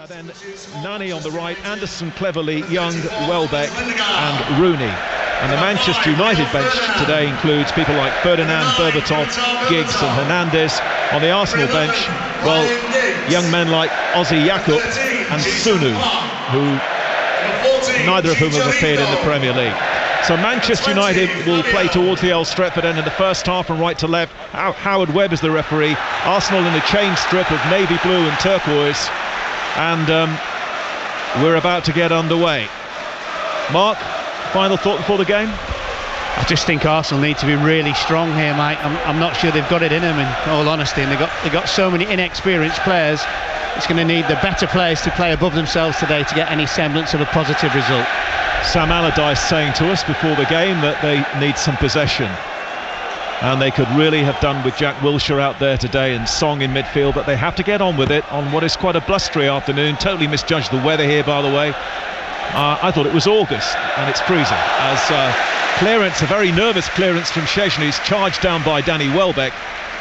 Then Nani on the right, Anderson, Cleverley, Young, Welbeck and Rooney. And the Manchester United bench today includes people like Ferdinand, Berbatov, Giggs and Hernandez. On the Arsenal bench, well, young men like Ozzy Yacoub and Sunu, who neither of whom have appeared in the Premier League. So Manchester United will play towards the Old Trafford end in the first half from right to left. Howard Webb is the referee. Arsenal in a chain strip of navy blue and turquoise. And we're about to get underway. Mark, final thought before the game? I just think Arsenal need to be really strong here, Mike. I'm not sure they've got it in them, in all honesty, and they've got so many inexperienced players. It's going to need the better players to play above themselves today to get any semblance of a positive result. Sam Allardyce saying to us before the game that they need some possession, and they could really have done with Jack Wilshere out there today and Song in midfield, but they have to get on with it on what is quite a blustery afternoon. Totally misjudged the weather here, by the way. I thought it was August, and it's freezing. As clearance, a very nervous clearance from Szczesny, is charged down by Danny Welbeck,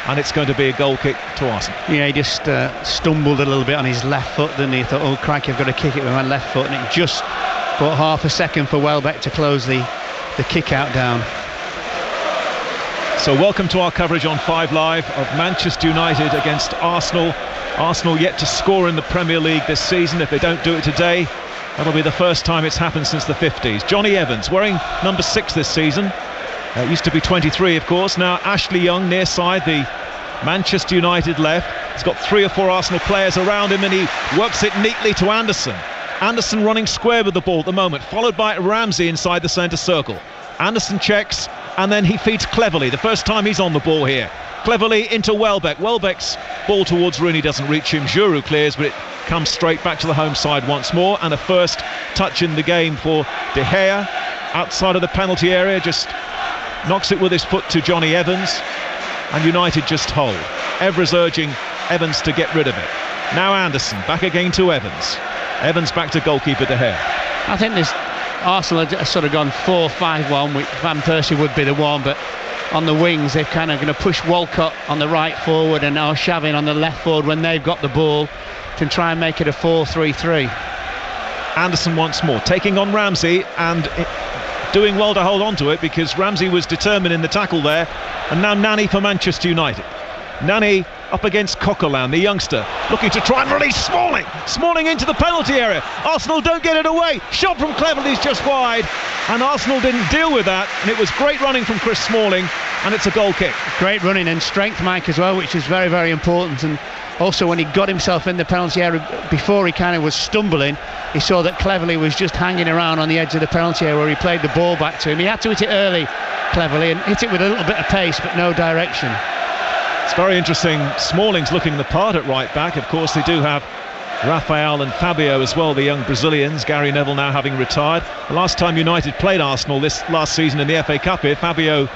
and it's going to be a goal kick to Arsenal. Yeah, he just stumbled a little bit on his left foot, didn't he? He thought, oh crikey, I've got to kick it with my left foot, and it just bought half a second for Welbeck to close the kick out down. So welcome to our coverage on 5 Live of Manchester United against Arsenal. Arsenal yet to score in the Premier League this season. If they don't do it today, that'll be the first time it's happened since the 50s. Johnny Evans wearing number 6 this season. It used to be 23, of course. Now Ashley Young near side, the Manchester United left. He's got 3 or 4 Arsenal players around him, and he works it neatly to Anderson. Anderson running square with the ball at the moment, followed by Ramsey inside the centre circle. Anderson checks, and then he feeds Cleverley. The first time he's on the ball here. Cleverley into Welbeck. Welbeck's ball towards Rooney doesn't reach him. Giroud clears, but it comes straight back to the home side once more. And a first touch in the game for De Gea. Outside of the penalty area, just knocks it with his foot to Johnny Evans. And United just hold. Evra's urging Evans to get rid of it. Now Anderson, back again to Evans. Evans back to goalkeeper De Gea. I think this Arsenal have sort of gone 4-5-1, which Van Persie would be the one, but on the wings they're kind of going to push Walcott on the right forward and Arshavin on the left forward when they've got the ball to try and make it a 4-3-3. Anderson once more taking on Ramsey and doing well to hold on to it, because Ramsey was determined in the tackle there. And now Nani for Manchester United. Nani up against Coquelin, the youngster, looking to try and release Smalling. Smalling into the penalty area. Arsenal don't get it away. Shot from Cleverley's just wide, and Arsenal didn't deal with that. And it was great running from Chris Smalling, and it's a goal kick. Great running and strength, Mike, as well, which is very, very important. And also when he got himself in the penalty area, before he kind of was stumbling, he saw that Cleverley was just hanging around on the edge of the penalty area where he played the ball back to him. He had to hit it early, Cleverley, and hit it with a little bit of pace but no direction. It's very interesting. Smalling's looking the part at right back. Of course, they do have Rafael and Fabio as well, the young Brazilians. Gary Neville now having retired. The last time United played Arsenal this last season in the FA Cup here, Fabio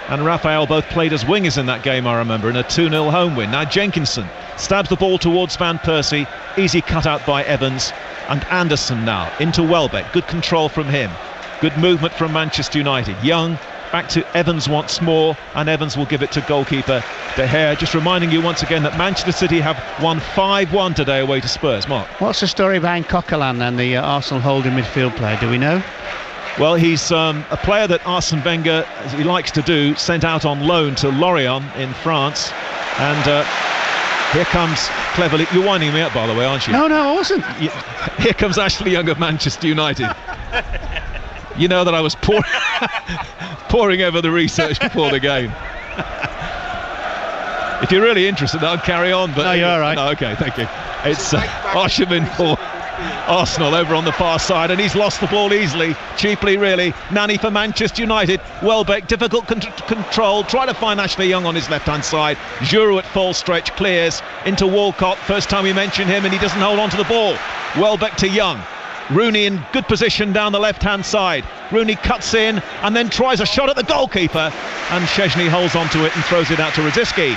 and Rafael both played as wingers in that game, I remember, in a 2-0 home win. Now Jenkinson stabs the ball towards Van Persie. Easy cut out by Evans. And Anderson now into Welbeck. Good control from him. Good movement from Manchester United. Young back to Evans once more, and Evans will give it to goalkeeper De Gea. Just reminding you once again that Manchester City have won 5-1 today away to Spurs. Mark, what's the story behind Coquelin and the Arsenal holding midfield player? Do we know? Well, he's a player that Arsene Wenger, as he likes to do, sent out on loan to Lorient in France. And here comes Cleverley. You're winding me up, by the way, aren't you? No, I wasn't. Here comes Ashley Young of Manchester United. You know that I was poring over the research before the game. If you're really interested, I'll carry on. But no, you're all right. No, okay, thank you. It's Arshavin for Arsenal over on the far side, and he's lost the ball easily, cheaply really. Nani for Manchester United. Welbeck, difficult control, try to find Ashley Young on his left-hand side. Giroud at full stretch, clears into Walcott. First time we mention him, and he doesn't hold on to the ball. Welbeck to Young. Rooney in good position down the left-hand side. Rooney cuts in and then tries a shot at the goalkeeper, and Szczesny holds onto it and throws it out to Rosicky.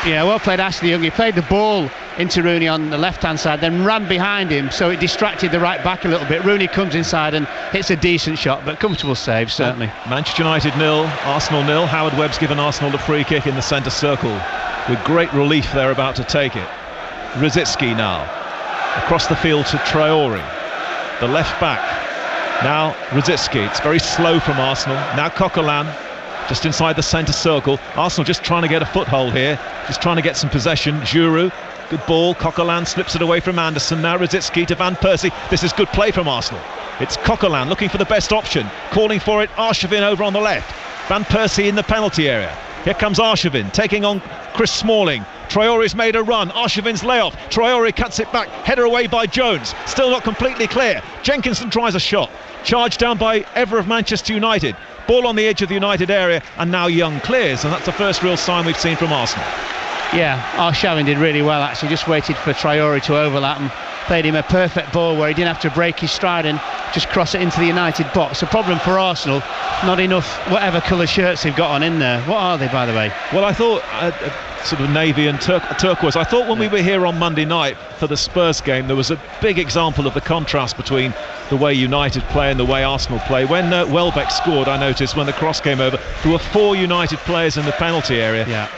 Yeah, well played Ashley Young. He played the ball into Rooney on the left-hand side, then ran behind him, so it distracted the right back a little bit. Rooney comes inside and hits a decent shot, but comfortable save, certainly. Manchester United 0, Arsenal 0. Howard Webb's given Arsenal the free kick in the centre circle. With great relief, they're about to take it. Rosicky now. Across the field to Traore, the left back. Now Rosicky. It's very slow from Arsenal. Now Coquelin, just inside the centre circle. Arsenal just trying to get a foothold here, just trying to get some possession. Giroud, good ball. Coquelin slips it away from Anderson. Now Rosicky to Van Persie. This is good play from Arsenal. It's Coquelin looking for the best option, calling for it. Arshavin over on the left. Van Persie in the penalty area. Here comes Arshavin taking on Chris Smalling. Traore's made a run. Arshavin's layoff. Traore cuts it back. Header away by Jones. Still not completely clear. Jenkinson tries a shot. Charged down by Evra of Manchester United. Ball on the edge of the United area, and now Young clears, and that's the first real sign we've seen from Arsenal. Yeah, Arshavin did really well actually. Just waited for Traore to overlap and played him a perfect ball where he didn't have to break his stride and just cross it into the United box. A problem for Arsenal, not enough whatever colour shirts they've got on in there. What are they, by the way? Well, I thought sort of navy and turquoise. I thought when we were here on Monday night for the Spurs game, there was a big example of the contrast between the way United play and the way Arsenal play. When Welbeck scored, I noticed when the cross came over, there were 4 United players in the penalty area. Yeah.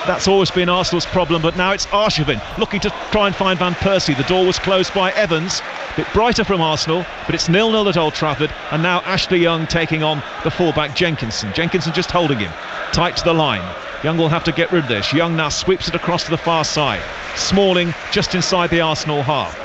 That's always been Arsenal's problem, but now it's Arshavin looking to try and find Van Persie. The door was closed by Evans. A bit brighter from Arsenal, but it's 0-0 at Old Trafford, and now Ashley Young taking on the fullback Jenkinson. Jenkinson just holding him tight to the line. Young will have to get rid of this. Young now sweeps it across to the far side. Smalling just inside the Arsenal half.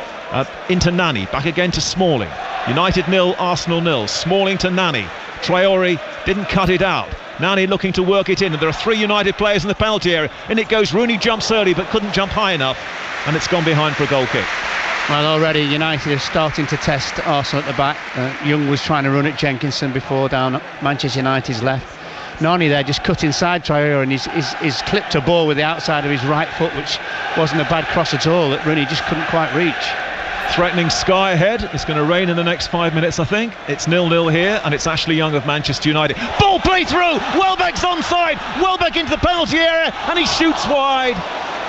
Into Nani, back again to Smalling. United 0, Arsenal 0. Smalling to Nani. Traore didn't cut it out. Nani looking to work it in, and there are 3 United players in the penalty area. In it goes. Rooney jumps early but couldn't jump high enough, and it's gone behind for a goal kick. Well, already United are starting to test Arsenal at the back. Young was trying to run at Jenkinson before down Manchester United's left. Nani there just cut inside Traore, and he's clipped a ball with the outside of his right foot, which wasn't a bad cross at all, that Rooney just couldn't quite reach. Threatening sky ahead. It's going to rain in the next 5 minutes, I think. It's 0-0 here, and it's Ashley Young of Manchester United. Ball play through. Welbeck's onside. Welbeck into the penalty area, and he shoots wide.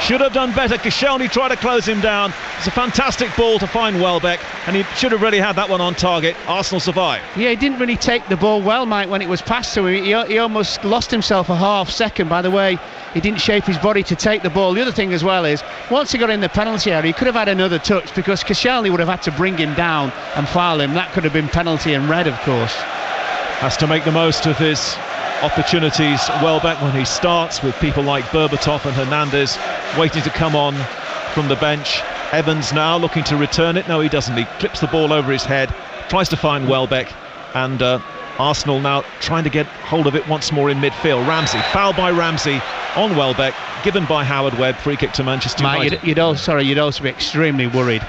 Should have done better. Koscielny tried to close him down. It's a fantastic ball to find Welbeck, and he should have really had that one on target. Arsenal survived. Yeah, he didn't really take the ball well, Mike, when it was passed to him. He almost lost himself a half second by the way he didn't shape his body to take the ball. The other thing as well is, once he got in the penalty area, he could have had another touch, because Koscielny would have had to bring him down and foul him. That could have been penalty and red, of course. Has to make the most of his opportunities, Welbeck, when he starts with people like Berbatov and Hernandez waiting to come on from the bench. Evans now looking to return it. No, he doesn't. He clips the ball over his head, tries to find Welbeck, and Arsenal now trying to get hold of it once more in midfield. Ramsey, foul by Ramsey on Welbeck, given by Howard Webb. Free kick to Manchester United. You'd also be extremely worried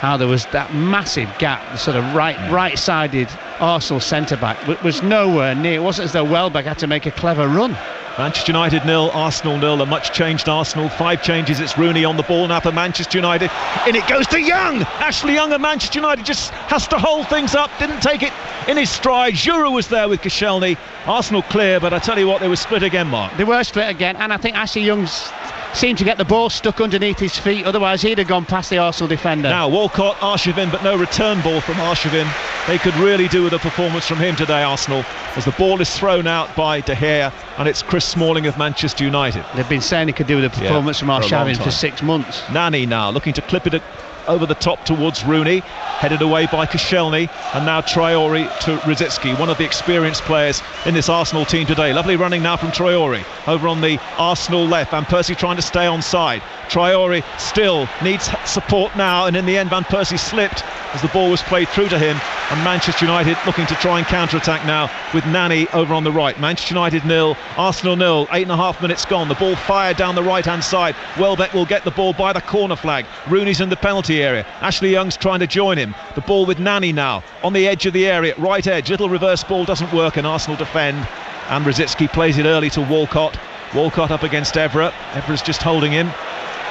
how there was that massive gap, the sort of right-sided Arsenal centre-back was nowhere near. It wasn't as though Welbeck had to make a clever run. Manchester United 0, Arsenal 0, a much changed Arsenal. 5 changes. It's Rooney on the ball now for Manchester United. In it goes to Young. Ashley Young of Manchester United just has to hold things up. Didn't take it in his stride. Giroud was there with Koscielny. Arsenal clear, but I tell you what, they were split again, Mark. They were split again, and I think Ashley Young's seemed to get the ball stuck underneath his feet, otherwise he'd have gone past the Arsenal defender. Now Walcott, Arshavin, but no return ball from Arshavin. They could really do with a performance from him today, Arsenal, as the ball is thrown out by De Gea, and it's Chris Smalling of Manchester United. They've been saying he could do with a performance from Arshavin for 6 months. Nani now looking to clip it over the top towards Rooney, headed away by Koscielny, and now Traore to Rosicky, one of the experienced players in this Arsenal team today. Lovely running now from Traore over on the Arsenal left. Van Persie trying to stay onside. Traore still needs support now, and in the end Van Persie slipped as the ball was played through to him, and Manchester United looking to try and counter-attack now with Nani over on the right. Manchester United 0, Arsenal 0, 8.5 minutes gone. The ball fired down the right-hand side. Welbeck will get the ball by the corner flag. Rooney's in the penalty area. Ashley Young's trying to join him. The ball with Nani now on the edge of the area, right edge. Little reverse ball doesn't work, and Arsenal defend, and Rosicky plays it early to Walcott. Walcott up against Evra. Evra's just holding him.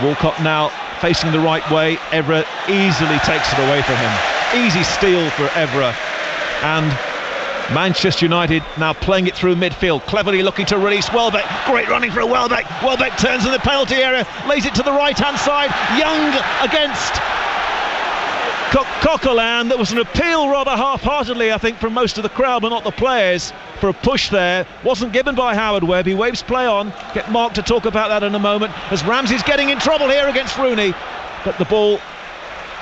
Walcott now facing the right way. Evra easily takes it away from him. Easy steal for Evra, and Manchester United now playing it through midfield, cleverly looking to release Welbeck. Great running for Welbeck. Welbeck turns in the penalty area, lays it to the right hand side. Young against Coquelin. There was an appeal rather half-heartedly, I think, from most of the crowd, but not the players, for a push there. Wasn't given by Howard Webb. He waves play on. Get Mark to talk about that in a moment, as Ramsey's getting in trouble here against Rooney, but the ball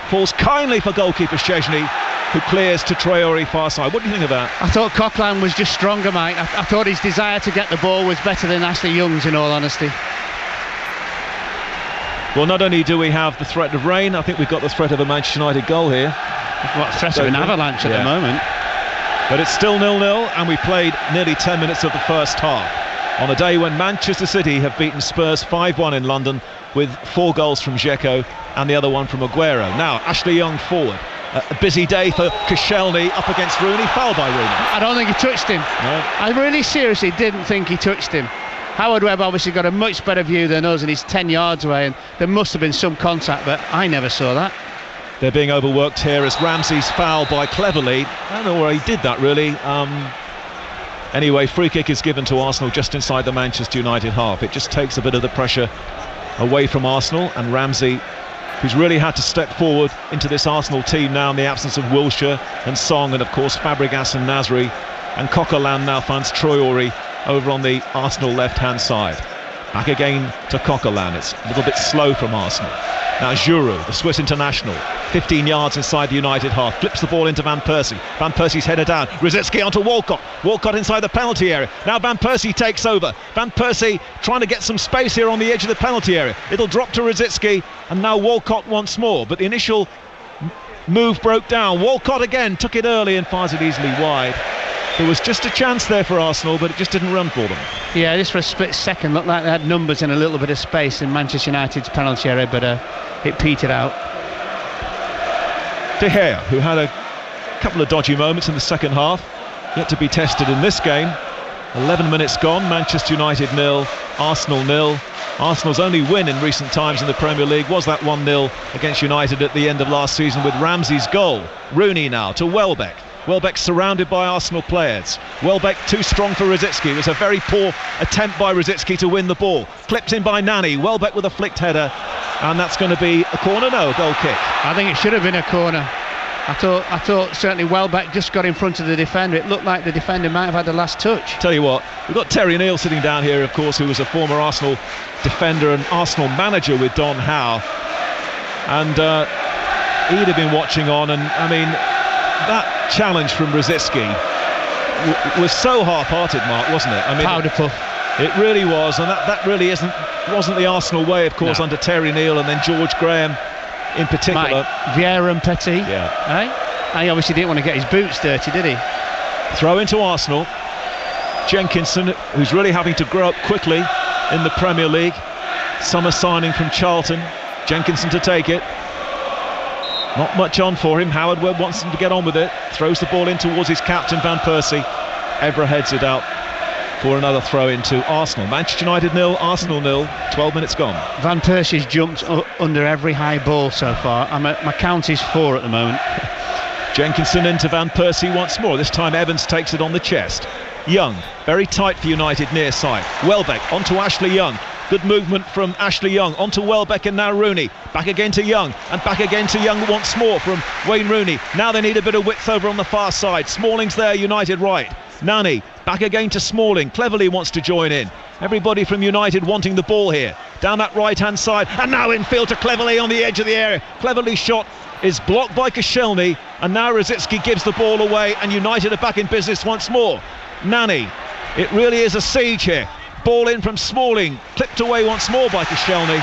falls kindly for goalkeeper Szczesny, who clears to Traore far side. What do you think of that? I thought Coquelin was just stronger, Mike. I thought his desire to get the ball was better than Ashley Young's, in all honesty. Well, not only do we have the threat of rain, I think we've got the threat of a Manchester United goal here. What, threat of an avalanche at the moment. But it's still 0-0, and we played nearly 10 minutes of the first half on a day when Manchester City have beaten Spurs 5-1 in London, with 4 goals from Dzeko and the other one from Aguero. Now Ashley Young forward. A busy day for Koscielny up against Rooney. Foul by Rooney. I don't think he touched him. No. I really seriously didn't think he touched him. Howard Webb obviously got a much better view than us, and he's 10 yards away, and there must have been some contact, but I never saw that. They're being overworked here as Ramsey's foul by Cleverley. I don't know where he did that, really. Anyway, free kick is given to Arsenal just inside the Manchester United half. It just takes a bit of the pressure away from Arsenal, and Ramsey, who's really had to step forward into this Arsenal team now in the absence of Wilshere and Song, and of course Fabregas and Nasri, and Coquelin now finds Traore over on the Arsenal left-hand side. Back again to Coquelin. It's a little bit slow from Arsenal. Now Giroud, the Swiss international, 15 yards inside the United half, flips the ball into Van Persie. Van Persie's headed down. Rosicky onto Walcott. Walcott inside the penalty area. Now Van Persie takes over. Van Persie trying to get some space here on the edge of the penalty area. It'll drop to Rosicky, and now Walcott once more. But the initial move broke down. Walcott again took it early and fires it easily wide. There was just a chance there for Arsenal, but it just didn't run for them. Yeah, just for a split second looked like they had numbers in a little bit of space in Manchester United's penalty area, but it petered out. De Gea, who had a couple of dodgy moments in the second half, yet to be tested in this game. 11 minutes gone, Manchester United 0, Arsenal 0. Arsenal's only win in recent times in the Premier League was that 1-0 against United at the end of last season with Ramsey's goal. Rooney now to Welbeck. Welbeck surrounded by Arsenal players. Welbeck too strong for Rosicky. It was a very poor attempt by Rosicky to win the ball. Clipped in by Nani. Welbeck with a flicked header, and that's going to be a corner. No, a goal kick. I think it should have been a corner. I thought certainly Welbeck just got in front of the defender. It looked like the defender might have had the last touch. Tell you what, we've got Terry Neal sitting down here, of course, who was a former Arsenal defender and Arsenal manager with Don Howe, and he'd have been watching on, and I mean, that challenge from Rosicky was so half-hearted, Mark, wasn't it? I mean, powder puff. It really was, and that really wasn't the Arsenal way, of course, under Terry Neal and then George Graham in particular. Mike, Vieira and Persie. Yeah. And he obviously didn't want to get his boots dirty, did he? Throw into Arsenal. Jenkinson, who's really having to grow up quickly in the Premier League. Summer signing from Charlton. Jenkinson to take it. Not much on for him. Howard Webb wants him to get on with it. Throws the ball in towards his captain, Van Persie. Evra heads it out for another throw into Arsenal. Manchester United 0, Arsenal 0. 12 minutes gone. Van Persie's jumped under every high ball so far. My count is 4 at the moment. Jenkinson into Van Persie once more. This time Evans takes it on the chest. Young, very tight for United near side. Welbeck onto Ashley Young. Good movement from Ashley Young onto Welbeck, and now Rooney. Back again to Young, and back again to Young once more from Wayne Rooney. Now they need a bit of width over on the far side. Smalling's there, United right. Nani, back again to Smalling. Cleverly wants to join in. Everybody from United wanting the ball here. Down that right-hand side, and now infield to Cleverly on the edge of the area. Cleverly's shot is blocked by Koscielny, and now Rosicky gives the ball away, and United are back in business once more. Nani, it really is a siege here. Ball in from Smalling, clipped away once more by Koscielny,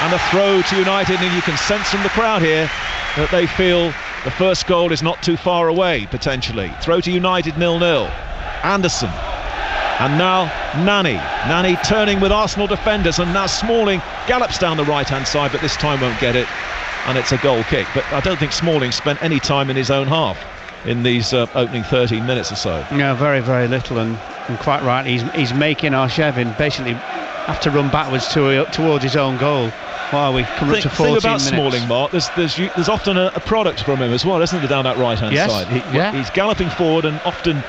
and a throw to United, and you can sense from the crowd here that they feel the first goal is not too far away, potentially. Throw to United 0-0. Anderson, and now Nani turning with Arsenal defenders, and now Smalling gallops down the right-hand side, but this time won't get it, and it's a goal kick. But I don't think Smalling spent any time in his own half in these opening 13 minutes or so. Yeah, very, very little, and quite right, he's making Arshavin basically have to run backwards towards his own goal. What are we coming up to 14 minutes? The thing about Smalling, Mark, there's often a product from him as well, isn't there, down that right-hand side? He's galloping forward, and often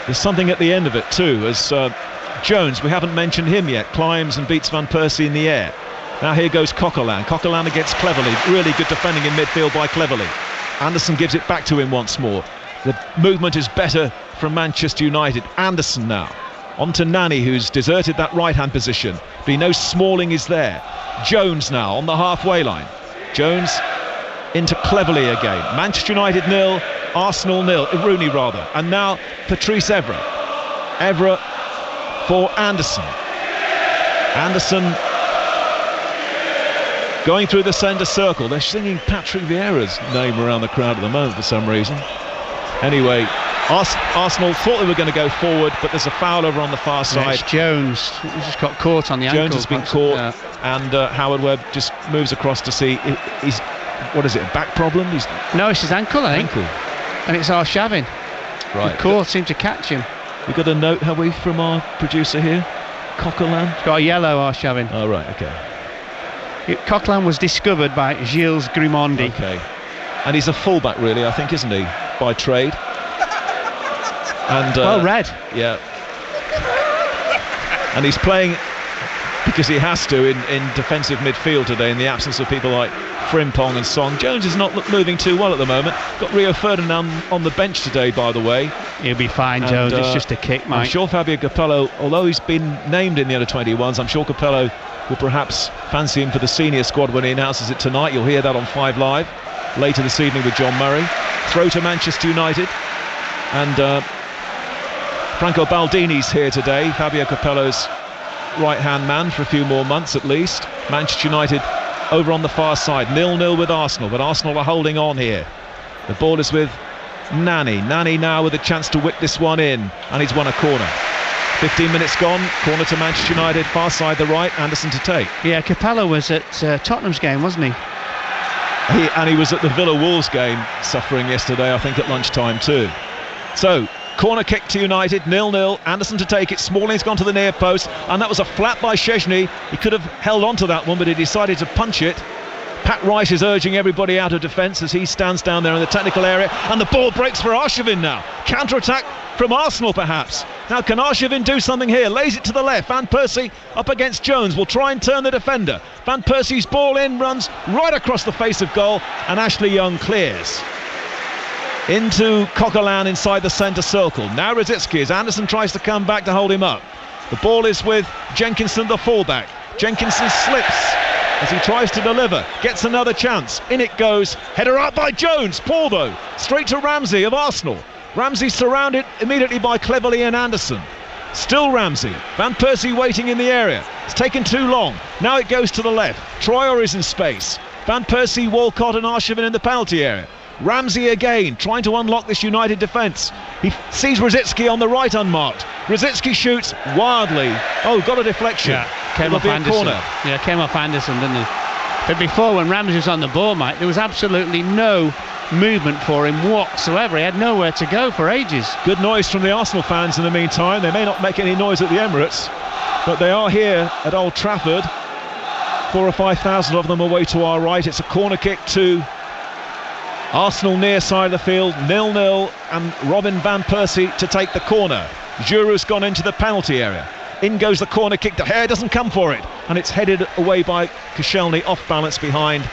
there's something at the end of it too, as Jones, we haven't mentioned him yet, climbs and beats Van Persie in the air. Now here goes Coquelin against Cleverly. Really good defending in midfield by Cleverly. Anderson gives it back to him once more. The movement is better from Manchester United. Anderson now on to Nani, who's deserted that right-hand position, but he knows Smalling is there. Jones now on the halfway line. Jones into Cleverley again. Manchester United 0, Arsenal 0, Rooney rather. And now Patrice Evra. Evra for Anderson. Anderson going through the centre circle. They're singing Patrick Vieira's name around the crowd at the moment for some reason. Anyway, Arsenal thought they were going to go forward, but there's a foul over on the far side. It's Jones. He's just got caught on the ankle. Jones has been caught, and Howard Webb just moves across to see he's, what is it, a back problem? No, it's his ankle, I think. Ankle. And it's Arshavin. Right. The court seemed to catch him. We got a note, have we, from our producer here? Coquelin? He's got a yellow Arshavin. Oh, right, okay. Coquelin was discovered by Gilles Grimondi. Okay. And he's a fullback, really, I think, isn't he, by trade? And well read. Yeah. And he's playing because he has to in defensive midfield today in the absence of people like Frimpong and Son. Jones is not moving too well at the moment. Got Rio Ferdinand on the bench today, by the way. He'll be fine, and Jones. It's just a kick, Mike. I'm sure Fabio Capello, although he's been named in the under-21s, I'm sure Capello will perhaps fancy him for the senior squad when he announces it tonight. You'll hear that on 5 Live later this evening with John Murray. Throw to Manchester United, and Franco Baldini's here today, Fabio Capello's right-hand man for a few more months at least. Manchester United over on the far side, 0-0 with Arsenal, but Arsenal are holding on here. The ball is with Nani. Nani now with a chance to whip this one in, and he's won a corner. 15 minutes gone, corner to Manchester United, far side the right, Anderson to take. Yeah, Capello was at Tottenham's game, wasn't he? He was at the Villa Wolves game, suffering yesterday, I think, at lunchtime too. So, corner kick to United, 0-0, Anderson to take it, Smalling's gone to the near post, and that was a flat by Szczesny. He could have held on to that one, but he decided to punch it. Pat Rice is urging everybody out of defence as he stands down there in the technical area, and the ball breaks for Arshavin now. Counter-attack from Arsenal perhaps. Now can Arshavin do something here? Lays it to the left. Van Persie up against Jones, will try and turn the defender. Van Persie's ball in, runs right across the face of goal, and Ashley Young clears. Into Coquelin inside the centre circle. Now Rosicky as Anderson tries to come back to hold him up. The ball is with Jenkinson, the fullback. Jenkinson slips as he tries to deliver, gets another chance, in it goes, header up by Jones, poor though, straight to Ramsey of Arsenal. Ramsey surrounded immediately by Cleverley and Anderson. Still Ramsey, Van Persie waiting in the area, it's taken too long, now it goes to the left, Troyer is in space, Van Persie, Walcott and Arshavin in the penalty area. Ramsey again, trying to unlock this United defence. He sees Rosicky on the right unmarked. Rosicky shoots wildly. Oh, got a deflection. Yeah, came off Anderson. Corner. Yeah, came off Anderson, didn't he? But before, when Ramsey was on the ball, Mike, there was absolutely no movement for him whatsoever. He had nowhere to go for ages. Good noise from the Arsenal fans in the meantime. They may not make any noise at the Emirates, but they are here at Old Trafford. 4,000 or 5,000 of them away to our right. It's a corner kick to Arsenal near side of the field, 0-0, and Robin Van Persie to take the corner. Giroud's gone into the penalty area. In goes the corner kick. De Gea doesn't come for it, and it's headed away by Koscielny, off balance behind.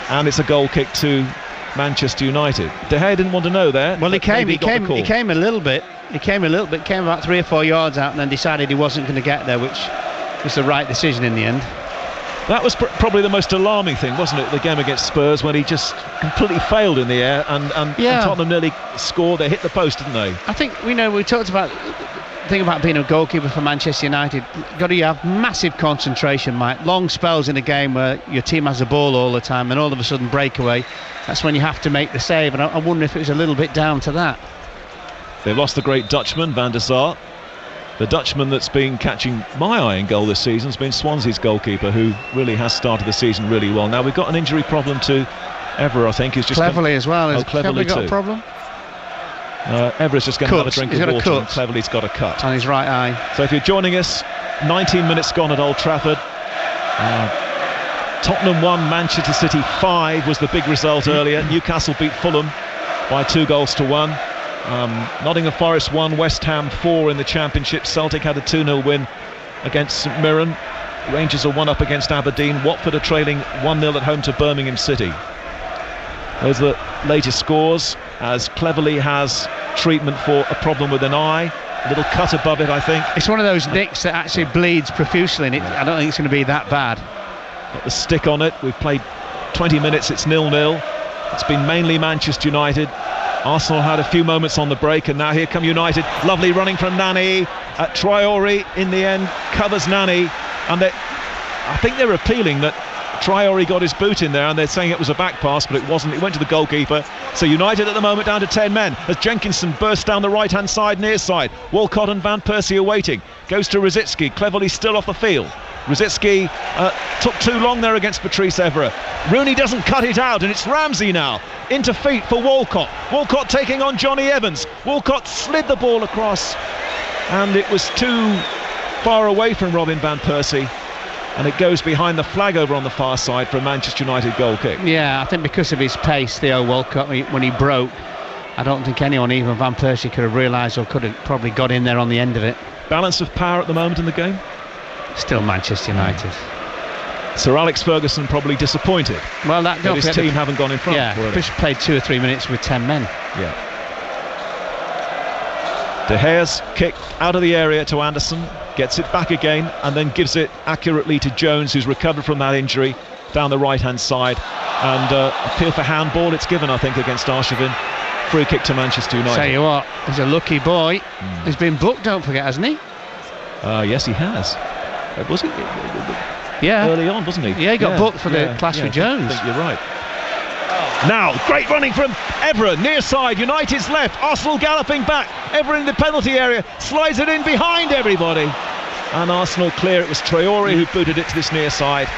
And it's a goal kick to Manchester United. De Gea didn't want to know there. Well, he came a little bit. He came about 3 or 4 yards out, and then decided he wasn't going to get there, which was the right decision in the end. That was probably the most alarming thing, wasn't it, the game against Spurs, when he just completely failed in the air and Tottenham nearly scored. They hit the post, didn't they? I think, we talked about the thing about being a goalkeeper for Manchester United. Got to have massive concentration, Mike. Long spells in a game where your team has the ball all the time and all of a sudden breakaway. That's when you have to make the save, and I wonder if it was a little bit down to that. They've lost the great Dutchman, Van der Sar. The Dutchman that's been catching my eye in goal this season has been Swansea's goalkeeper, who really has started the season really well. Now we've got an injury problem to Evra, I think, who's just Cleverley as well. Has Cleverley got a problem? Evra's just going to have a drink of water, and Cleverley's got a cut on his right eye. So if you're joining us, 19 minutes gone at Old Trafford. Tottenham 1, Manchester City 5 was the big result earlier. Newcastle beat Fulham by 2-1. Nottingham Forest 1, West Ham 4 in the Championship. Celtic had a 2-0 win against St Mirren. Rangers are 1 up against Aberdeen. Watford are trailing 1-0 at home to Birmingham City. Those are the latest scores, as Cleverley has treatment for a problem with an eye. A little cut above it, I think. It's one of those nicks that actually bleeds profusely, and I don't think it's going to be that bad. Got the stick on it. We've played 20 minutes it's 0-0. It's been mainly Manchester United. Arsenal had a few moments on the break, and now here come United. Lovely running from Nani. Traore in the end covers Nani, and I think they're appealing that Traore got his boot in there, and they're saying it was a back pass, but it wasn't. It went to the goalkeeper. So United at the moment down to 10 men as Jenkinson bursts down the right hand side, near side. Walcott and Van Persie are waiting. Goes to Rosicky, cleverly still off the field. Rosicky took too long there against Patrice Evra. Rooney doesn't cut it out, and it's Ramsey now into feet for Walcott. Walcott taking on Johnny Evans. Walcott slid the ball across, and it was too far away from Robin Van Persie, and it goes behind the flag over on the far side for a Manchester United goal kick. Yeah, I think because of his pace, Theo Walcott, when he broke, I don't think anyone, even Van Persie, could have realised or could have probably got in there on the end of it. Balance of power at the moment in the game? Still Manchester United. Sir Alex Ferguson probably disappointed. Well, that his team haven't gone in front. Yeah, just played 2 or 3 minutes with 10 men. Yeah. De Gea's kick out of the area to Anderson, gets it back again, and then gives it accurately to Jones, who's recovered from that injury down the right hand side. And appeal for handball, it's given, I think, against Arshavin. Free kick to Manchester United. Tell you what, he's a lucky boy. He's been booked, don't forget, hasn't he? Yes, he has. Was he? Yeah. Early on, wasn't he? Yeah, he got booked for the clash with Jones. I think you're right. Now, great running from Evra, near side, United's left, Arsenal galloping back, Evra in the penalty area, slides it in behind everybody. And Arsenal clear. It was Traore who booted it to this near side.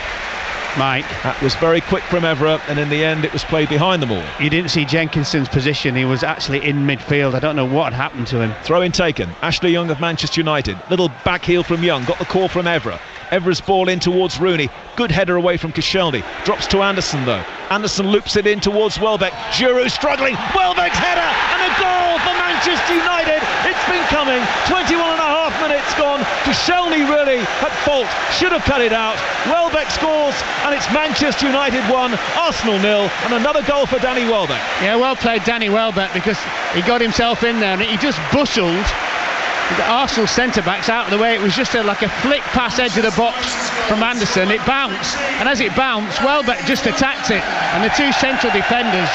Mike, that was very quick from Evra, and in the end it was played behind them all. You didn't see Jenkinson's position. He was actually in midfield. I don't know what had happened to him. Throw in taken. Ashley Young of Manchester United. Little back heel from Young. Got the call from Evra. Evra's ball in towards Rooney. Good header away from Koscielny. Drops to Anderson though. Anderson loops it in towards Welbeck. Giroud struggling. Welbeck's header and a goal for Manchester United. It's been coming. 21 and a half minutes gone. Koscielny really at fault. Should have cut it out. Welbeck scores, and it's Manchester United 1, Arsenal 0, and another goal for Danny Welbeck. Yeah, well played Danny Welbeck, because he got himself in there and he just bustled the Arsenal centre-backs out of the way. It was just like a flick pass edge of the box from Anderson. It bounced, and as it bounced, Welbeck just attacked it, and the two central defenders,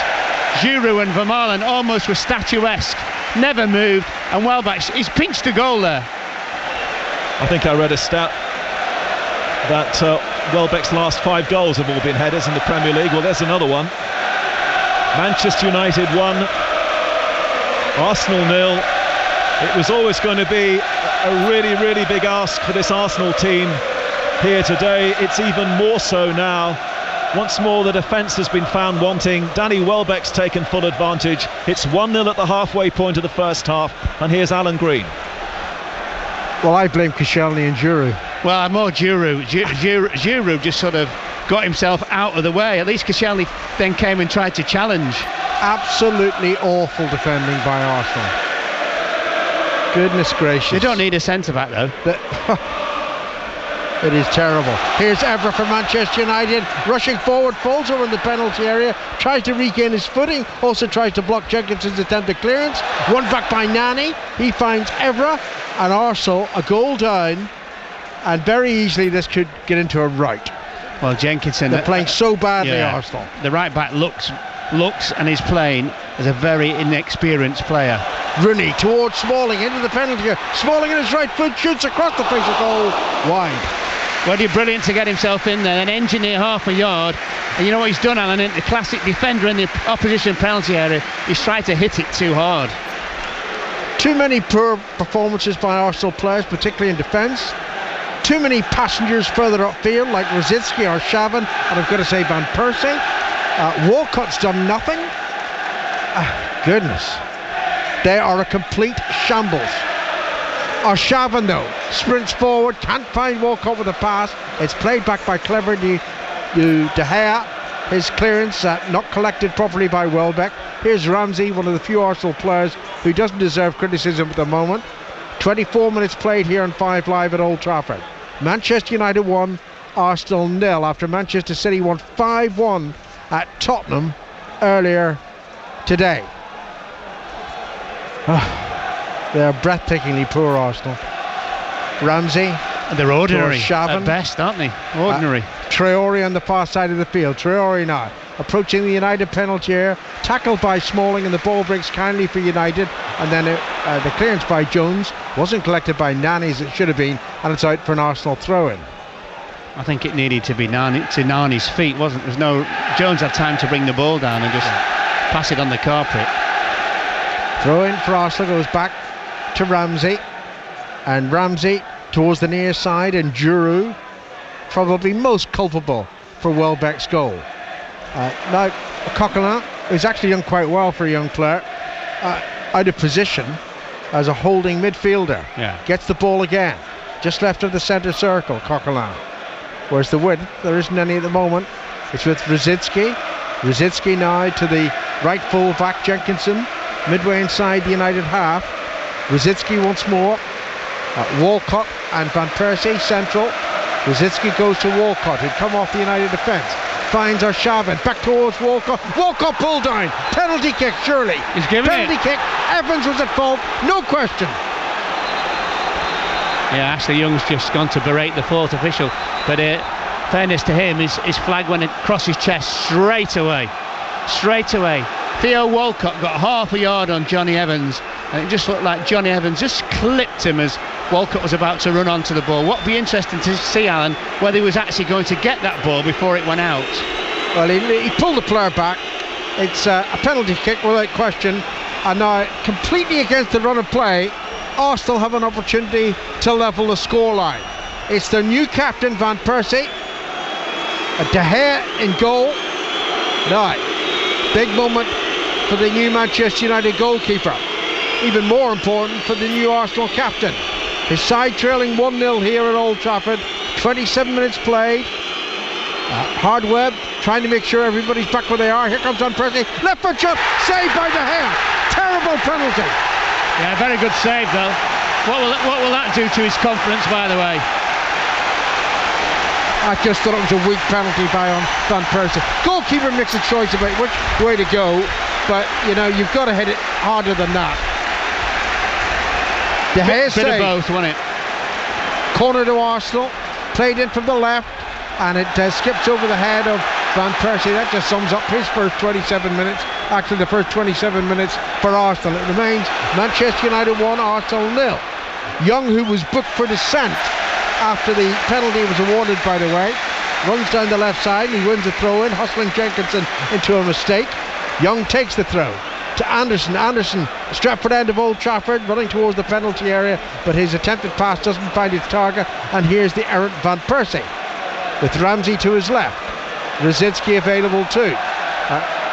Giroud and Vermaelen, almost were statuesque, never moved, and Welbeck, he's pinched a goal there. I think I read a stat that Welbeck's last 5 goals have all been headers in the Premier League. Well, there's another one. Manchester United 1, Arsenal 0. It was always going to be a really, really big ask for this Arsenal team here today. It's even more so now. Once more the defence has been found wanting. Danny Welbeck's taken full advantage. It's 1-0 at the halfway point of the first half, and here's Alan Green. Well, I blame Koscielny and Giroud. Well, more Giroud. Giroud just sort of got himself out of the way. At least Koscielny then came and tried to challenge. Absolutely awful defending by Arsenal. Goodness gracious. They don't need a centre-back though. It is terrible. Here's Evra for Manchester United, rushing forward, falls over in the penalty area, tries to regain his footing, also tries to block Jenkinson's attempted clearance. Won back by Nani. He finds Evra, and Arsenal a goal down, and very easily this could get into a rout. Well, Jenkinson, they're playing so badly, Arsenal. The right back looks and is playing as a very inexperienced player. Rooney towards Smalling into the penalty area. Smalling in his right foot shoots across the face of goal, wide. Well, he's brilliant to get himself in there and engineer half a yard. And you know what he's done, Alan? The classic defender in the opposition penalty area. He's tried to hit it too hard. Too many poor performances by Arsenal players, particularly in defence. Too many passengers further upfield, like Rosicky or Shavin, and I've got to say Van Persie. Walcott's done nothing. Goodness. They are a complete shambles. Arshavin though sprints forward, can't find Walcott with a pass. It's played back by cleverly to De Gea. His clearance not collected properly by Welbeck. Here's Ramsey, one of the few Arsenal players who doesn't deserve criticism at the moment. 24 minutes played here on 5 Live at Old Trafford. Manchester United 1, Arsenal 0, after Manchester City won 5-1 at Tottenham earlier today. They are breathtakingly poor, Arsenal. Ramsey. They're ordinary at best, aren't they? Ordinary. Traore on the far side of the field. Traore now approaching the United penalty area, tackled by Smalling, and the ball breaks kindly for United, and then the clearance by Jones wasn't collected by Nani as it should have been, and it's out for an Arsenal throw-in. I think it needed to be Nani's feet, wasn't there? Jones had time to bring the ball down and just pass it on the carpet. Throw-in for Arsenal goes back to Ramsey, and Ramsey towards the near side, and Giroud probably most culpable for Welbeck's goal. Now Coquelin, who's actually done quite well for a young player, out of position as a holding midfielder, gets the ball again, just left of the centre circle. Coquelin, where's the width? There isn't any at the moment. It's with Rosicky now to the right full back, Jenkinson midway inside the United half. Rosicky once more, Walcott and Van Persie central. Rosicky goes to Walcott, who'd come off the United defence, finds Arshavin, back towards Walcott. Walcott pulled down, penalty kick surely. He's giving penalty it. Kick. Evans was at fault, no question. Yeah, Ashley Young's just gone to berate the fourth official, but fairness to him, his flag went across his chest straight away. Theo Walcott got half a yard on Johnny Evans, and it just looked like Johnny Evans just clipped him as Walcott was about to run onto the ball. What would be interesting to see, Alan, whether he was actually going to get that ball before it went out. Well, he pulled the player back. It's a penalty kick without question, and now completely against the run of play, Arsenal have an opportunity to level the scoreline. It's their new captain, Van Persie, De Gea in goal. Now, big moment for the new Manchester United goalkeeper. Even more important for the new Arsenal captain. His side trailing 1-0 here at Old Trafford. 27 minutes played. Hardweb trying to make sure everybody's back where they are. Here comes Van Persie. Left foot shot. Saved by De Gea. Terrible penalty. Yeah, very good save though. What will that do to his confidence, by the way? I just thought it was a weak penalty by Van Persie. Goalkeeper makes a choice about which way to go, but you know, you've got to hit it harder than that. De Gea bit of both, wasn't it? Corner to Arsenal, played in from the left, and it skips over the head of Van Persie. That just sums up his first 27 minutes. Actually, the first 27 minutes for Arsenal. It remains Manchester United 1, Arsenal 0. Young, who was booked for dissent after the penalty was awarded, by the way, runs down the left side. He wins the throw-in, hustling Jenkinson into a mistake. Young takes the throw to Anderson. Anderson, Stratford end of Old Trafford, running towards the penalty area, but his attempted pass doesn't find its target, and here's the errant Van Persie with Ramsey to his left. Rosicky available too.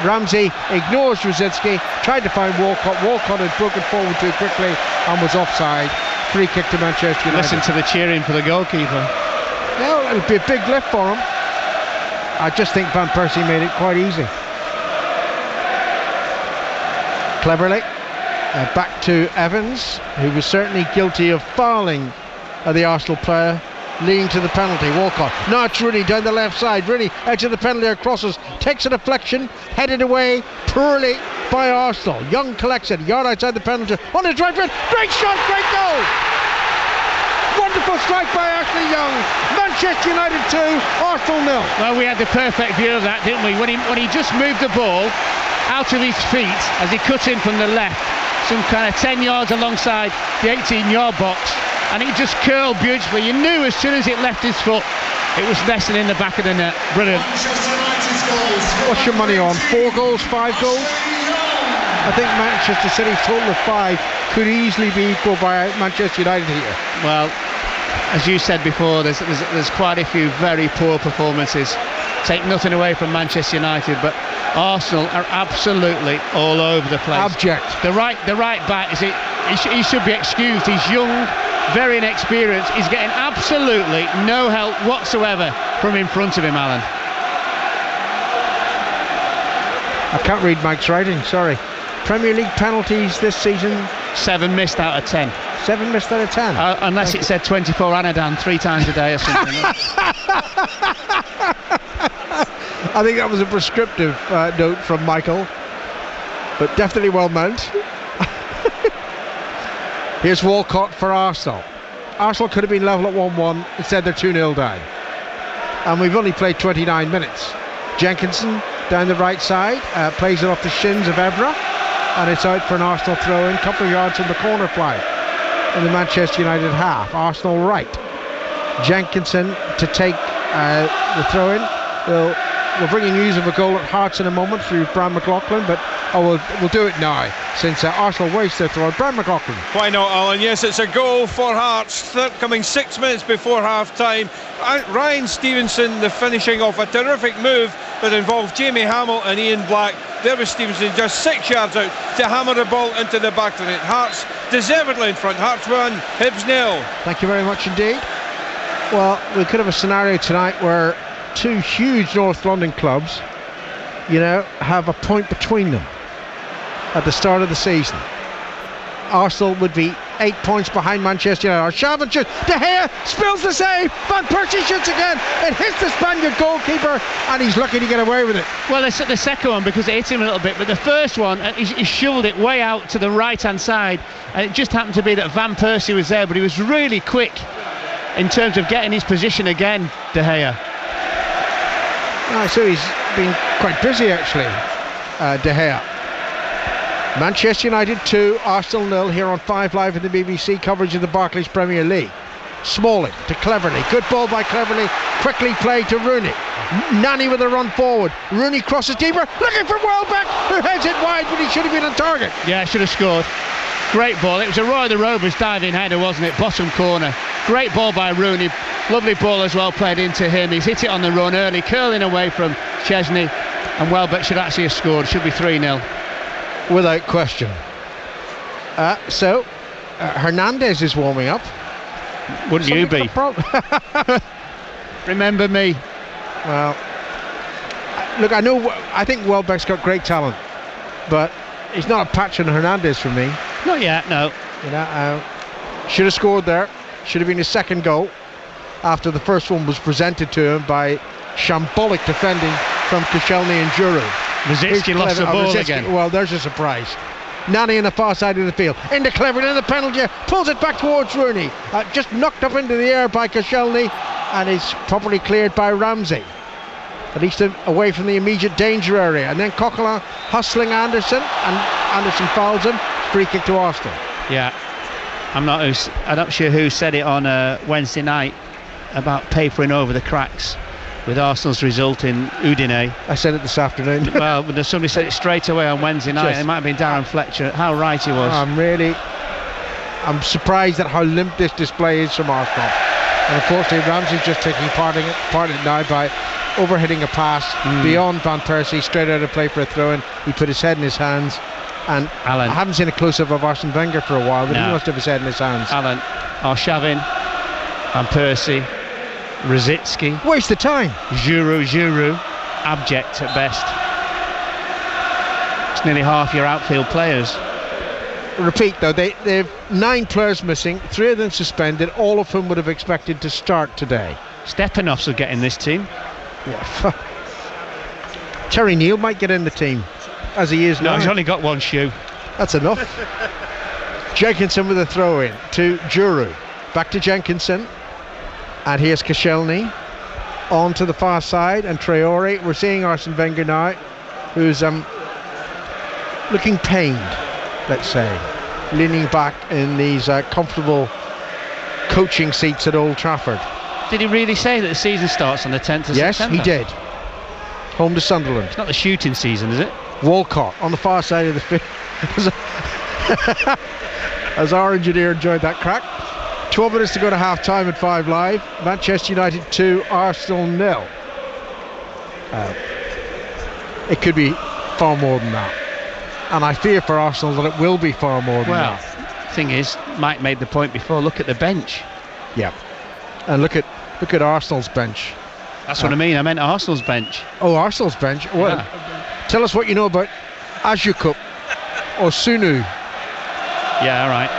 Ramsey ignores Rosicky, tried to find Walcott. Walcott had broken forward too quickly and was offside. Free kick to Manchester United. Listen to the cheering for the goalkeeper. Yeah, it'll be a big lift for him. I just think Van Persie made it quite easy. Cleverly, back to Evans, who was certainly guilty of fouling the Arsenal player, leading to the penalty. Walcott, now it's Rooney down the left side. Rooney, edge of the penalty area, crosses, takes a deflection, headed away poorly by Arsenal. Young collects it, yard outside the penalty, on his right foot, great shot, great goal! Wonderful strike by Ashley Young. Manchester United 2, Arsenal 0. Well, we had the perfect view of that, didn't we? When he just moved the ball out of his feet as he cut in from the left, some kind of 10 yards alongside the 18-yard box, and it just curled beautifully. You knew as soon as it left his foot, it was nesting in the back of the net. Brilliant. What's your money on? 4 goals, 5 goals? I think Manchester City's total of 5 could easily be equal by Manchester United here. Well, as you said before, there's quite a few very poor performances. Take nothing away from Manchester United, but Arsenal are absolutely all over the place. Abject. The right back, he should be excused. He's young, very inexperienced. He's getting absolutely no help whatsoever from in front of him, Alan. I can't read Mike's writing, sorry. Premier League penalties this season? 7 missed out of 10. 7 missed out of 10? Unless it said 24 Anadan 3 times a day or something. I think that was a prescriptive note from Michael, but definitely well meant. Here's Walcott for Arsenal. Arsenal could have been level at 1-1, instead they're 2-0 down. and we've only played 29 minutes. Jenkinson down the right side, plays it off the shins of Evra, and it's out for an Arsenal throw-in, couple of yards from the corner flag in the Manchester United half. Arsenal right. Jenkinson to take the throw-in. We're bringing news of a goal at Hearts in a moment through Bram McLaughlin, but we'll do it now since Arsenal waste their throw. Bram McLaughlin. Why not, Alan? Yes, it's a goal for Hearts, coming 6 minutes before half-time. Ryan Stevenson, the finishing off a terrific move that involved Jamie Hamill and Ian Black. There was Stevenson just 6 yards out to hammer the ball into the back of the net. Hearts deservedly in front. Hearts 1, Hibs 0. Thank you very much indeed. Well, we could have a scenario tonight where two huge North London clubs, have a point between them at the start of the season. Arsenal would be 8 points behind Manchester United. Arshavin shoots, De Gea spills the save, Van Persie shoots again, it hits the Spaniard goalkeeper, and he's lucky to get away with it. Well, it's the second one because it hit him a little bit, but the first one, he shoveled it way out to the right-hand side, and it just happened to be that Van Persie was there, but he was really quick in terms of getting his position again, De Gea. So he's been quite busy actually, De Gea. Manchester United 2, Arsenal 0 here on 5 Live in the BBC coverage of the Barclays Premier League. Smalling to Cleverley, good ball by Cleverley, quickly played to Rooney. Nani with a run forward, Rooney crosses deeper, looking for Welbeck, who heads it wide, but he should have been on target. Yeah, should have scored. Great ball, it was a Roy the Rovers diving header, wasn't it? Bottom corner. Great ball by Rooney, lovely ball as well played into him. He's hit it on the run early, curling away from Chesney, and Welbeck should actually have scored. Should be 3-0. Without question. Hernandez is warming up. Wouldn't you be? Remember me. Well, look, I think Welbeck's got great talent, but he's not a patch on Hernandez for me. Not yet, no. Should have scored there. Should have been his second goal after the first one was presented to him by shambolic defending from Koscielny and Giroud. Rosicky lost the ball again. Well, there's a surprise. Nani on the far side of the field, into Cleverley in the penalty, pulls it back towards Rooney, just knocked up into the air by Koscielny, and is properly cleared by Ramsey, at least away from the immediate danger area. And then Coquelin hustling Anderson, and Anderson fouls him. Free kick to Arsenal. Yeah, I'm not sure who said it on Wednesday night about papering over the cracks with Arsenal's result in Udine. I said it this afternoon. Well, but somebody said it straight away on Wednesday night. It might have been Darren Fletcher. How right he was. I'm surprised at how limp this display is from Arsenal. And unfortunately, Ramsey's just taking part in it now by overhitting a pass beyond Van Persie, straight out of play for a throw-in. He put his head in his hands. And Alan, I haven't seen a close-up of Arsene Wenger for a while, but he must have his head in his hands. Alan, Arshavin, Van Persie, Rosicky, waste of time. Giroud, abject at best. It's nearly half your outfield players. Repeat though, they've 9 players missing, 3 of them suspended, all of whom would have expected to start today. Stepanovs will get in this team. Yeah. Terry Neal might get in the team, as he is now. No, he's only got one shoe. That's enough. Jenkinson with a throw-in to Giroud. Back to Jenkinson. And here's Koscielny on to the far side, and Traore. We're seeing Arsene Wenger now, who's looking pained, let's say, leaning back in these comfortable coaching seats at Old Trafford. Did he really say that the season starts on the 10th of September? Yes, he did. Home to Sunderland. It's not the shooting season, is it? Walcott on the far side of the field. As our engineer enjoyed that crack. 12 minutes to go to half time at 5 Live. Manchester United 2, Arsenal 0. It could be far more than that, and I fear for Arsenal that it will be far more than that. Well, thing is, Mike made the point before, look at the bench. Yeah, and look at Arsenal's bench. That's what I mean, I meant Arsenal's bench. Oh, Arsenal's bench. Well, tell us what you know about Ajukup or Sunu. Yeah, all right.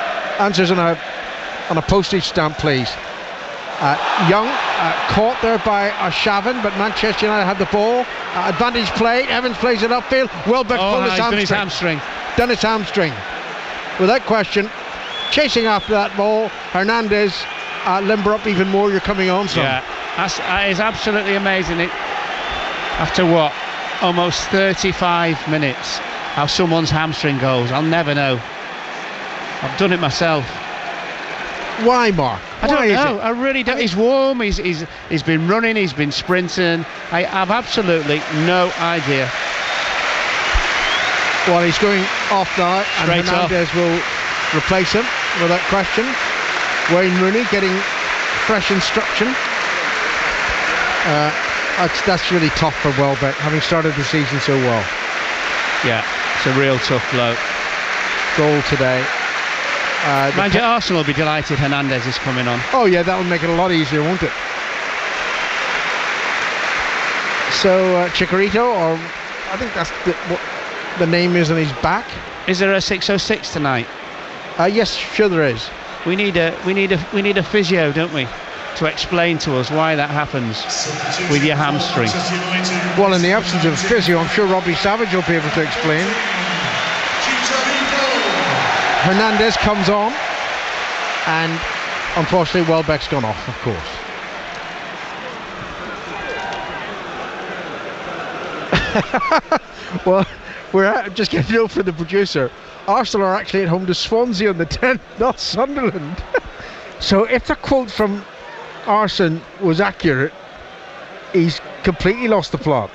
Answers on a postage stamp, please. Young caught there by Arshavin, but Manchester United had the ball. Advantage play. Evans plays it upfield. Welbeck pulled his hamstring. Done his hamstring. Without question. Chasing after that ball. Hernandez limber up even more. You're coming on, son. Yeah. That is absolutely amazing. After what? Almost 35 minutes, how someone's hamstring goes, I'll never know. I've done it myself. Why, Mark? I don't know. I really don't. He's warm. He's been running. He's been sprinting. I have absolutely no idea. Well, he's going off now, and Straight Hernandez will replace him without question. Wayne Rooney getting fresh instruction. That's really tough for Welbeck, having started the season so well. Yeah, it's a real tough blow. Goal today. Mind you, Arsenal will be delighted Hernandez is coming on. Oh yeah, that'll make it a lot easier, won't it? So Chicharito, or I think that's what the name is on his back. Is there a 606 tonight? Yes, sure there is. We need a physio, don't we, to explain to us why that happens with your hamstring. Well, in the absence of a physio, I'm sure Robbie Savage will be able to explain. Hernandez comes on, and unfortunately Welbeck's gone off, of course. Well, we're just getting to know from the producer. Arsenal are actually at home to Swansea on the 10th, not Sunderland. So if the quote from Arsene was accurate, he's completely lost the plot.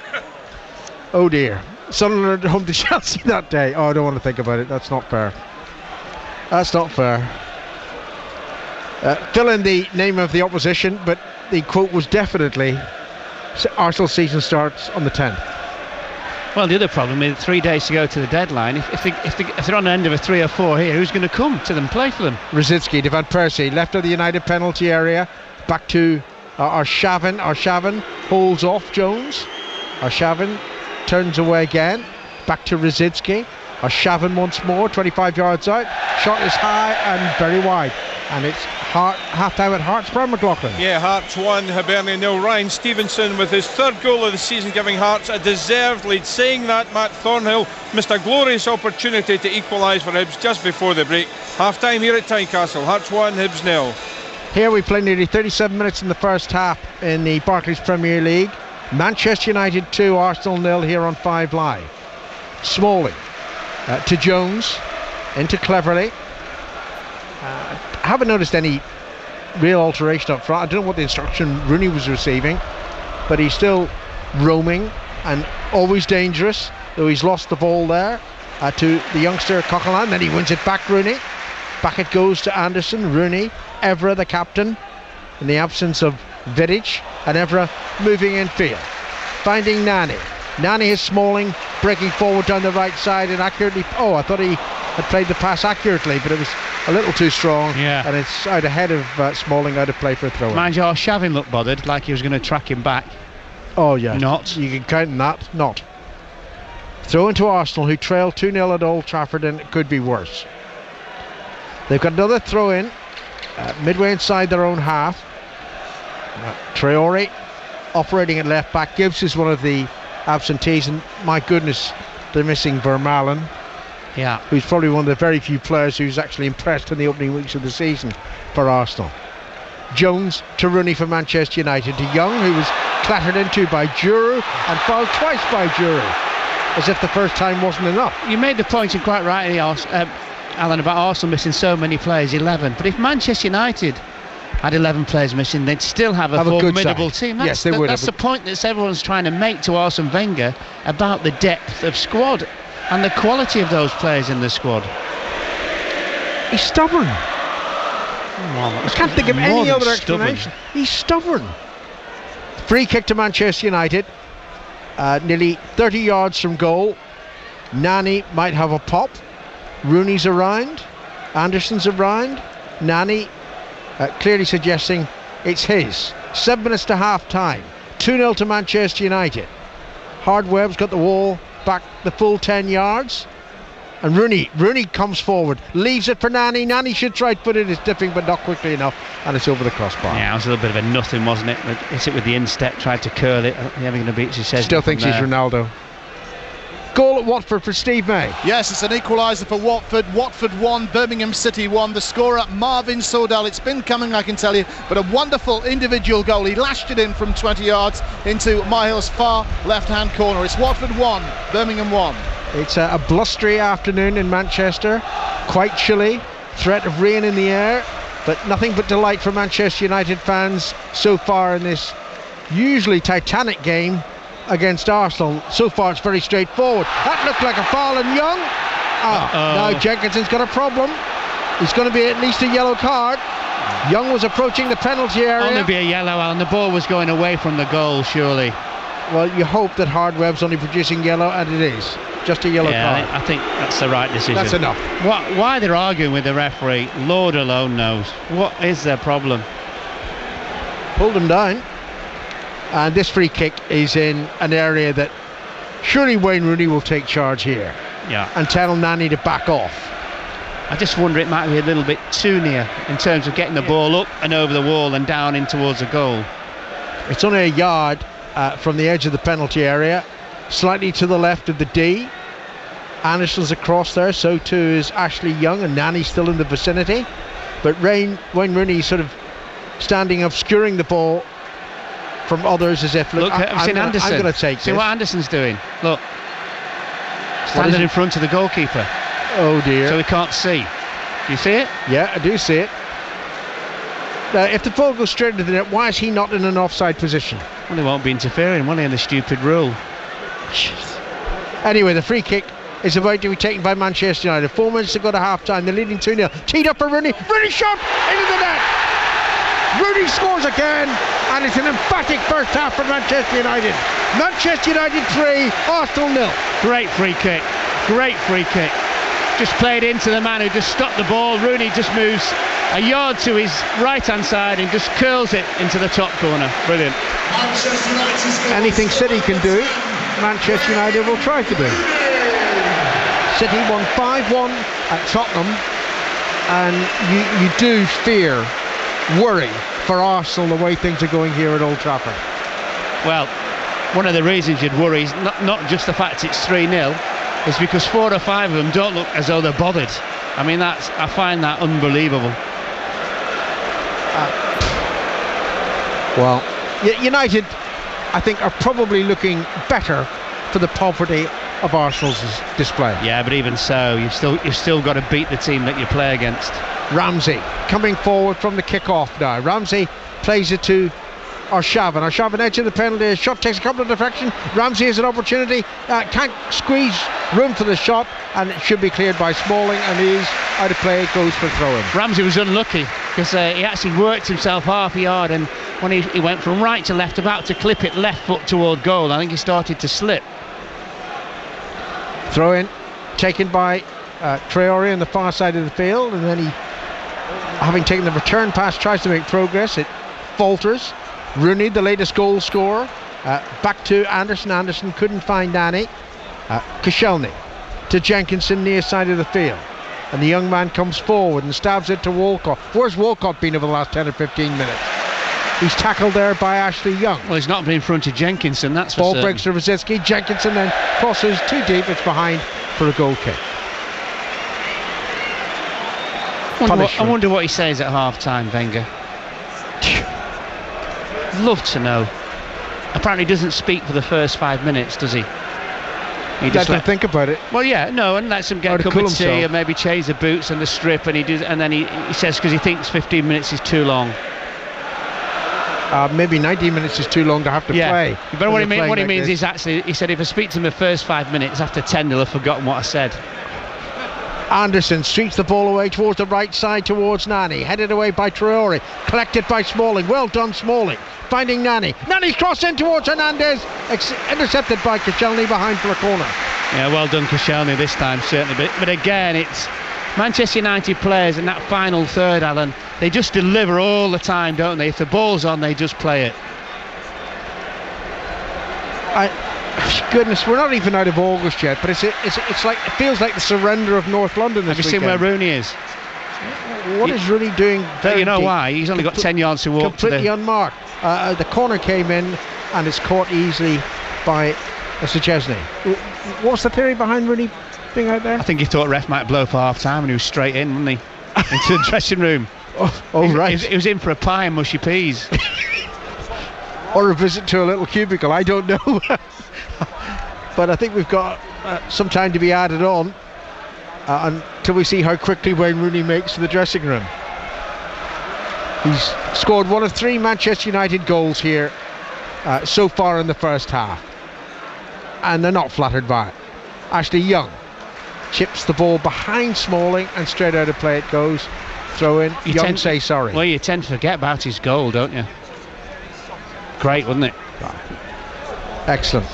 Oh dear. Sunderland at home to Chelsea that day. Oh, I don't want to think about it. That's not fair. That's not fair. Fill in the name of the opposition, but the quote was definitely Arsenal's season starts on the 10th. Well, the other problem is 3 days to go to the deadline. If they're on the end of a 3 or 4 here, who's going to come to them, play for them? Rosicky to Van Persie, left of the United penalty area, back to Arshavin. Arshavin holds off Jones. Arshavin turns away again, back to Rosicky. Arshavin once more, 25 yards out. Shot is high and very wide, and it's half-time at Hearts. Brian McLaughlin. Yeah, Hearts 1, Hibernian 0. Ryan Stevenson with his third goal of the season, giving Hearts a deserved lead. Saying that, Matt Thornhill missed a glorious opportunity to equalise for Hibs just before the break. Half-time here at Tynecastle. Hearts 1, Hibs 0. Here we play nearly 37 minutes in the first half in the Barclays Premier League. Manchester United 2, Arsenal 0 here on 5 Live. Smalling to Jones, into Cleverly. I haven't noticed any real alteration up front. I don't know what the instruction Rooney was receiving, but he's still roaming and always dangerous, though he's lost the ball there to the youngster Coquelin. Then he wins it back, Rooney. Back it goes to Anderson. Rooney, Evra the captain, in the absence of Vidic, and Evra moving in field, finding Nani. Nani is Smalling, breaking forward down the right side and accurately. Oh, I thought he had played the pass accurately, but it was a little too strong. Yeah. And it's out ahead of Smalling, out of play for a throw. Mind you, Arshavin looked bothered, like he was going to track him back. Oh yeah. Not. You can count on that. Not. Throw into Arsenal, who trail 2-0 at Old Trafford, and it could be worse. They've got another throw in, midway inside their own half. Traore operating at left back. Gibbs is one of the absentees, and my goodness, they're missing Vermaelen. Yeah, who's probably one of the very few players who's actually impressed in the opening weeks of the season for Arsenal. Jones to Rooney for Manchester United, to Young, who was clattered into by Giroud and fouled twice by Giroud, as if the first time wasn't enough. You made the point, and quite rightly, Alan, about Arsenal missing so many players, 11. But if Manchester United had 11 players missing, they'd still have a formidable team. Yes, they would. That's the point that everyone's trying to make to Arsene Wenger about the depth of squad and the quality of those players in the squad. He's stubborn. I can't think of any other explanation. He's stubborn. Free kick to Manchester United, nearly 30 yards from goal. Nani might have a pop. Rooney's around, Anderson's around. Nani clearly suggesting it's his. 7 minutes to half time. 2-0 to Manchester United. Hardweb's got the wall back the full 10 yards. And Rooney comes forward, leaves it for Nani. Nani shoots right footed, it's dipping but not quickly enough, and it's over the crossbar. Yeah, it was a little bit of a nothing, wasn't it? Hit it with the instep, tried to curl it. Having a beat, he says. Still thinks he's Ronaldo. goal at Watford for Steve May. Yes, it's an equaliser for Watford. Watford 1, Birmingham City 1. The scorer, Marvin Sordell. It's been coming, I can tell you, but a wonderful individual goal. He lashed it in from 20 yards into Myhill's far left-hand corner. It's Watford 1, Birmingham 1. It's a blustery afternoon in Manchester, quite chilly, threat of rain in the air, but nothing but delight for Manchester United fans so far in this usually titanic game against Arsenal. So far it's very straightforward. That looked like a foul on Young. Now Jenkinson's got a problem. He's going to be at least a yellow card. Young was approaching the penalty area. Only be a yellow, and the ball was going away from the goal, surely. Well, you hope that Hardweb's only producing yellow, and it is. Just a yellow card. I think that's the right decision. That's enough. Why they're arguing with the referee, Lord alone knows. What is their problem? Pulled him down. And this free kick is in an area that surely Wayne Rooney will take charge here. Yeah. And tell Nani to back off. I just wonder, it might be a little bit too near in terms of getting the ball up and over the wall and down in towards the goal. It's only a yard from the edge of the penalty area, slightly to the left of the D. Anderson's across there, so too is Ashley Young, and Nani still in the vicinity. But Wayne Rooney sort of standing obscuring the ball from others, as if look, I'm going to take see this. what Anderson's doing. Look, standing in front of the goalkeeper. Oh dear. So he can't see. Do you see it? Yeah, I do see it. Now, if the ball goes straight into the net, why is he not in an offside position? Well, he won't be interfering, will he, in the stupid rule? Anyway, the free kick is about to be taken by Manchester United. 4 minutes to go to half-time. They're leading 2-0. Teed up for Rooney. Rooney shot into the net. Rooney scores again, and it's an emphatic first half for Manchester United. Manchester United 3, Arsenal 0. Great free kick. Great free kick. Just played into the man who just stopped the ball. Rooney just moves a yard to his right-hand side and just curls it into the top corner. Brilliant. Anything City can do, Manchester United will try to do. City won 5-1 at Tottenham, and you do worry for Arsenal the way things are going here at Old Trafford. Well, one of the reasons you'd worry is not just the fact it's 3-0, is because 4 or 5 of them don't look as though they're bothered. I mean, I find that unbelievable. Well, United, I think, are probably looking better for the poverty of Arsenal's display. Yeah, but even so, you've still got to beat the team that you play against. Ramsey coming forward from the kick-off now. Ramsey plays it to Arshavin. Arshavin edge of the penalty. Shot takes a couple of deflections. Ramsey has an opportunity. Can't squeeze room for the shot, and it should be cleared by Smalling, and he is out of play. It goes for throw-in. Ramsey was unlucky because he actually worked himself half a yard, and when he went from right to left, about to clip it left foot toward goal, I think he started to slip. Throw-in taken by Traore on the far side of the field, and then he, having taken the return pass, tries to make progress. It falters. Rooney, the latest goal scorer, back to Anderson. Anderson couldn't find Nani. Koscielny to Jenkinson near side of the field, and the young man comes forward and stabs it to Walcott. Where's Walcott been over the last 10 or 15 minutes? He's tackled there by Ashley Young. Well, he's not been in front of Jenkinson, that's for certain. Ball breaks to Rosicki. Jenkinson then crosses too deep. It's behind for a goal kick. I wonder what he says at half-time, Wenger. Love to know. Apparently he doesn't speak for the first 5 minutes, does he? He just let think about it. Well, yeah, no, and lets him get a cup of tea and maybe change the boots and the strip, and then he says, because he thinks 15 minutes is too long. Maybe 90 minutes is too long to have to play. But what he means is actually, he said, if I speak to him the first 5 minutes, after 10 they'll have forgotten what I said. Anderson streaks the ball away towards the right side towards Nani, headed away by Traore, collected by Smalling. Well done, Smalling, finding Nani. Nani's crossed in towards Hernandez, intercepted by Koscielny behind for a corner. Yeah, well done Koscielny this time, certainly, but again, it's Manchester United players in that final third, Alan, they just deliver all the time, don't they? If the ball's on, they just play it. Goodness, we're not even out of August yet, but it's like, it feels like the surrender of North London this weekend. Have you seen where Rooney is? What is Rooney doing? You know why? He's only got 10 yards to walk. Completely unmarked. The corner came in, and it's caught easily by Szczesny. What's the theory behind Rooney being out there? I think he thought ref might blow for half time, and he was straight in, wasn't he? Into the dressing room. Right. He was in for a pie and mushy peas. Or a visit to a little cubicle, I don't know. But I think we've got some time to be added on until we see how quickly Wayne Rooney makes to the dressing room. He's scored one of 3 Manchester United goals here so far in the first half, and they're not flattered by it. Ashley Young chips the ball behind Smalling, and straight out of play it goes. Throw in. Young say sorry. Well, you tend to forget about his goal, don't you? Great, wasn't it? Excellent.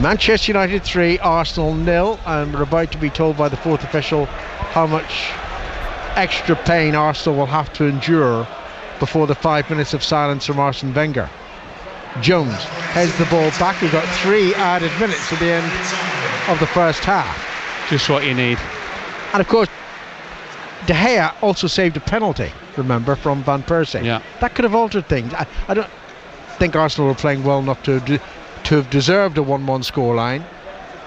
Manchester United 3, Arsenal 0, and we're about to be told by the 4th official how much extra pain Arsenal will have to endure before the 5 minutes of silence from Arsene Wenger. Jones heads the ball back. We've got 3 added minutes at the end of the first half. Just what you need. And of course, De Gea also saved a penalty, remember, from Van Persie. Yeah. That could have altered things. I don't think Arsenal were playing well enough to have deserved a 1-1 scoreline,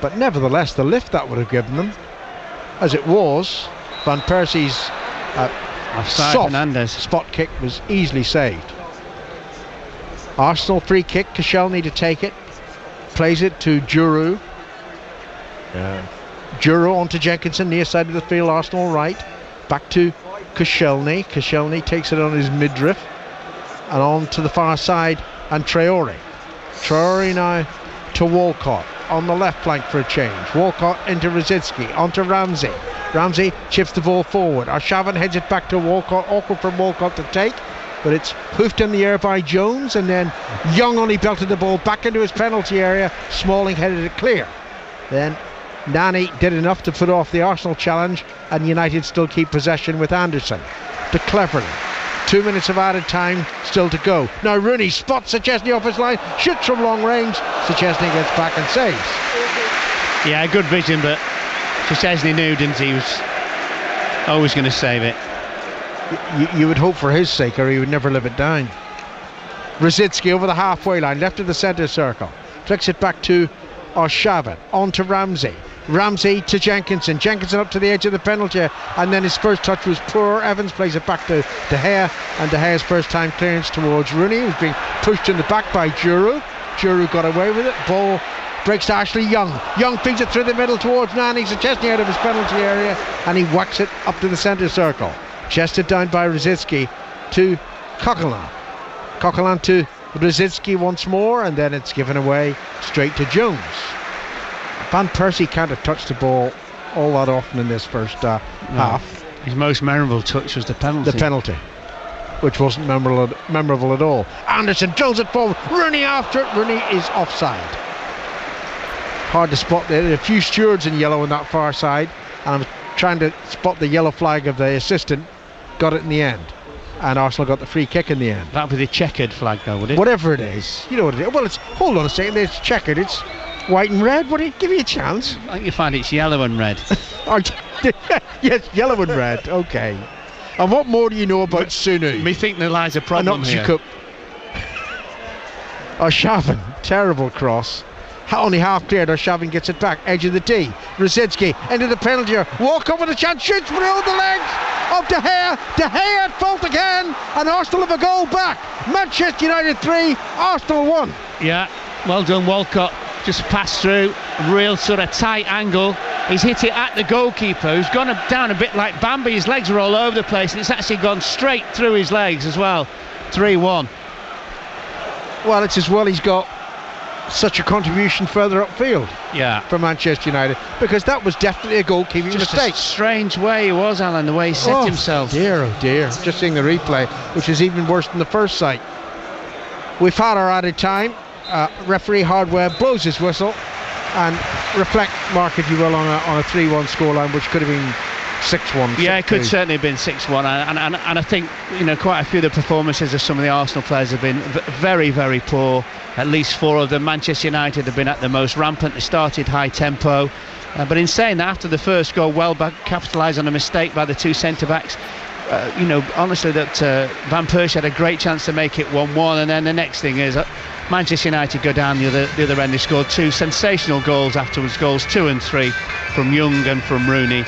but nevertheless the lift that would have given them. As it was, Van Persie's soft spot kick was easily saved. Arsenal free kick, Koscielny to take it, plays it to Giroud. Giroud onto Jenkinson, near side of the field, Arsenal right. Back to Koscielny. Koscielny takes it on his midriff and on to the far side, and Traore now to Walcott on the left flank for a change. Walcott into Rosicky, onto Ramsey. Ramsey chips the ball forward. Arshavin heads it back to Walcott. Awkward from Walcott to take, but it's hoofed in the air by Jones, and then Young only belted the ball back into his penalty area. Smalling headed it clear. Then Nani did enough to put off the Arsenal challenge, and United still keep possession with Anderson to Cleverly. 2 minutes of added time still to go. Now Rooney spots Szczesny off his line, shoots from long range. Szczesny gets back and saves. Yeah, good vision, but Szczesny knew, didn't he? He was always going to save it. You would hope for his sake, or he would never live it down. Rosicky over the halfway line, left of the centre circle, flicks it back to Arshavin, on to Ramsey. Ramsey to Jenkinson. Jenkinson up to the edge of the penalty, and then his first touch was poor. Evans plays it back to De Gea, and De Gea's first time clearance towards Rooney, who's being pushed in the back by Giroud. Giroud got away with it. Ball breaks to Ashley Young. Young feeds it through the middle towards Nani. Szczesny out of his penalty area, and he whacks it up to the centre circle. Chested down by Rosicky to Coquelin. Coquelin to Rosicky once more, and then it's given away straight to Jones. Van Persie can't have touched the ball all that often in this first half. His most memorable touch was the penalty. The penalty, which wasn't memorable at all. Anderson drills it forward. Rooney after it. Rooney is offside. Hard to spot. There are a few stewards in yellow on that far side, and I'm trying to spot the yellow flag of the assistant. Got it in the end, and Arsenal got the free kick in the end. That would be the checkered flag, though, would it? Whatever it is, you know what it is. Well, it's, hold on a second, it's checkered. It's white and red. What do you give you a chance? I think you find it's yellow and red. Yes, yellow and red. Okay. And what more do you know about Sunu? Me think there lies a problem here. Arshavin, terrible cross. Only half cleared. Arshavin gets it back, edge of the D. Rosicky into the penalty area. Walcott with a chance, shoots below the legs of De Gea. De Gea at fault again, and Arsenal have a goal back. Manchester United 3, Arsenal 1. Yeah, well done, Walcott. Just passed through, real sort of tight angle. He's hit it at the goalkeeper, who's gone down a bit like Bambi. His legs are all over the place, and it's actually gone straight through his legs as well. 3-1. Well, it's as well he's got such a contribution further upfield for Manchester United, because that was definitely a goalkeeping mistake. A strange way he was, Alan, the way he set himself. Oh dear, just seeing the replay, which is even worse than the first sight. We've had our added time. Referee Hardware blows his whistle and reflect, Mark, if you will, on a 3-1 scoreline, which could have been 6-1. Yeah, it could certainly have been 6-1, and I think, you know, quite a few of the performances of some of the Arsenal players have been very, very poor. At least 4 of them. Manchester United have been at the most rampant. They started high tempo, but in saying that, after the first goal, Welbeck capitalised on a mistake by the 2 centre-backs. Honestly, that Van Persie had a great chance to make it 1-1, and then the next thing is Manchester United go down the other end. They scored 2 sensational goals afterwards, goals 2 and 3 from Young and from Rooney.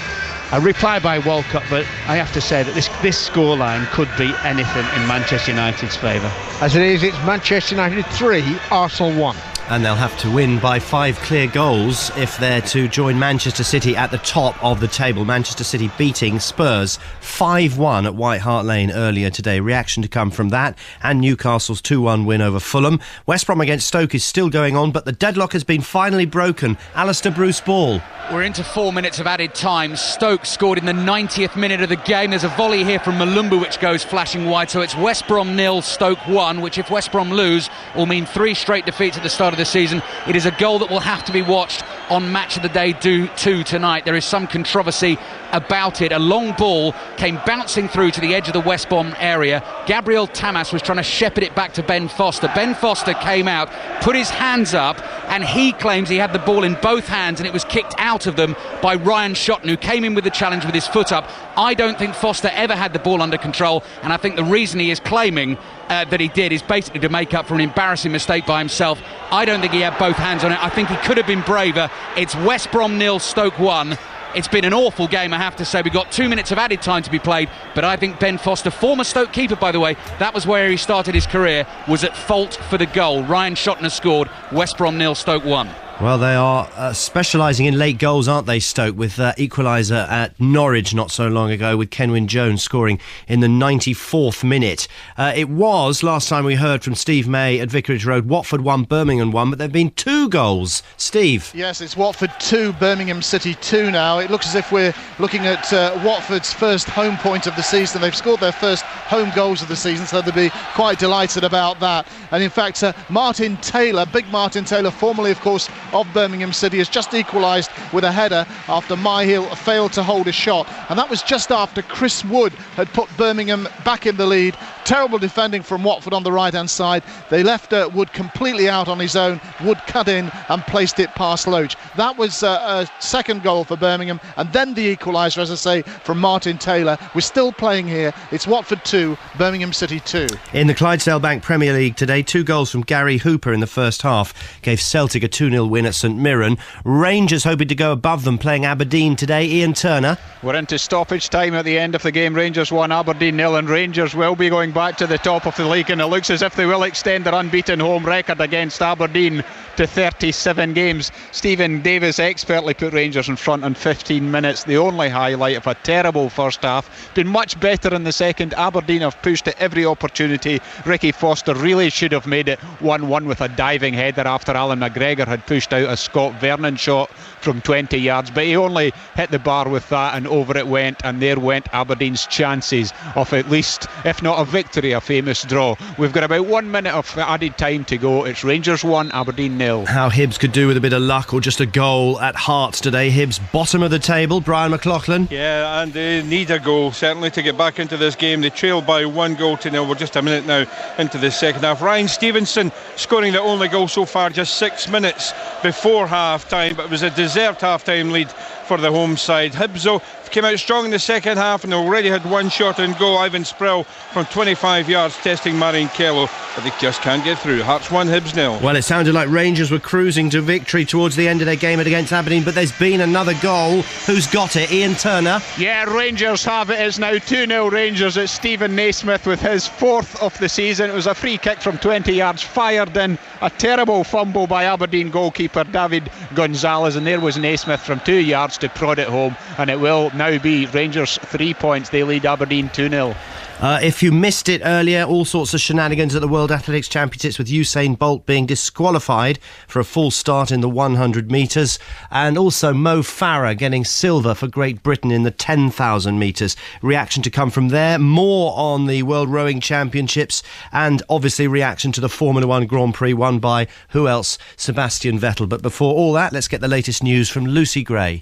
A reply by Walcott, but I have to say that this scoreline could be anything in Manchester United's favour. As it is, it's Manchester United 3, Arsenal 1. And they'll have to win by 5 clear goals if they're to join Manchester City at the top of the table. Manchester City beating Spurs 5-1 at White Hart Lane earlier today. Reaction to come from that and Newcastle's 2-1 win over Fulham. West Brom against Stoke is still going on, but the deadlock has been finally broken. Alistair Bruce Ball. We're into 4 minutes of added time. Stoke scored in the 90th minute of the game. There's a volley here from Malumbu which goes flashing wide, so it's West Brom 0, Stoke 1, which if West Brom lose will mean 3 straight defeats at the start of the season. It is a goal that will have to be watched on Match of the Day 2 tonight. There is some controversy about it. A long ball came bouncing through to the edge of the West Brom area. Gabriel Tamas was trying to shepherd it back to Ben Foster. Ben Foster came out, put his hands up, and he claims he had the ball in both hands and it was kicked out of them by Ryan Shotton, who came in with the challenge with his foot up. I don't think Foster ever had the ball under control, and I think the reason he is claiming that he did is basically to make up for an embarrassing mistake by himself. I don't think he had both hands on it. I think he could have been braver. It's West Brom 0, Stoke 1. It's been an awful game, I have to say. We've got 2 minutes of added time to be played, but I think Ben Foster, former Stoke keeper by the way, that was where he started his career, was at fault for the goal. Ryan Shotton has scored. West Brom 0, Stoke 1. Well, they are specialising in late goals, aren't they, Stoke, with equaliser at Norwich not so long ago, with Kenwyne Jones scoring in the 94th minute. It was, last time we heard from Steve May at Vicarage Road, Watford 1, Birmingham 1, but there have been 2 goals. Steve? Yes, it's Watford 2, Birmingham City 2 now. It looks as if we're looking at Watford's first home point of the season. They've scored their first home goals of the season, so they'll be quite delighted about that. And in fact, Martin Taylor, big Martin Taylor, formerly, of course, of Birmingham City, has just equalised with a header after Myhill failed to hold a shot, and that was just after Chris Wood had put Birmingham back in the lead. Terrible defending from Watford on the right hand side. They left Wood completely out on his own. Wood cut in and placed it past Loach. That was a second goal for Birmingham, and then the equaliser, as I say, from Martin Taylor. We're still playing here. It's Watford 2, Birmingham City 2. In the Clydesdale Bank Premier League today, 2 goals from Gary Hooper in the first half gave Celtic a 2-0 win at St Mirren. Rangers hoping to go above them, playing Aberdeen today. Ian Turner. We're into stoppage time at the end of the game. Rangers 1, Aberdeen 0, and Rangers will be going back to the top of the league, and it looks as if they will extend their unbeaten home record against Aberdeen to 37 games. Stephen Davis expertly put Rangers in front in 15 minutes. The only highlight of a terrible first half. Been much better in the second. Aberdeen have pushed at every opportunity. Ricky Foster really should have made it 1-1 with a diving header after Alan McGregor had pushed out a Scott Vernon shot from 20 yards, but he only hit the bar with that and over it went, and there went Aberdeen's chances of at least, if not a victory, a famous draw. We've got about 1 minute of added time to go. It's Rangers 1, Aberdeen 0. How Hibs could do with a bit of luck or just a goal at Hearts today. Hibs bottom of the table. Brian McLaughlin. Yeah, and they need a goal certainly to get back into this game. They trail by 1-0. We're just a minute now into the second half. Ryan Stevenson scoring the only goal so far, just 6 minutes before half time, but it was a deserved half time lead for the home side. Hibs though came out strong in the second half and already had one shot on goal. Ivan Sproul from 25 yards testing Marion Kello, but they just can't get through. Hearts 1, Hibs 0. Well, it sounded like Rangers were cruising to victory towards the end of their game against Aberdeen, but there's been another goal. Who's got it? Ian Turner. Yeah, Rangers have it. It's now 2-0 Rangers. It's Stephen Naismith with his 4th of the season. It was a free kick from 20 yards fired in. A terrible fumble by Aberdeen goalkeeper David Gonzalez, and there was Naismith from 2 yards to prod it home, and it will now be Rangers 3 points. They lead Aberdeen 2-0. If you missed it earlier, all sorts of shenanigans at the World Athletics Championships, with Usain Bolt being disqualified for a false start in the 100 metres, and also Mo Farah getting silver for Great Britain in the 10,000 metres. Reaction to come from there. More on the World Rowing Championships, and obviously reaction to the Formula 1 Grand Prix won by, who else? Sebastian Vettel. But before all that, let's get the latest news from Lucy Gray.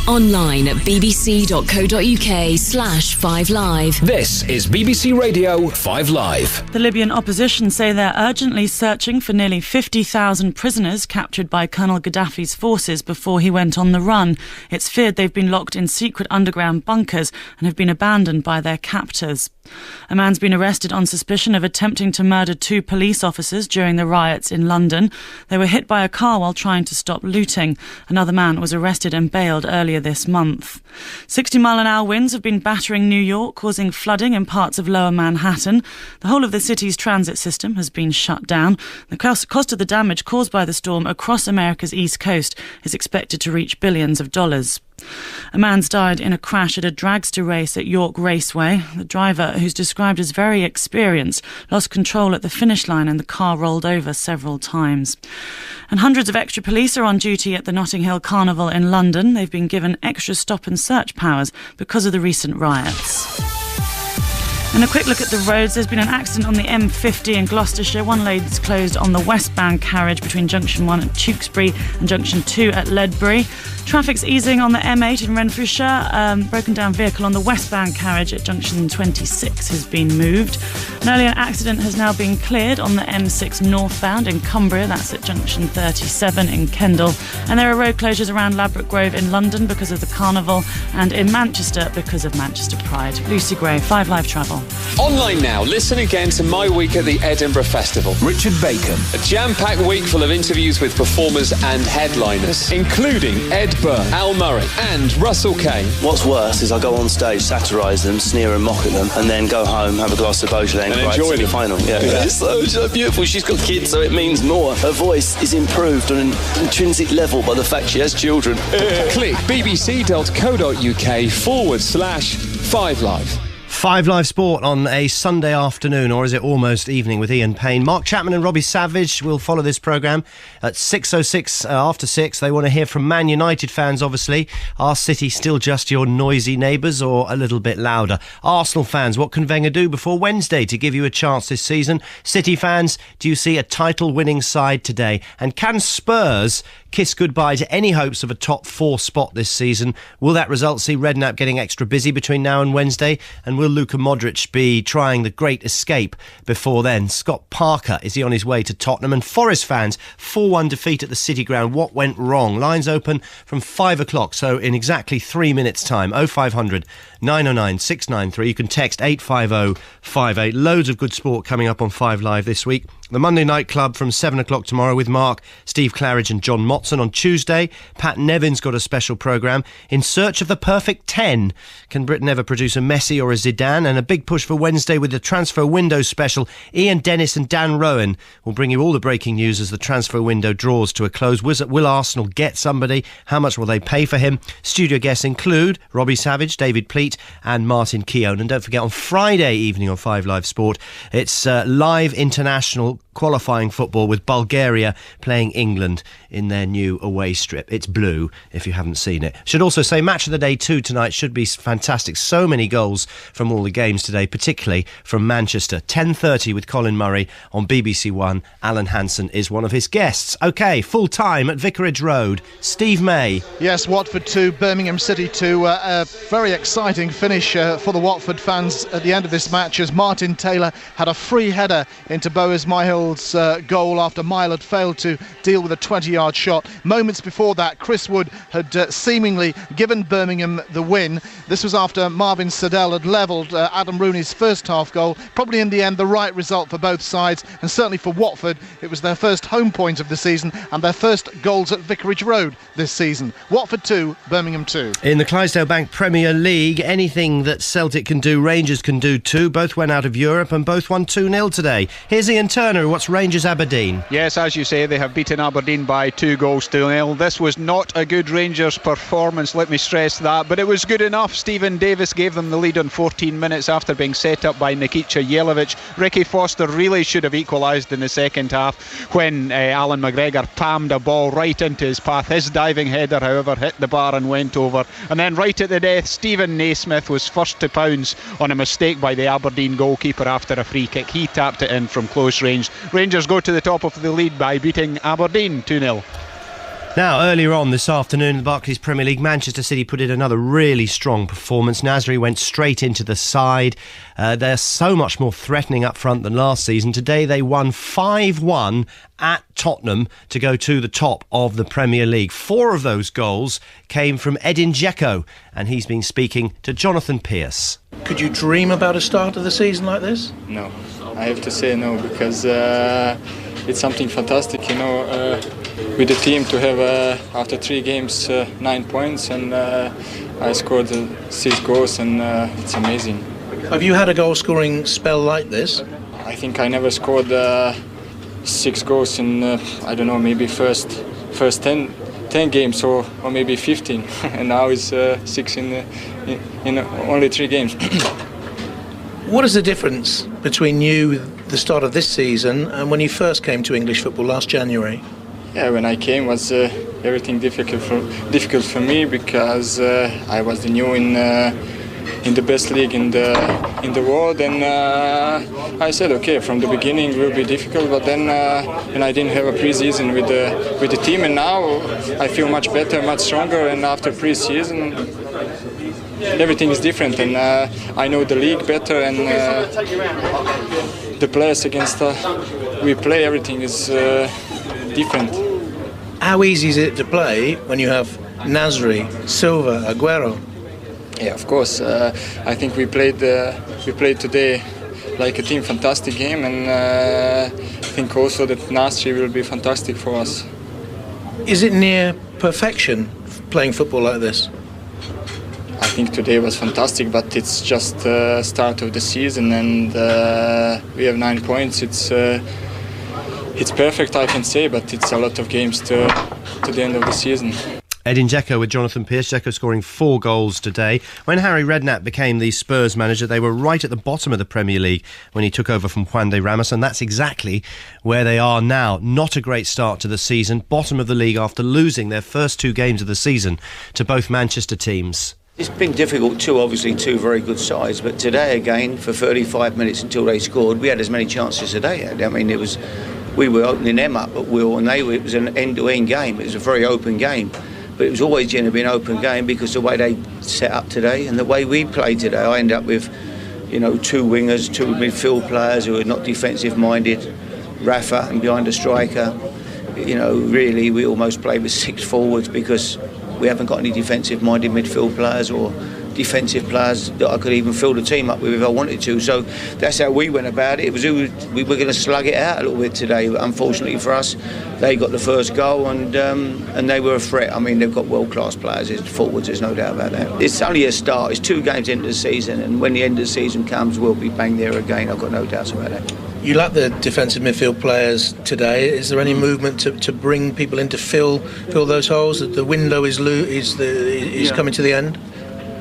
Online at bbc.co.uk/5live. This is BBC Radio 5 Live. The Libyan opposition say they're urgently searching for nearly 50,000 prisoners captured by Colonel Gaddafi's forces before he went on the run. It's feared they've been locked in secret underground bunkers and have been abandoned by their captors. A man's been arrested on suspicion of attempting to murder 2 police officers during the riots in London. They were hit by a car while trying to stop looting. Another man was arrested and bailed earlier this month. 60-mile-an-hour winds have been battering New York, causing flooding in parts of lower Manhattan. The whole of the city's transit system has been shut down. The cost of the damage caused by the storm across America's east coast is expected to reach billions of dollars. A man's died in a crash at a dragster race at York Raceway. The driver, who's described as very experienced, lost control at the finish line and the car rolled over several times. And hundreds of extra police are on duty at the Notting Hill Carnival in London. They've been given extra stop and search powers because of the recent riots. And a quick look at the roads. There's been an accident on the M50 in Gloucestershire. One lane is closed on the westbound carriage between Junction 1 at Tewkesbury and Junction 2 at Ledbury. Traffic's easing on the M8 in Renfrewshire. Broken down vehicle on the westbound carriage at Junction 26 has been moved. An earlier accident has now been cleared on the M6 northbound in Cumbria. That's at Junction 37 in Kendal. And there are road closures around Ladbroke Grove in London because of the Carnival and in Manchester because of Manchester Pride. Lucy Gray, 5 Live Travel. Online now, listen again to my week at the Edinburgh Festival. Richard Bacon. A jam-packed week full of interviews with performers and headliners, including Ed Byrne, Al Murray and Russell Kane. What's worse is I go on stage, satirise them, sneer and mock at them, and then go home, have a glass of Beaujolais and enjoy the final. Yeah. It's so beautiful. She's got kids, so it means more. Her voice is improved on an intrinsic level by the fact she has children. Click bbc.co.uk/5 Live. 5 Live Sport on a Sunday afternoon, or is it almost evening, with Ian Payne. Mark Chapman and Robbie Savage will follow this programme at 6:06 after 6. They want to hear from Man United fans, obviously. Are City still just your noisy neighbours or a little bit louder? Arsenal fans, what can Wenger do before Wednesday to give you a chance this season? City fans, do you see a title-winning side today? And can Spurs kiss goodbye to any hopes of a top 4 spot this season? Will that result see Redknapp getting extra busy between now and Wednesday? And will Luka Modric be trying the great escape before then? Scott Parker, is he on his way to Tottenham? And Forest fans, 4-1 defeat at the City Ground. What went wrong? Lines open from 5 o'clock, so in exactly 3 minutes' time. 0500 909 693. You can text 85058. Loads of good sport coming up on 5 Live this week. The Monday Night Club from 7 o'clock tomorrow with Mark, Steve Claridge and John Motson. On Tuesday, Pat Nevin's got a special programme. In search of the perfect 10. Can Britain ever produce a Messi or a Zidane? And a big push for Wednesday with the transfer window special. Ian Dennis and Dan Rowan will bring you all the breaking news as the transfer window draws to a close. Will Arsenal get somebody? How much will they pay for him? Studio guests include Robbie Savage, David Pleat and Martin Keown. And don't forget, on Friday evening on 5 Live Sport, it's live international qualifying football with Bulgaria playing England in their new away strip. It's blue, if you haven't seen it. Should also say Match of the Day 2 tonight should be fantastic. So many goals from all the games today, particularly from Manchester. 10:30 with Colin Murray on BBC One. Alan Hansen is one of his guests. OK, full time at Vicarage Road. Steve May. Yes, Watford 2, Birmingham City 2. A very exciting finish for the Watford fans at the end of this match, as Martin Taylor had a free header into Boaz Myhill's goal after Mile had failed to deal with a 20-yard shot. Moments before that, Chris Wood had seemingly given Birmingham the win. This was after Marvin Siddell had levelled Adam Rooney's first half goal. Probably in the end the right result for both sides, and certainly for Watford it was their first home point of the season and their first goals at Vicarage Road this season. Watford 2, Birmingham 2. In the Clydesdale Bank Premier League, anything that Celtic can do, Rangers can do too. Both went out of Europe and both won 2-0 today. Here's Ian Turner. What's Rangers Aberdeen? Yes, as you say, they have beaten Aberdeen by 2-0. This was not a good Rangers performance, let me stress that, but it was good enough. Stephen Davis gave them the lead on 14 minutes after being set up by Nikica Jelavic. Ricky Foster really should have equalised in the second half when Alan McGregor palmed a ball right into his path. His diving header, however, hit the bar and went over. And then right at the death, Stephen Naismith was first to pounce on a mistake by the Aberdeen goalkeeper after a free kick. He tapped it in from close range. Rangers go to the top of the lead by beating Aberdeen 2-0. Now, earlier on this afternoon in the Barclays Premier League, Manchester City put in another really strong performance. Nasri went straight into the side. They're so much more threatening up front than last season. Today they won 5-1 at Tottenham to go to the top of the Premier League. 4 of those goals came from Edin Dzeko, and he's been speaking to Jonathan Pearce. Could you dream about a start of the season like this? No, I have to say no, because it's something fantastic, you know, with the team to have after 3 games 9 points, and I scored 6 goals, and it's amazing. Have you had a goal-scoring spell like this? I think I never scored 6 goals in I don't know, maybe first 10 games or maybe 15, and now it's 6 in only 3 games. What is the difference between you, the start of this season, and when you first came to English football last January? Yeah, when I came was everything difficult for me, because I was the new in the best league in the world, and I said, okay, from the beginning it will be difficult, but then and I didn't have a pre-season with the team, and now I feel much better, much stronger, and after pre-season everything is different, and I know the league better, and the players against we play, everything is different. How easy is it to play when you have Nasri, Silva, Aguero? Yeah, of course. I think we played today like a team, fantastic game, and I think also that Nasri will be fantastic for us. Is it near perfection playing football like this? I think today was fantastic, but it's just the start of the season, and we have 9 points. It's perfect, I can say, but it's a lot of games to the end of the season. Edin Dzeko with Jonathan Pearce. Dzeko scoring 4 goals today. When Harry Redknapp became the Spurs manager, they were right at the bottom of the Premier League when he took over from Juan de Ramos, and that's exactly where they are now. Not a great start to the season. Bottom of the league after losing their first 2 games of the season to both Manchester teams. It's been difficult too, obviously 2 very good sides, but today again, for 35 minutes until they scored, we had as many chances as they had. I mean, we were opening them up at will, and it was an end-to-end game. It was a very open game, but it was always going to be an open game because the way they set up today and the way we played today, I end up with, 2 wingers, 2 midfield players who are not defensive-minded, Rafa and behind the striker. Really, we almost played with 6 forwards because we haven't got any defensive-minded midfield players or defensive players that I could even fill the team up with if I wanted to. So that's how we went about it. We were going to slug it out a little bit today, but unfortunately for us, they got the first goal, and they were a threat. I mean, they've got world-class players, forwards, there's no doubt about that. It's only a start. It's 2 games into the season, and when the end of the season comes, we'll be bang there again. I've got no doubts about that. You lack the defensive midfield players today. Is there any movement to bring people in to fill those holes? The window is coming to the end.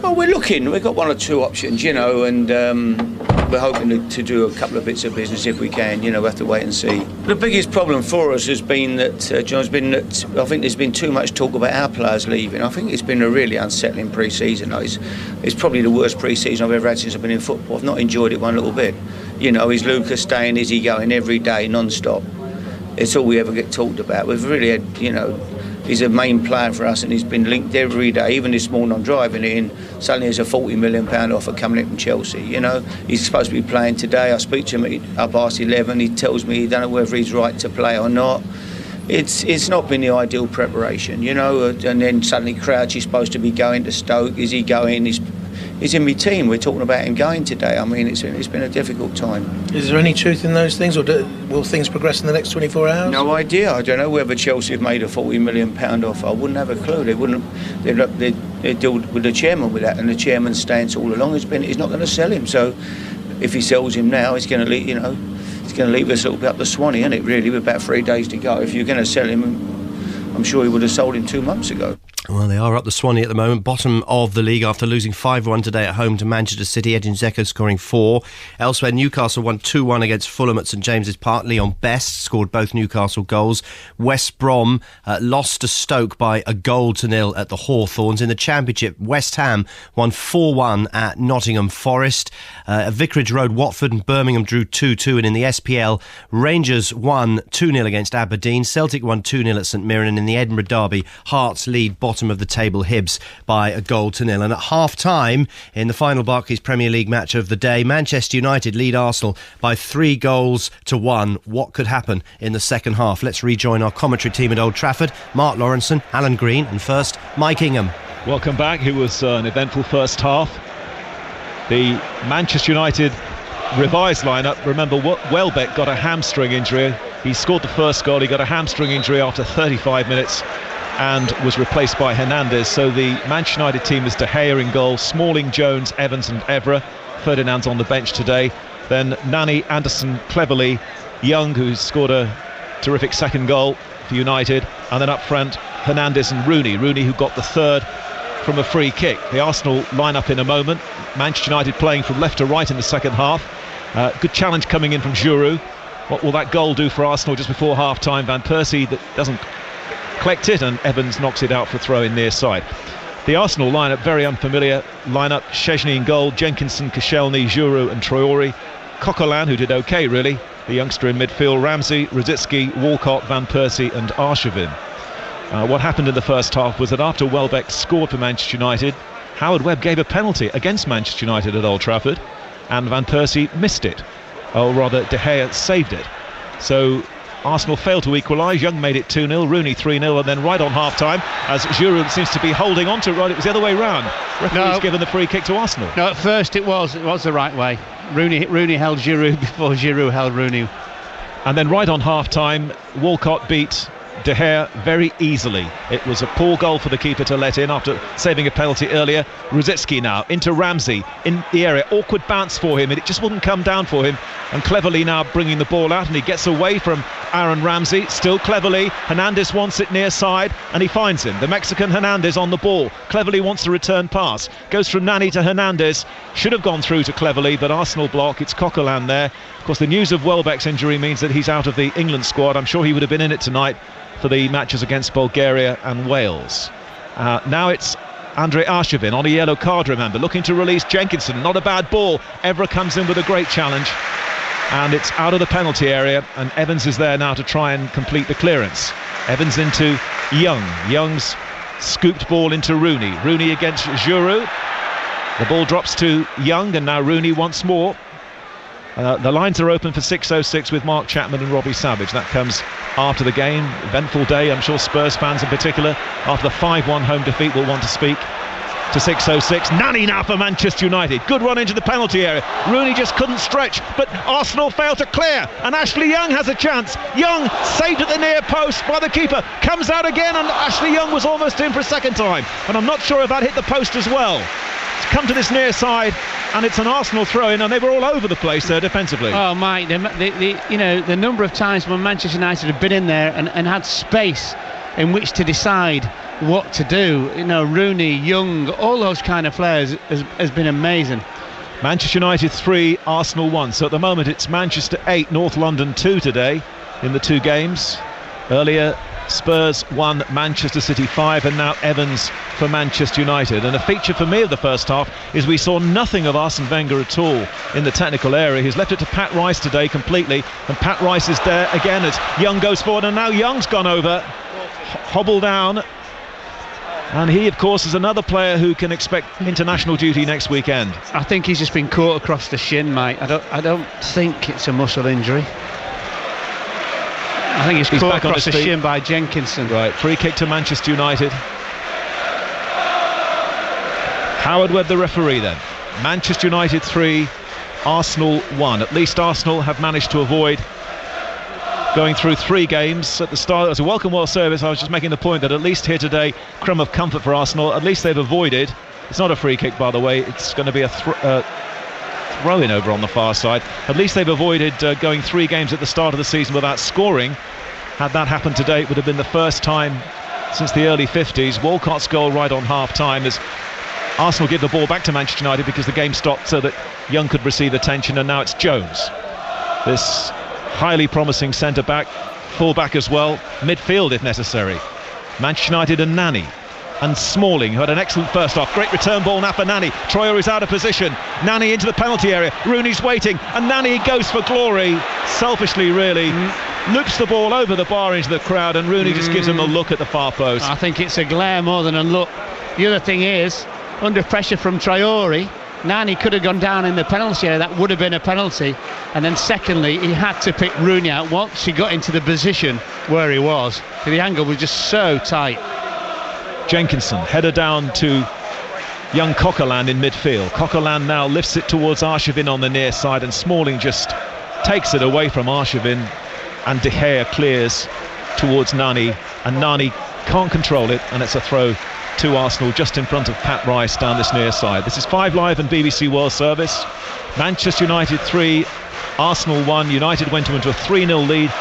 Well, we're looking. We've got 1 or 2 options, and we're hoping to do a couple of bits of business if we can. We have to wait and see. The biggest problem for us has been that, John, I think there's been too much talk about our players leaving. I think it's been a really unsettling pre-season. It's probably the worst pre-season I've ever had since I've been in football. I've not enjoyed it one little bit. Is Lucas staying? Is he going every day, non-stop? It's all we ever get talked about. We've really had, he's a main player for us, and he's been linked every day. Even this morning I'm driving in, suddenly there's a £40 million offer coming in from Chelsea. He's supposed to be playing today. I speak to him at 11:30. He tells me he don't know whether he's right to play or not. It's not been the ideal preparation, and then suddenly Crouch is supposed to be going to Stoke. Is he going? He's in my team. We're talking about him going today. I mean, it's been a difficult time. Is there any truth in those things, or will things progress in the next 24 hours? No idea. I don't know whether Chelsea have made a £40 million offer. I wouldn't have a clue. They wouldn't. They deal with the chairman with that, and the chairman's stance all along has been he's not going to sell him. So if he sells him now, he's going to leave. It's going to leave us a little bit up the Swanee, isn't it? Really, with about 3 days to go. If you're going to sell him, I'm sure he would have sold him 2 months ago. Well, they are up the Swanee at the moment, bottom of the league after losing 5-1 today at home to Manchester City. Edin Dzeko scoring 4. Elsewhere, Newcastle won 2-1 against Fulham at St James's Park. Leon Best scored both Newcastle goals. West Brom lost to Stoke by 1-0 at the Hawthorns. In the Championship, West Ham won 4-1 at Nottingham Forest. At Vicarage Road, Watford and Birmingham drew 2-2. And in the SPL, Rangers won 2-0 against Aberdeen. Celtic won 2-0 at St Mirren. And in the Edinburgh Derby, Hearts lead bottom of the table Hibs by 1-0. And at half-time, in the final Barclays Premier League match of the day, Manchester United lead Arsenal by 3-1. What could happen in the second half? Let's rejoin our commentary team at Old Trafford. Mark Lawrenson, Alan Green, and first, Mike Ingham. Welcome back. It was an eventful first half. The Manchester United revised lineup. Remember, Welbeck got a hamstring injury. He scored the first goal. He got a hamstring injury after 35 minutes. And was replaced by Hernandez. So the Manchester United team is De Gea in goal, Smalling, Jones, Evans and Evra. Ferdinand's on the bench today. Then Nani, Anderson, Cleverley, Young, who's scored a terrific second goal for United. And then up front, Hernandez and Rooney. Rooney, who got the third from a free kick. The Arsenal line-up in a moment. Manchester United playing from left to right in the second half. Good challenge coming in from Giroud. What will that goal do for Arsenal just before half-time? Van Persie that doesn't collect it, and Evans knocks it out for a throw in near side. The Arsenal lineup, very unfamiliar lineup. Szczesny in goal, Jenkinson, Koscielny, Giroud and Traore. Coquelin, who did okay really, the youngster in midfield, Ramsey, Rosicky, Walcott, Van Persie and Arshavin. What happened in the first half was that after Welbeck scored for Manchester United, Howard Webb gave a penalty against Manchester United at Old Trafford, and Van Persie missed it, or rather De Gea saved it. So Arsenal failed to equalise. Young made it 2-0, Rooney 3-0, and then right on half-time, as Giroud seems to be holding on to it, right, it was the other way round. Referee's given the free kick to Arsenal. No, at first it was the right way. Rooney held Giroud before Giroud held Rooney. And then right on half-time, Walcott beat De Gea very easily. It was a poor goal for the keeper to let in after saving a penalty earlier. Rosicky now into Ramsey in the area, awkward bounce for him, and it just wouldn't come down for him. And Cleverley now bringing the ball out, and he gets away from Aaron Ramsey. Still Cleverley, Hernandez wants it near side, and he finds him. The Mexican Hernandez on the ball. Cleverley wants the return pass, goes from Nani to Hernandez, should have gone through to Cleverley, but Arsenal block. It's Coquelin there. Of course, the news of Welbeck's injury means that he's out of the England squad. I'm sure he would have been in it tonight for the matches against Bulgaria and Wales. Now it's Andre Arshavin on a yellow card, remember, looking to release Jenkinson. Not a bad ball. Evra comes in with a great challenge, and it's out of the penalty area, and Evans is there now to try and complete the clearance. Evans into Young. Young's scooped ball into Rooney. Rooney against Giroud. The ball drops to Young, and now Rooney once more. The lines are open for 6:06 with Mark Chapman and Robbie Savage. That comes after the game. Eventful day, I'm sure Spurs fans in particular, after the 5-1 home defeat, will want to speak to 6:06. Nani now for Manchester United. Good run into the penalty area. Rooney just couldn't stretch, but Arsenal failed to clear, and Ashley Young has a chance. Young saved at the near post by the keeper. Comes out again, and Ashley Young was almost in for a second time. And I'm not sure if that hit the post as well. It's come to this near side, and it's an Arsenal throw-in, and they were all over the place there defensively. Oh, Mike, the number of times when Manchester United have been in there and had space in which to decide what to do. Rooney, Young, all those kind of players has been amazing. Manchester United 3, Arsenal 1. So at the moment it's Manchester 8, North London 2 today in the two games. Earlier, Spurs 1, Manchester City 5, and now Evans for Manchester United. And a feature for me of the first half is we saw nothing of Arsene Wenger at all in the technical area. He's left it to Pat Rice today completely, and Pat Rice is there again as Young goes forward, and now Young's gone over, hobbled down, and he of course is another player who can expect international duty next weekend. I think he's just been caught across the shin, mate. I don't think it's a muscle injury. I think he's caught across the shin by Jenkinson. Right, free kick to Manchester United. Howard Webb the referee then. Manchester United 3, Arsenal 1. At least Arsenal have managed to avoid going through 3 games at the start. It was a welcome well service. I was just making the point that at least here today, crumb of comfort for Arsenal. At least they've avoided. It's not a free kick, by the way. It's going to be a throw-in over on the far side. At least they've avoided going 3 games at the start of the season without scoring. Had that happened today, it would have been the first time since the early 50s. Walcott's goal right on half-time as Arsenal give the ball back to Manchester United because the game stopped so that Young could receive attention, and now it's Jones. This highly promising centre-back, full-back as well, midfield if necessary. Manchester United and Nani. And Smalling, who had an excellent first half. Great return ball now for Nani. Troyer is out of position. Nani into the penalty area. Rooney's waiting, and Nani goes for glory. Selfishly, really. Loops the ball over the bar into the crowd, and Rooney just gives him a look at the far post. I think it's a glare more than a look. The other thing is, under pressure from Traore, Nani could have gone down in the penalty area. That would have been a penalty. And then secondly, he had to pick Rooney out once he got into the position where he was. The angle was just so tight. Jenkinson, header down to young Coquelin in midfield. Coquelin now lifts it towards Arshavin on the near side, and Smalling just takes it away from Arshavin, and De Gea clears towards Nani, and Nani can't control it, and it's a throw to Arsenal just in front of Pat Rice down this near side. This is 5 Live and BBC World Service. Manchester United 3, Arsenal 1. United went into a 3-0 lead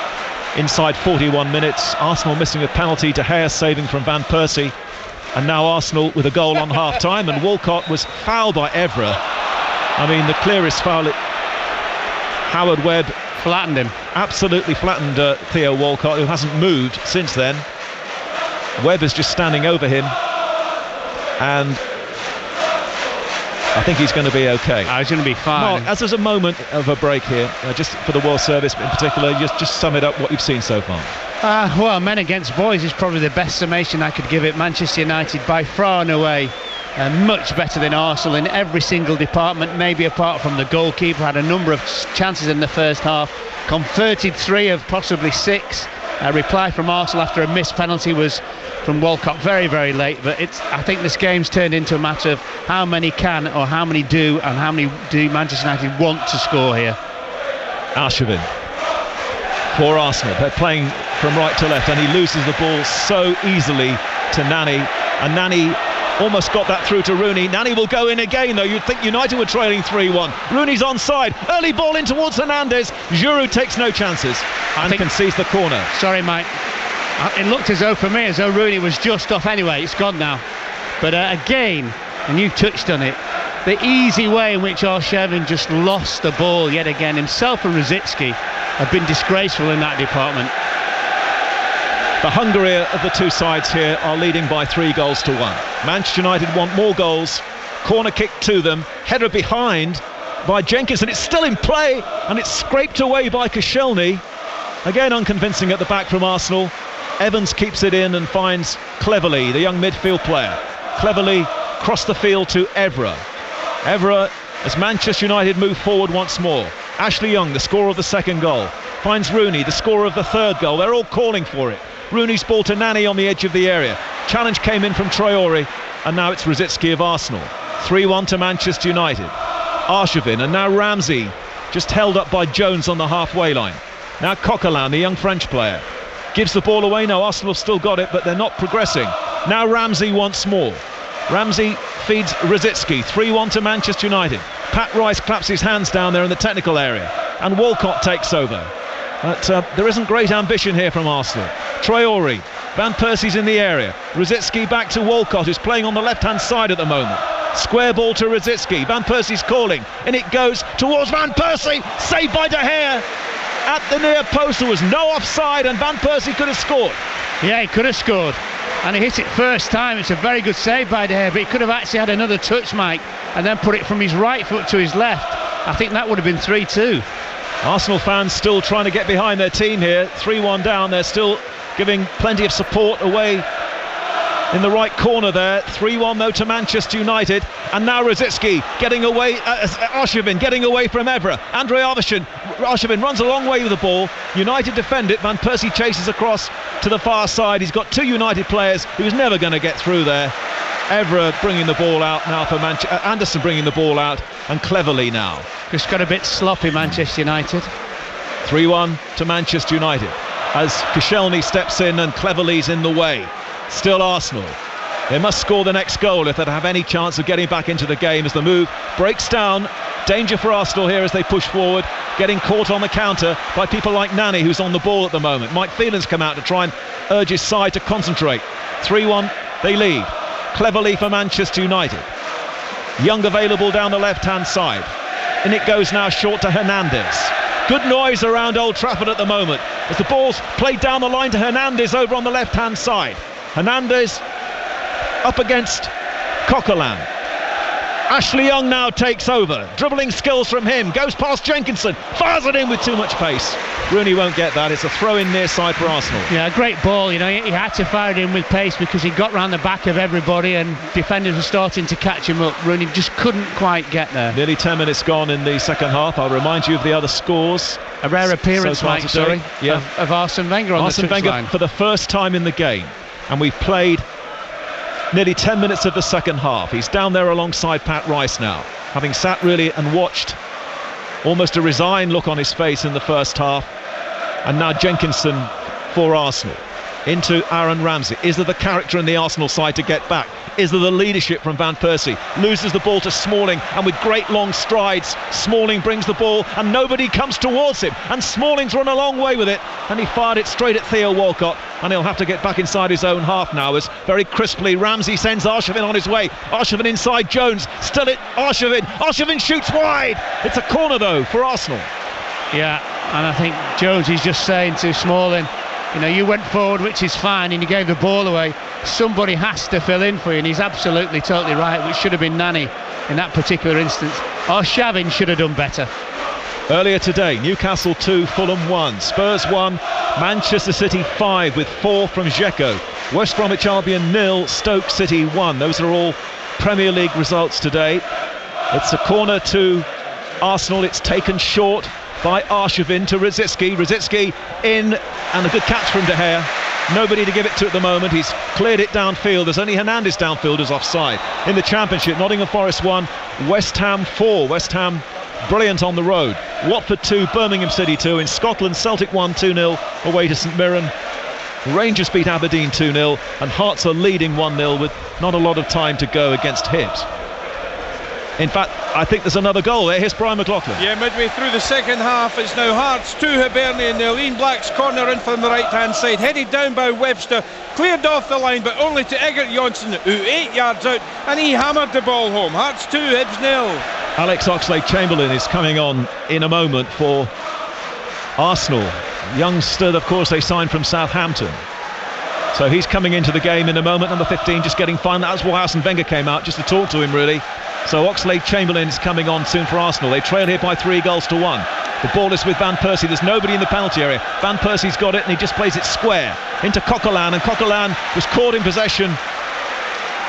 inside 41 minutes. Arsenal missing a penalty, De Gea saving from Van Persie. And now Arsenal with a goal on half-time, and Walcott was fouled by Evra. I mean, the clearest foul. Howard Webb flattened him. Absolutely flattened Theo Walcott, who hasn't moved since then. Webb is just standing over him, and I think he's going to be okay. He's going to be fine. Mark, as there's a moment of a break here, just for the World Service in particular, just sum it up what you've seen so far. Well, men against boys is probably the best summation I could give it. Manchester United by far and away much better than Arsenal in every single department, maybe apart from the goalkeeper. Had a number of chances in the first half, converted 3 of possibly 6. A reply from Arsenal after a missed penalty was from Walcott very, very late. But I think this game's turned into a matter of how many can or how many do, and how many do Manchester United want to score here. Arshavin for Arsenal. They're playing from right to left, and he loses the ball so easily to Nani, and Nani almost got that through to Rooney. Nani will go in again, though. You'd think United were trailing 3-1. Rooney's onside. Early ball in towards Hernandez. Giroud takes no chances and concedes the corner. Sorry, Mike. It looked as though, for me, as though Rooney was just off anyway. It's gone now. But again, and you touched on it, the easy way in which Arshavin just lost the ball yet again. Himself and Rosicky have been disgraceful in that department. The hungrier of the two sides here are leading by 3-1. Manchester United want more goals. Corner kick to them. Header behind by Jenkinson. It's still in play, and it's scraped away by Koscielny. Again, unconvincing at the back from Arsenal. Evans keeps it in and finds Cleverley, the young midfield player. Cleverley crossed the field to Evra. Evra, as Manchester United move forward once more. Ashley Young, the scorer of the second goal, finds Rooney, the scorer of the third goal. They're all calling for it. Rooney's ball to Nani on the edge of the area. Challenge came in from Traore, and now it's Rosicky of Arsenal. 3-1 to Manchester United. Arshavin, and now Ramsey, just held up by Jones on the halfway line. Now Coquelin, the young French player, gives the ball away. No, Arsenal have still got it, but they're not progressing. Now Ramsey once more. Ramsey feeds Rosicky. 3-1 to Manchester United. Pat Rice claps his hands down there in the technical area, and Walcott takes over. But there isn't great ambition here from Arsenal. Traore, Van Persie's in the area. Rosicky back to Walcott, who's playing on the left-hand side at the moment. Square ball to Rosicky. Van Persie's calling, and it goes towards Van Persie. Saved by De Gea. At the near post, there was no offside, and Van Persie could have scored. Yeah, he could have scored, and he hit it first time. It's a very good save by De Gea, but he could have actually had another touch, Mike, and then put it from his right foot to his left. I think that would have been 3-2. Arsenal fans still trying to get behind their team here. 3-1 down. They're still giving plenty of support away in the right corner there. 3-1 though to Manchester United, and now Rosicky getting away. Arshavin getting away from Evra. Andre Arshavin runs a long way with the ball. United defend it. Van Persie chases across to the far side. He's got 2 United players. He was never going to get through there. Evra bringing the ball out now for Anderson bringing the ball out, and Cleverley now. Just got a bit sloppy, Manchester United. 3-1 to Manchester United as Koscielny steps in and Cleverley's in the way. Still Arsenal. They must score the next goal if they have any chance of getting back into the game, as the move breaks down Danger for Arsenal here as they push forward, getting caught on the counter by people like Nani, who's on the ball at the moment. Mike Phelan's come out to try and urge his side to concentrate. 3-1, they lead. Cleverly for Manchester United. Young available down the left-hand side. And it goes now short to Hernandez. Good noise around Old Trafford at the moment as the ball's played down the line to Hernandez over on the left-hand side. Hernandez up against Coquelin. Ashley Young now takes over. Dribbling skills from him. Goes past Jenkinson. Fires it in with too much pace. Rooney won't get that. It's a throw-in near side for Arsenal. Yeah, a great ball. You know, he had to fire it in with pace because he got round the back of everybody and defenders were starting to catch him up. Rooney just couldn't quite get there. Nearly 10 minutes gone in the second half. I'll remind you of the other scores. A rare appearance, so Mike, of Arsene Wenger on Arsene the touchline. Wenger for the first time in the game. And we've played nearly 10 minutes of the second half. He's down there alongside Pat Rice now, having sat really and watched, almost a resigned look on his face in the first half. And now Jenkinson for Arsenal. Into Aaron Ramsey. Is there the character in the Arsenal side to get back? Is there the leadership from Van Persie? Loses the ball to Smalling, and with great long strides, Smalling brings the ball and nobody comes towards him, and Smalling's run a long way with it, and he fired it straight at Theo Walcott, and he'll have to get back inside his own half now as very crisply Ramsey sends Arshavin on his way. Arshavin inside Jones, still it Arshavin shoots wide. It's a corner though for Arsenal. Yeah, and I think Jones is just saying to Smalling, you know, you went forward, which is fine, and you gave the ball away. Somebody has to fill in for you, and he's absolutely totally right, which should have been Nani in that particular instance. Arshavin should have done better. Earlier today, Newcastle 2, Fulham 1, Spurs 1, Manchester City 5 with 4 from Dzeko. West Bromwich Albion 0, Stoke City 1. Those are all Premier League results today. It's a corner to Arsenal. It's taken short by Arshavin to Rosicky in, and a good catch from De Gea. Nobody to give it to at the moment. He's cleared it downfield. There's only Hernandez downfield who's offside. In the Championship, Nottingham Forest 1, West Ham 4. West Ham brilliant on the road. Watford 2, Birmingham City 2. In Scotland, Celtic 1, 2-0 away to St Mirren. Rangers beat Aberdeen 2-0, and Hearts are leading 1-0 with not a lot of time to go against Hibs. In fact, I think there's another goal there. Here's Brian McLaughlin. Yeah, midway through the second half, it's now Hearts 2, Hibernian nil. Ian Black's corner in from the right-hand side, headed down by Webster, cleared off the line, but only to Egert Jonsson, who 8 yards out, and he hammered the ball home. Hearts 2, Hibs 0. Alex Oxlade-Chamberlain is coming on in a moment for Arsenal. Youngster, of course, they signed from Southampton. So he's coming into the game in a moment. Number 15 just getting fine. That's why Arsene Wenger came out, just to talk to him, really. So Oxlade-Chamberlain is coming on soon for Arsenal. They trail here by 3-1. The ball is with Van Persie. There's nobody in the penalty area. Van Persie's got it and he just plays it square into Coquelin, and Coquelin was caught in possession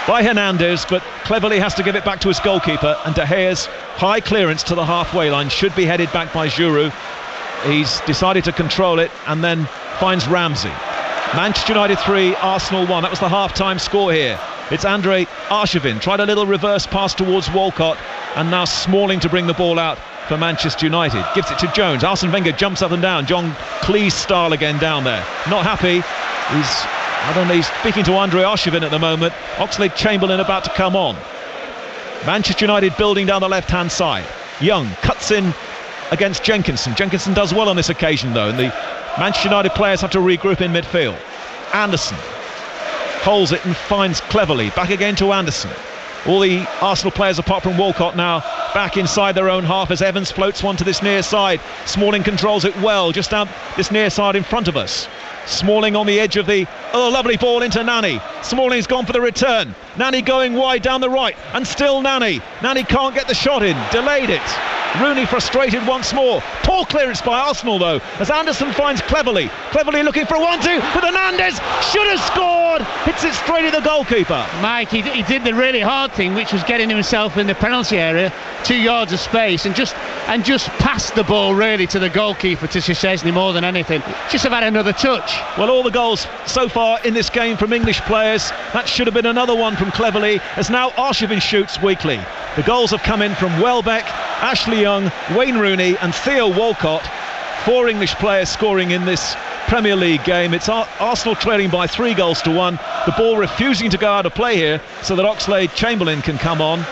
by Hernandez, but cleverly has to give it back to his goalkeeper, and De Gea's high clearance to the halfway line should be headed back by Giroud. He's decided to control it and then finds Ramsey. Manchester United 3, Arsenal 1. That was the half-time score here. It's Andre Arshavin, tried a little reverse pass towards Walcott, and now Smalling to bring the ball out for Manchester United. Gives it to Jones. Arsene Wenger jumps up and down. John Cleese style again down there. Not happy. He's speaking to Andre Arshavin at the moment. Oxlade-Chamberlain about to come on. Manchester United building down the left-hand side. Young cuts in against Jenkinson. Jenkinson does well on this occasion though, and the Manchester United players have to regroup in midfield. Anderson holds it and finds Cleverly. Back again to Anderson. All the Arsenal players apart from Walcott now back inside their own half as Evans floats one to this near side. Smalling controls it well just down this near side in front of us. Smalling on the edge of the lovely ball into Nani. Smalling's gone for the return. Nani going wide down the right, and still Nani can't get the shot in, delayed it. Rooney frustrated once more. Poor clearance by Arsenal though, as Anderson finds Cleverly looking for a 1-2 with Hernandez, should have scored, hits it straight at the goalkeeper. Mike, he did the really hard thing, which was getting himself in the penalty area, 2 yards of space, and just passed the ball really to the goalkeeper, to Szczesny more than anything. Just have had another touch. Well, all the goals so far in this game from English players. That should have been another one from Cleverly, as now Arshavin shoots weakly. The goals have come in from Welbeck, Ashley Young, Wayne Rooney and Theo Walcott. 4 English players scoring in this Premier League game. It's Arsenal trailing by 3-1. The ball refusing to go out of play here so that Oxlade-Chamberlain can come on.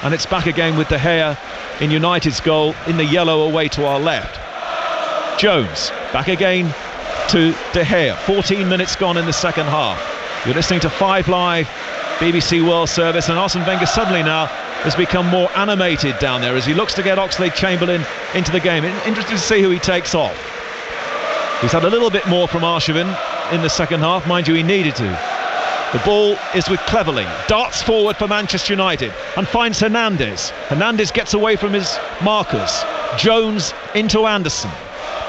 and it's back again with De Gea in United's goal in the yellow away to our left. Jones back again to De Gea. 14 minutes gone in the second half. You're listening to 5 Live, BBC World Service, and Arsene Wenger suddenly now has become more animated down there as he looks to get Oxlade-Chamberlain into the game. Interesting to see who he takes off. He's had a little bit more from Arshavin in the second half. Mind you, he needed to. The ball is with Cleverley. Darts forward for Manchester United and finds Hernandez. Hernandez gets away from his markers. Jones into Anderson.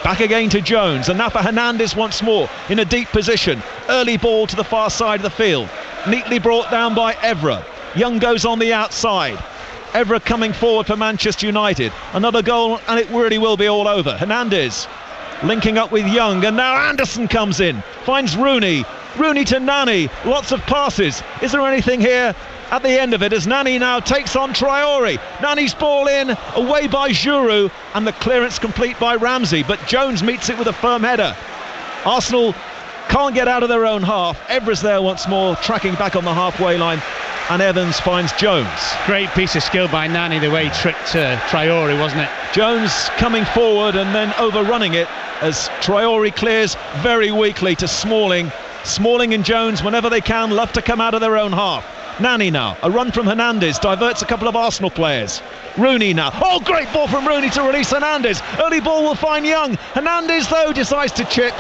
Back again to Jones, and now for Hernandez once more in a deep position. Early ball to the far side of the field. Neatly brought down by Evra. Young goes on the outside. Evra coming forward for Manchester United. Another goal and it really will be all over. Hernandez linking up with Young, and now Anderson comes in. Finds Rooney. Rooney to Nani. Lots of passes. Is there anything here at the end of it as Nani now takes on Traore? Nani's ball in, away by Giroud, and the clearance complete by Ramsey, but Jones meets it with a firm header. Arsenal can't get out of their own half. Evra's there once more, tracking back on the halfway line, and Evans finds Jones. Great piece of skill by Nani, the way he tricked Traore, wasn't it? Jones coming forward and then overrunning it as Traore clears very weakly to Smalling. Smalling and Jones, whenever they can, love to come out of their own half. Nani now, a run from Hernandez, diverts a couple of Arsenal players. Rooney now, oh, great ball from Rooney to release Hernandez. Early ball will find Young. Hernandez, though, decides to chip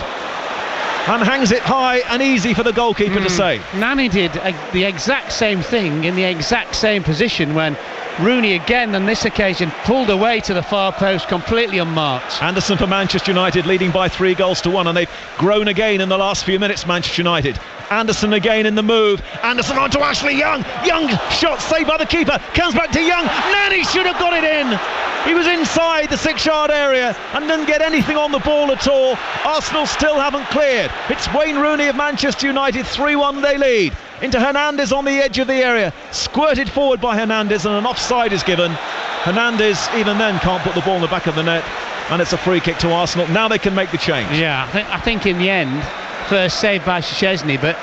and hangs it high and easy for the goalkeeper to save. Nani did the exact same thing in the exact same position when Rooney again on this occasion pulled away to the far post completely unmarked. Anderson for Manchester United leading by 3-1, and they've grown again in the last few minutes, Manchester United. Anderson again in the move. Anderson on to Ashley Young. Young shot saved by the keeper. Comes back to Young. Nani should have got it in. He was inside the 6-yard area and didn't get anything on the ball at all. Arsenal still haven't cleared. It's Wayne Rooney of Manchester United. 3-1 they lead. Into Hernandez on the edge of the area. Squirted forward by Hernandez and an offside is given. Hernandez even then can't put the ball in the back of the net, and it's a free kick to Arsenal. Now they can make the change. Yeah, I think in the end, first saved by Szczesny, but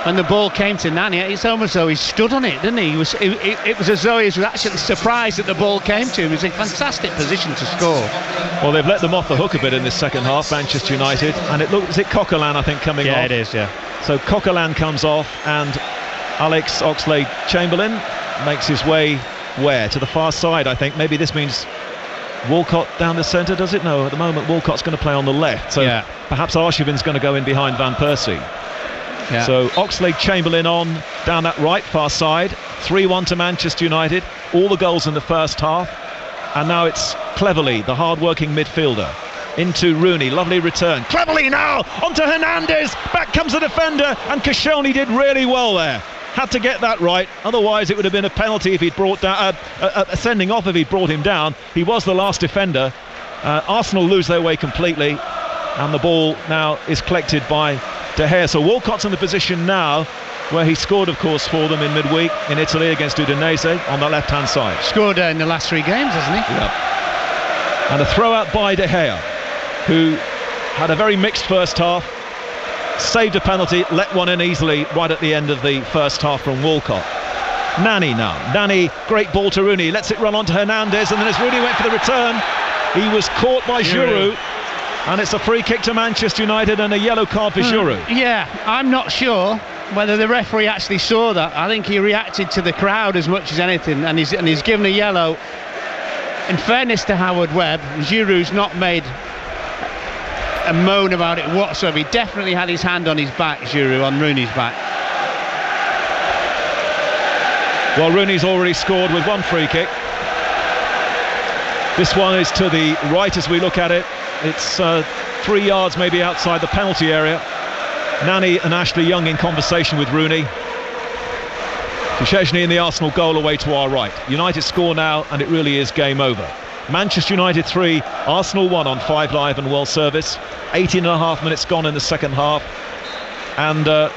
when the ball came to Nani, it's almost as though he stood on it, didn't he? It was as though he was actually surprised that the ball came to him. It was a fantastic position to score. Well, they've let them off the hook a bit in this second half, Manchester United, and is it Coquelin, I think, coming off? Yeah, it is, yeah. So Coquelin comes off, and Alex Oxlade-Chamberlain makes his way where? To the far side, I think. Maybe this means Walcott down the centre, does it? No, at the moment Walcott's going to play on the left, so perhaps Arshavin's going to go in behind Van Persie. Yeah. So Oxlade-Chamberlain on down that right far side. 3-1 to Manchester United. All the goals in the first half, and now it's Cleverley, the hard-working midfielder, into Rooney. Lovely return. Cleverley now onto Hernandez. Back comes the defender, and Koscielny did really well there. Had to get that right, otherwise it would have been a penalty if he'd brought down a sending off if he'd brought him down. He was the last defender. Arsenal lose their way completely, and the ball now is collected by De Gea. So Walcott's in the position now where he scored, of course, for them in midweek in Italy against Udinese on the left-hand side. Scored in the last 3 games, hasn't he? Yeah. And a throw out by De Gea, who had a very mixed first half, saved a penalty, let one in easily right at the end of the first half from Walcott. Nani now. Nani, great ball to Rooney, lets it run on to Hernandez, and then as Rooney went for the return, he was caught by Giroud. And it's a free kick to Manchester United and a yellow card for Giroud. Yeah, I'm not sure whether the referee actually saw that. I think he reacted to the crowd as much as anything, and he's given a yellow. In fairness to Howard Webb, Giroud's not made a moan about it whatsoever. He definitely had his hand on his back, Giroud, on Rooney's back. Well, Rooney's already scored with 1 free kick. This one is to the right as we look at it. It's 3 yards maybe outside the penalty area. Nani and Ashley Young in conversation with Rooney. Szczesny in the Arsenal goal away to our right. United score now, and it really is game over. Manchester United 3, Arsenal 1 on 5 Live and World Service. 18.5 minutes gone in the second half, and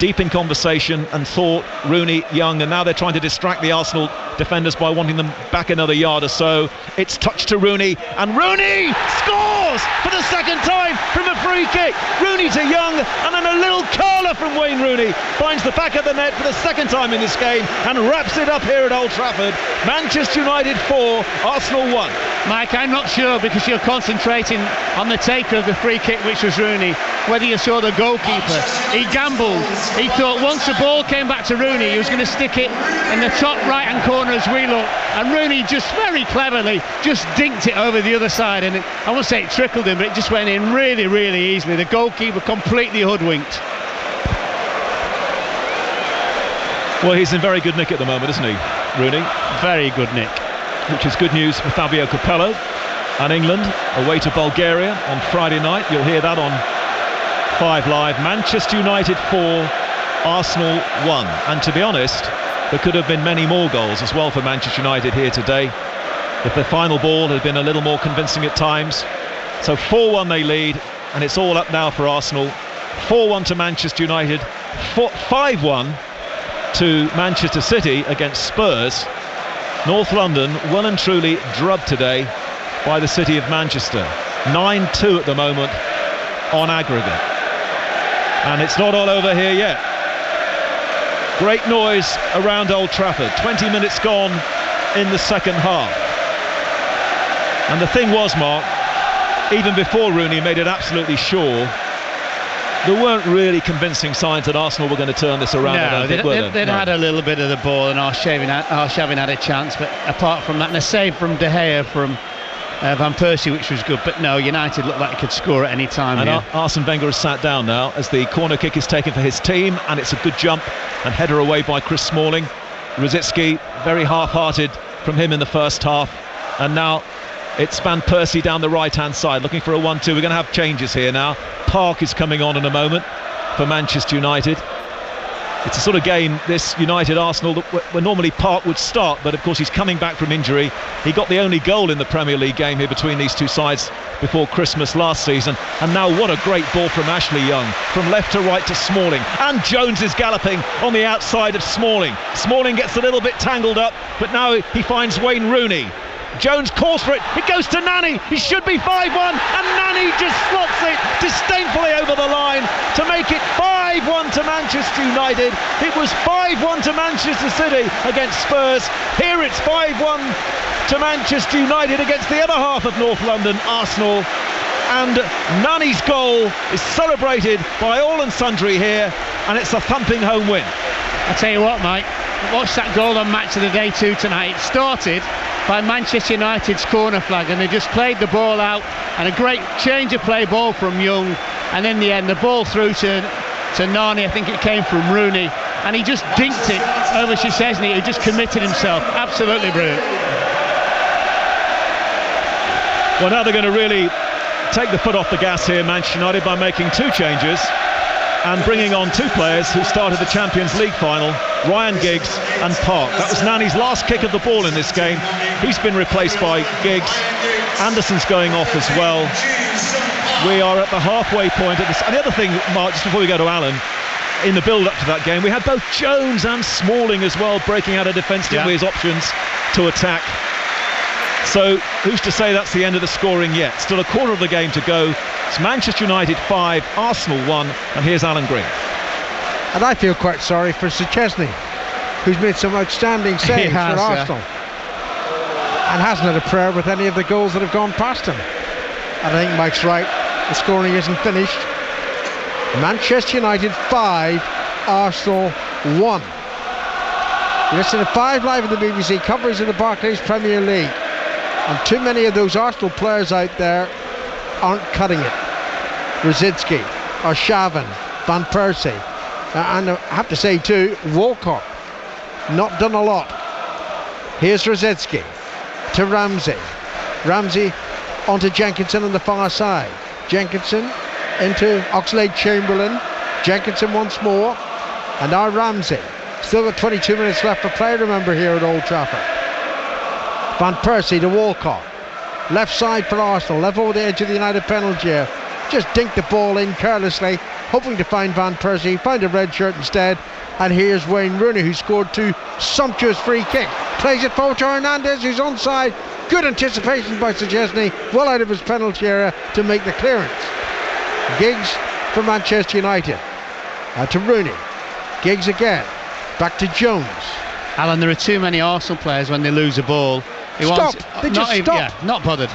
deep in conversation and thought, Rooney, Young, and now they're trying to distract the Arsenal defenders by wanting them back another yard or so. It's touched to Rooney, and Rooney scores! scores for the second time from a free kick. Rooney to Young, and then a little curler from Wayne Rooney finds the back of the net for the second time in this game and wraps it up here at Old Trafford. Manchester United 4, Arsenal 1. Mike, I'm not sure, because you're concentrating on the taker of the free kick, which was Rooney, whether you saw the goalkeeper. He gambled. He thought once the ball came back to Rooney, he was going to stick it in the top right-hand corner as we look, and Rooney just very cleverly just dinked it over the other side, and I won't say it trickled him, but it just went in really, really easily. The goalkeeper completely hoodwinked. Well, he's in very good nick at the moment, isn't he, Rooney? Very good nick. Which is good news for Fabio Capello and England away to Bulgaria on Friday night. You'll hear that on 5 Live. Manchester United 4, Arsenal 1. And to be honest, there could have been many more goals as well for Manchester United here today if the final ball had been a little more convincing at times. So 4-1 they lead, and it's all up now for Arsenal. 4-1 to Manchester United, 5-1 to Manchester City against Spurs. North London well and truly drubbed today by the city of Manchester. 9-2 at the moment on aggregate. And it's not all over here yet. Great noise around Old Trafford. 20 minutes gone in the second half. And the thing was, Mark, even before Rooney made it absolutely sure, there weren't really convincing signs that Arsenal were going to turn this around. No, they'd had a little bit of the ball, and Arshavin had a chance, but apart from that, and a save from De Gea from Van Persie, which was good. But no, United looked like they could score at any time. And Arsene Wenger has sat down now as the corner kick is taken for his team, and it's a good jump and header away by Chris Smalling. Rosicky, very half-hearted from him in the first half, and now it's Van Persie down the right-hand side looking for a 1-2. We're going to have changes here now. Park is coming on in a moment for Manchester United. It's a sort of game, this United-Arsenal, where normally Park would start, but of course he's coming back from injury. He got the only goal in the Premier League game here between these two sides before Christmas last season. And now what a great ball from Ashley Young, from left to right to Smalling. And Jones is galloping on the outside of Smalling. Smalling gets a little bit tangled up, but now he finds Wayne Rooney. Jones calls for it, it goes to Nani, it should be 5-1, and Nani just slots it disdainfully over the line to make it 5-1 to Manchester United. It was 5-1 to Manchester City against Spurs. Here it's 5-1 to Manchester United against the other half of North London, Arsenal. And Nani's goal is celebrated by all and sundry here, and it's a thumping home win. I tell you what, Mike, watch that goal on Match of the Day 2 tonight. It started by Manchester United's corner flag, and they just played the ball out, and a great change of play ball from Young, and in the end the ball through to Nani. I think it came from Rooney, and he just dinked it over Szczesny, who just committed himself. Absolutely brilliant. Well, now they're going to really take the foot off the gas here, Manchester United, by making 2 changes and bringing on 2 players who started the Champions League final, Ryan Giggs and Park. That was Nani's last kick of the ball in this game. He's been replaced by Giggs. Anderson's going off as well. We are at the halfway point of this. And the other thing, Mark, just before we go to Alan, in the build-up to that game, we had both Jones and Smalling as well breaking out of defence with his options to attack. So who's to say that's the end of the scoring yet? Still a quarter of the game to go. It's Manchester United 5, Arsenal 1, and here's Alan Green. And I feel quite sorry for Szczesny, who's made some outstanding saves for Arsenal, and hasn't had a prayer with any of the goals that have gone past him. And I think Mike's right, the scoring isn't finished. Manchester United 5, Arsenal 1. You listen to 5 Live on the BBC coverage of the Barclays Premier League, and too many of those Arsenal players out there aren't cutting it. Rosicky, Arshavin, Van Persie, and I have to say too, Walcott, not done a lot. Here's Rosicky to Ramsey. Ramsey onto Jenkinson on the far side. Jenkinson into Oxlade-Chamberlain. Jenkinson once more, and now Ramsey. Still got 22 minutes left for play, remember, here at Old Trafford. Van Persie to Walcott. Left side for Arsenal, left over the edge of the United penalty area. Just dinked the ball in carelessly, hoping to find Van Persie, find a red shirt instead. And here's Wayne Rooney, who scored 2 sumptuous free kicks. Plays it forward to Hernandez, who's onside. Good anticipation by Szczesny, well out of his penalty area to make the clearance. Giggs for Manchester United. To Rooney. Giggs again. Back to Jones. Alan, there are too many Arsenal players when they lose a ball. Stop! They just stop. Yeah, not bothered.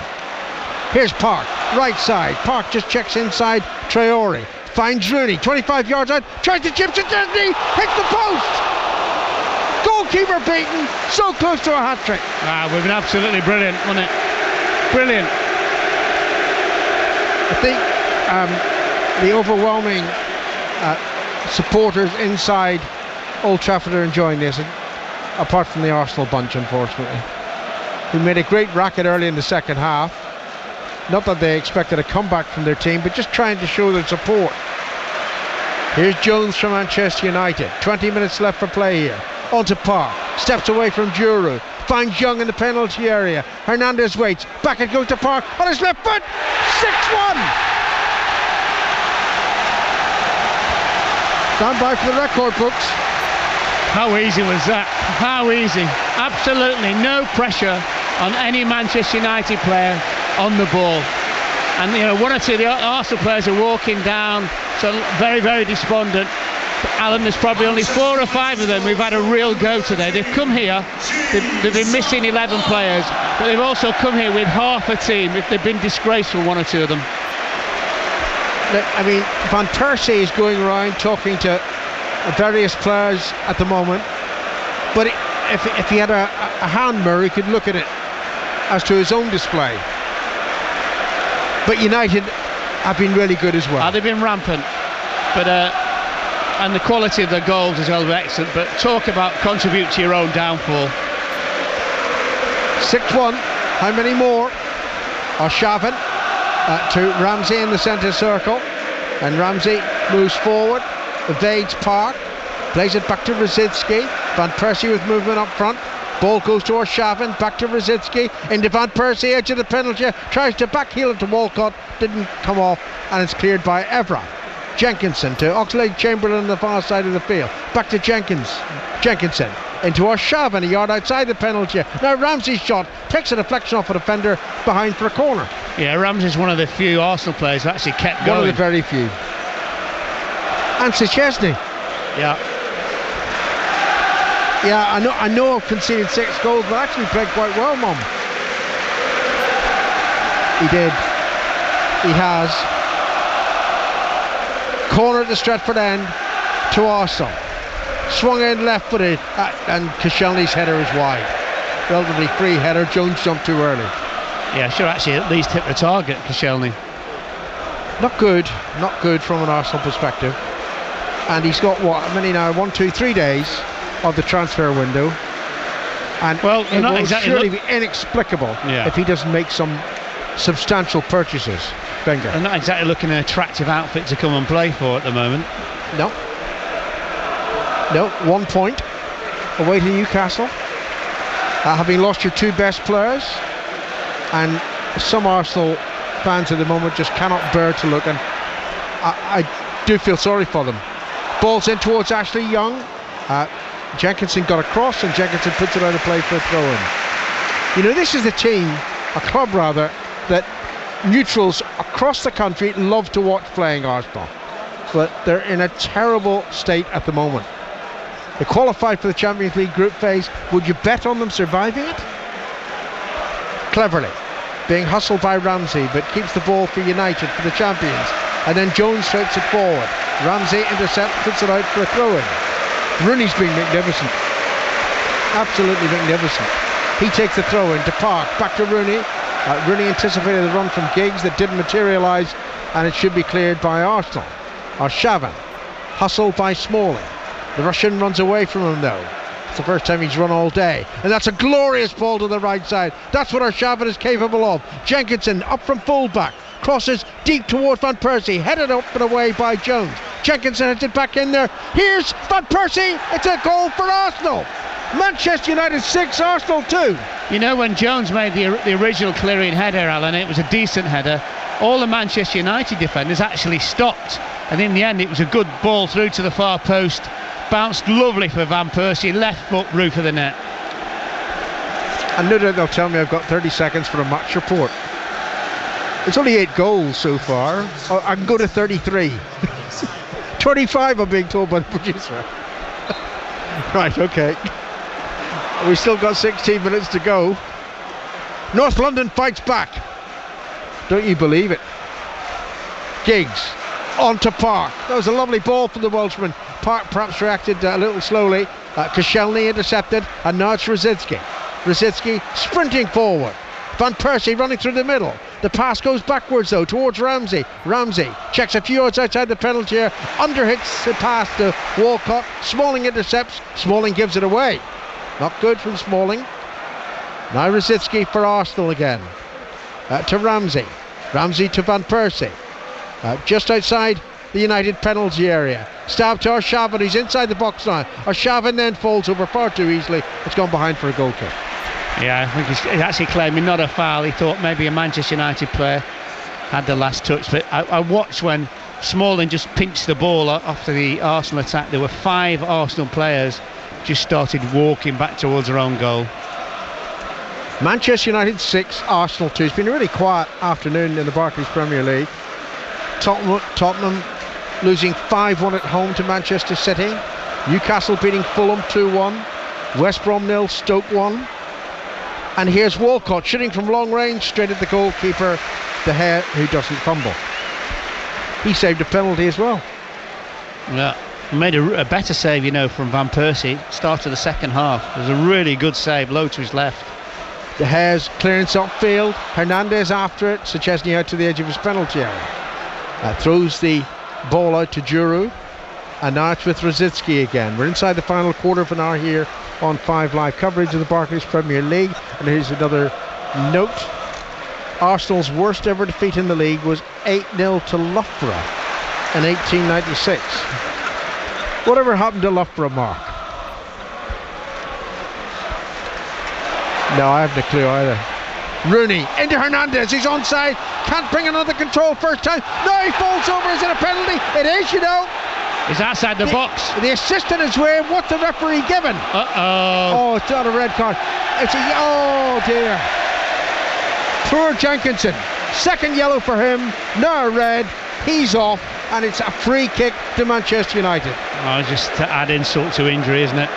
Here's Park, right side. Park just checks inside. Traore finds Rooney, 25 yards out, tries to chip Szczesny, hits the post. Goalkeeper beaten, so close to a hat-trick. We've been absolutely brilliant, wasn't it? Brilliant. I think the overwhelming supporters inside Old Trafford are enjoying this, apart from the Arsenal bunch, unfortunately, who made a great racket early in the second half. Not that they expected a comeback from their team, but just trying to show their support. Here's Jones from Manchester United. 20 minutes left for play here. On to Park. Steps away from Giroud. Finds Young in the penalty area. Hernandez waits. Back it goes to Park. On his left foot. 6-1. Stand by for the record books. How easy was that? How easy. Absolutely no pressure on any Manchester United player on the ball. And one or two of the Arsenal players are walking down, so very, very despondent. But Alan, there's probably only 4 or 5 of them who've had a real go today. They've come here, they've been missing 11 players, but they've also come here with half a team. They've been disgraceful, 1 or 2 of them. I mean, Van Persie is going around talking to various players at the moment, but if he had a hand mirror, he could look at it as to his own display. But United have been really good as well. They've been rampant, but and the quality of their goals as well were excellent. But talk about contribute to your own downfall. 6-1. How many more? Arshavin to Ramsey in the centre circle, and Ramsey moves forward, evades Park, plays it back to Rosicky. Van Persie with movement up front. Ball goes to Arshavin, back to Rosicky, into Van Persie, edge of the penalty, tries to backheel it to Walcott, didn't come off, and it's cleared by Evra. Jenkinson to Oxlade-Chamberlain on the far side of the field, back to Jenkinson, into Arshavin, a yard outside the penalty. Now Ramsey's shot takes a deflection off a defender behind for a corner. Yeah, Ramsey's one of the few Arsenal players who actually kept going. One of the very few. And Szczesny. Yeah, I know I've conceded 6 goals, but actually played quite well, Mum. He did. He has. Corner at the Stretford end to Arsenal. Swung in left-footed, and Koscielny's header is wide. Relatively free header. Jones jumped too early. Yeah, should actually at least hit the target, Koscielny. Not good from an Arsenal perspective. And he's got how many now? 1, 2, 3 days of the transfer window, and it will surely be inexplicable if he doesn't make some substantial purchases. Wenger. They're not exactly looking an attractive outfit to come and play for at the moment. No, 1 point away to Newcastle, having lost your 2 best players, and some Arsenal fans at the moment just cannot bear to look, and I do feel sorry for them. Ball's in towards Ashley Young. Jenkinson got across, and Jenkinson puts it out of play for a throw-in. This is a club that neutrals across the country love to watch playing Arsenal, but they're in a terrible state at the moment. They qualified for the Champions League group phase. Would you bet on them surviving it? Cleverly being hustled by Ramsey, but keeps the ball for United, for the champions, and then Jones straights it forward. Ramsey intercepts, puts it out for a throw-in. Rooney's been magnificent, absolutely magnificent. He takes the throw in to Park, back to Rooney. Rooney anticipated the run from Giggs that didn't materialise, and it should be cleared by Arsenal. Arshavin, hustled by Smalling. The Russian runs away from him though. It's the first time he's run all day, and that's a glorious ball to the right side. That's what Arshavin is capable of. Jenkinson up from full-back, crosses deep towards Van Persie, headed up and away by Jones. Jenkinson heads it back in there. Here's Van Persie. It's a goal for Arsenal. Manchester United 6, Arsenal 2. When Jones made the original clearing header, Alan, it was a decent header. All the Manchester United defenders actually stopped, and in the end it was a good ball through to the far post. Bounced lovely for Van Persie, left foot roof of the net. I know that they'll tell me I've got 30 seconds for a match report. It's only 8 goals so far. I can go to 33. 25 I'm being told by the producer. Right, okay. We've still got 16 minutes to go. North London fights back. Don't you believe it? Giggs on to Park. That was a lovely ball from the Welshman. Park perhaps reacted a little slowly. Koscielny intercepted, and now it's Rosicky. Rosicky sprinting forward. Van Persie running through the middle. The pass goes backwards though towards Ramsey. Ramsey checks a few yards outside the penalty area, underhits the pass to Walcott. Smalling intercepts. Smalling gives it away. Not good from Smalling. Now Rosicky for Arsenal again. To Ramsey. Ramsey to Van Persie. Just outside the United penalty area. Stab to Arshavin, who's inside the box now. Arshavin then falls over far too easily. It's gone behind for a goal kick. Yeah, I think he's actually claiming not a foul. He thought maybe a Manchester United player had the last touch. But I watched when Smalling just pinched the ball after the Arsenal attack. There were 5 Arsenal players just started walking back towards their own goal. Manchester United 6, Arsenal 2. It's been a really quiet afternoon in the Barclays Premier League. Tottenham losing 5-1 at home to Manchester City. Newcastle beating Fulham 2-1. West Brom 0, Stoke 1. And here's Walcott shooting from long range straight at the goalkeeper, De Gea, who doesn't fumble. He saved a penalty as well. Yeah, made a better save, from Van Persie. Start of the second half. It was a really good save, low to his left. De Gea's clearance upfield. Hernandez after it. Szczesny out to the edge of his penalty area. Throws the ball out to Giroud. And now it's with Rosicky again. We're inside the final quarter of an hour here on 5 Live coverage of the Barclays Premier League. And here's another note. Arsenal's worst ever defeat in the league was 8-0 to Loughborough in 1896. Whatever happened to Loughborough, Mark? No, I haven't a clue either. Rooney into Hernandez. He's onside. Can't bring another control first time. No, he falls over. Is it a penalty? It is, He's outside the box. The assistant is wearing. What's the referee given? Oh, it's not a red card. Oh dear. Poor Jenkinson. Second yellow for him. Now a red. He's off, and it's a free kick to Manchester United. Just to add insult to injury, isn't it?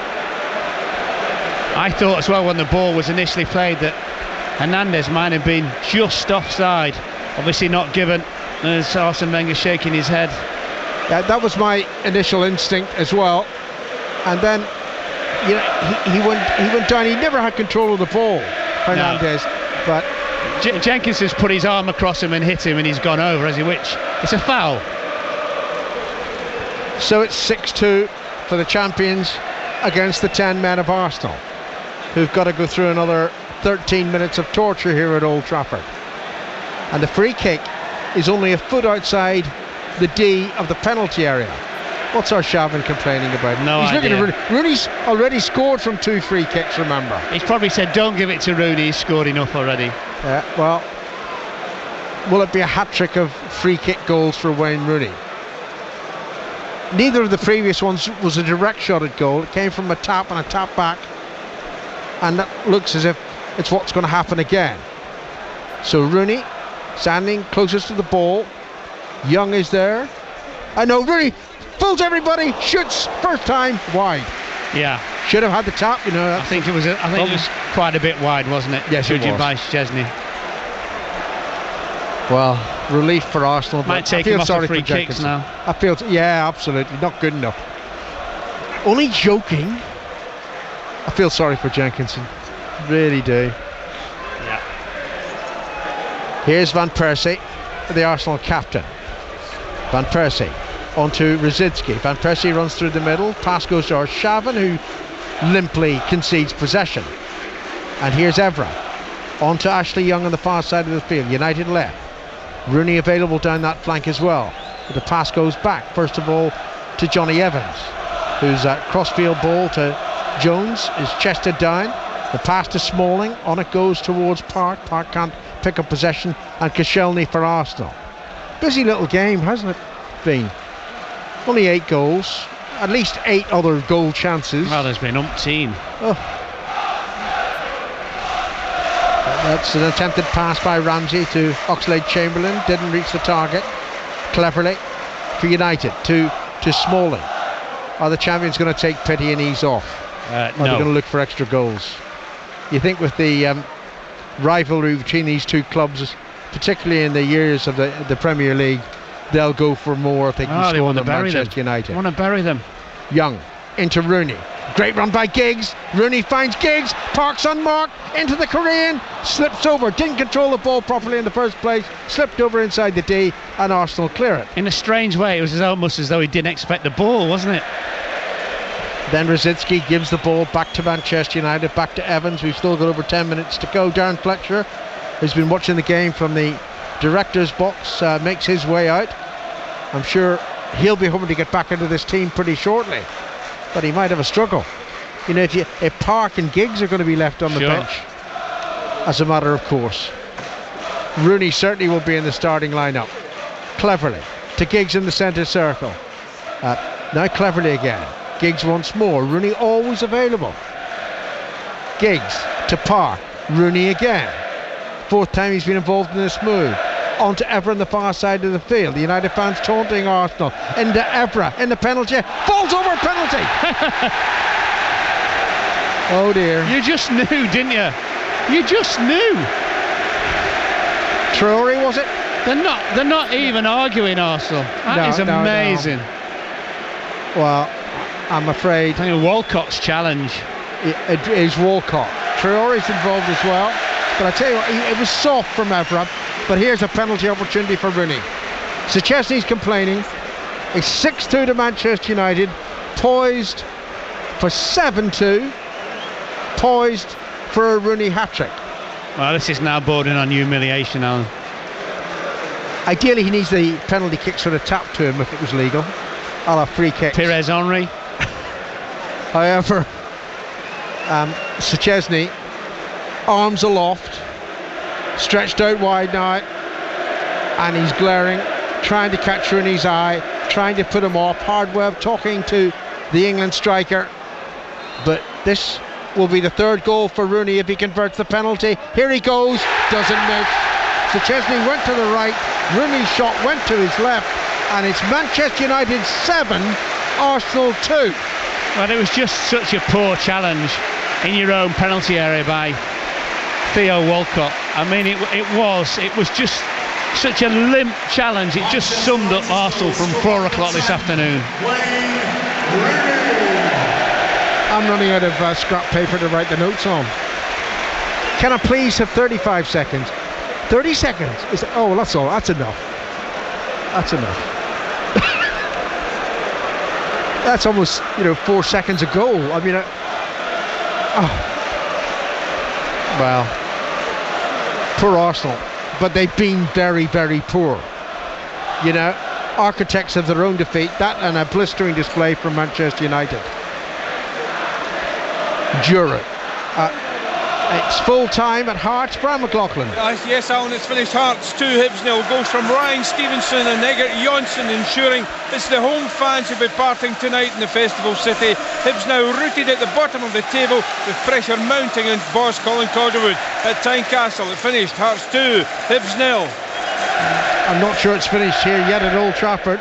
I thought as well when the ball was initially played that Hernandez might have been just offside. Obviously not given. There's Arsene Wenger shaking his head. Yeah, that was my initial instinct as well. And then, he went down. He never had control of the ball, Hernandez. No. But Jenkinson's put his arm across him and hit him, and he's gone over, which it's a foul. So it's 6-2 for the champions against the 10 men of Arsenal, who've got to go through another 13 minutes of torture here at Old Trafford. And the free kick is only a foot outside the D of the penalty area. What's Arshavin complaining about? No idea. Rooney's already scored from 2 free kicks, remember. He's probably said, don't give it to Rooney, he's scored enough already. Well, will it be a hat-trick of free kick goals for Wayne Rooney? Neither of the previous ones was a direct shot at goal. It came from a tap and a tap back, and that looks as if it's what's going to happen again. So Rooney standing closest to the ball. Young is there. I know Rooney fools everybody, shoots first time wide. Yeah, should have had the tap. I think it was quite a bit wide, wasn't it? Yes, judging by Szczesny. Well, relief for Arsenal. Might take him off the free kicks now. Yeah, absolutely not good enough. Only joking. I feel sorry for Jenkinson, really do. Yeah. Here's Van Persie, the Arsenal captain. Van Persie onto Rosicky. Van Persie runs through the middle. Pass goes to Arshavin, who limply concedes possession. And here's Evra onto Ashley Young on the far side of the field. United left. Rooney available down that flank as well. But the pass goes back first of all to Johnny Evans, who's a crossfield ball to Jones, is chested down. The pass to Smalling. On it goes towards Park. Park can't pick up possession, and Koscielny for Arsenal. Busy little game, hasn't it been? Only 8 goals, at least 8 other goal chances. Well, there's been umpteen. That's an attempted pass by Ramsey to Oxlade-Chamberlain. Didn't reach the target. Cleverly for United to Smalling. Are the champions going to take pity and ease off? No. Are they going to look for extra goals? You think with the rivalry between these two clubs, particularly in the years of the Premier League, they'll go for more if they can score than Manchester United. They want to bury them. Young into Rooney. Great run by Giggs. Rooney finds Giggs. Parks unmarked into the Korean. Slips over. Didn't control the ball properly in the first place. Slipped over inside the D, and Arsenal clear it. In a strange way, it was almost as though he didn't expect the ball, wasn't it? Then Rosicky gives the ball back to Manchester United, back to Evans. We've still got over 10 minutes to go. Darren Fletcher, who's been watching the game from the director's box, makes his way out. I'm sure he'll be hoping to get back into this team pretty shortly, but he might have a struggle. You know, if Park and Giggs are going to be left on the bench, as a matter of course. Rooney certainly will be in the starting lineup. Cleverly to Giggs in the centre circle. Now Cleverly again. Giggs once more. Rooney always available. Giggs to Park. Rooney again. Fourth time he's been involved in this move. On to Evra on the far side of the field. The United fans taunting Arsenal. Into Evra in the penalty. Falls over penalty. Oh dear. You just knew, didn't you? You just knew. Traore, was it? They're not even arguing, Arsenal. That is amazing. No. Well, I'm afraid. I think Walcott's challenge. It is Walcott. Traore's involved as well. But I tell you what, it was soft from Evra. But here's a penalty opportunity for Rooney. So Chesney's complaining. It's 6-2 to Manchester United. Poised for 7-2. Poised for a Rooney hat-trick. Well, this is now bordering on humiliation, Alan. Ideally, he needs the penalty kick sort of tapped to him if it was legal. A la free kick. Pires Henry. However, Sir Chesney, arms aloft, stretched out wide now, and he's glaring, trying to catch Rooney's eye, trying to put him off. Hard way of talking to the England striker, but this will be the third goal for Rooney if he converts the penalty. Here he goes, doesn't miss. So Chesney went to the right, Rooney's shot went to his left, and it's Manchester United 7, Arsenal 2. Well, it was just such a poor challenge in your own penalty area by Theo Walcott. I mean, it was just such a limp challenge. It just summed up Arsenal from 4 o'clock this afternoon. I'm running out of scrap paper to write the notes on. Can I please have 35 seconds? 30 seconds? Oh, that's all. That's enough. That's enough. That's almost, 4 seconds a goal. I mean, well, poor Arsenal, but they've been very, very poor. Architects of their own defeat. That and a blistering display from Manchester United. Jura. It's full time at Hearts. Brian McLaughlin. Yes, Alan, it's finished. Hearts 2, Hibs 0. Goals from Ryan Stevenson and Egert Jonsson, ensuring it's the home fans who'll be parting tonight in the Festival City. Hibs now rooted at the bottom of the table with pressure mounting on boss Colin Calderwood at Tynecastle. It finished Hearts 2, Hibs 0. I'm not sure it's finished here yet at Old Trafford.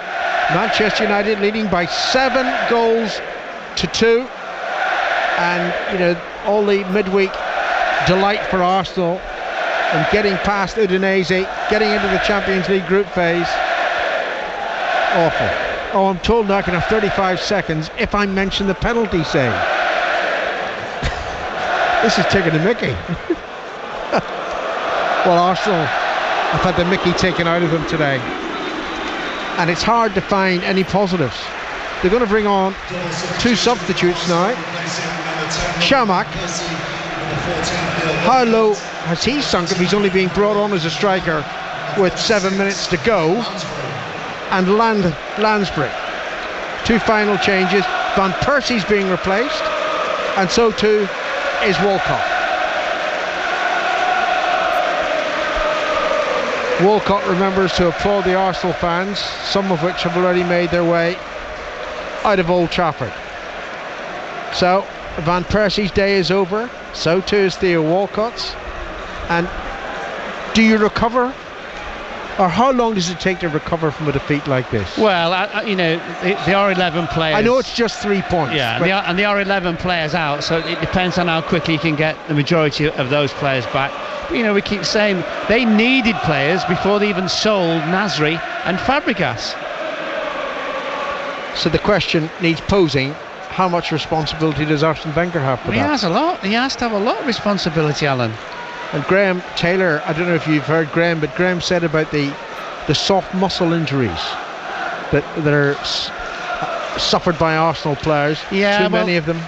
Manchester United leading by 7 goals to 2. And, all the midweek delight for Arsenal and getting past Udinese, getting into the Champions League group phase. Awful. Oh, I'm told now I can have 35 seconds if I mention the penalty save. This is taking the mickey. Well, Arsenal have had the mickey taken out of them today, and it's hard to find any positives. They're going to bring on 2 substitutes now. Shamak, how low has he sunk if he's only being brought on as a striker with 7 minutes to go? And Lansbury. 2 final changes. Van Persie's being replaced, and so too is Walcott. Walcott remembers to applaud the Arsenal fans, some of which have already made their way out of Old Trafford. So Van Persie's day is over, so too is Theo Walcott's. And do you recover? Or how long does it take to recover from a defeat like this? Well, they are 11 players. I know it's just 3 points. Yeah, and they are 11 players out, so it depends on how quickly you can get the majority of those players back. But, we keep saying they needed players before they even sold Nasri and Fabregas. So the question needs posing: how much responsibility does Arsene Wenger have for that? He has a lot. He has to have a lot of responsibility, Alan. And Graham Taylor, I don't know if you've heard Graham, but Graham said about the soft muscle injuries that are suffered by Arsenal players. Yeah, too many of them.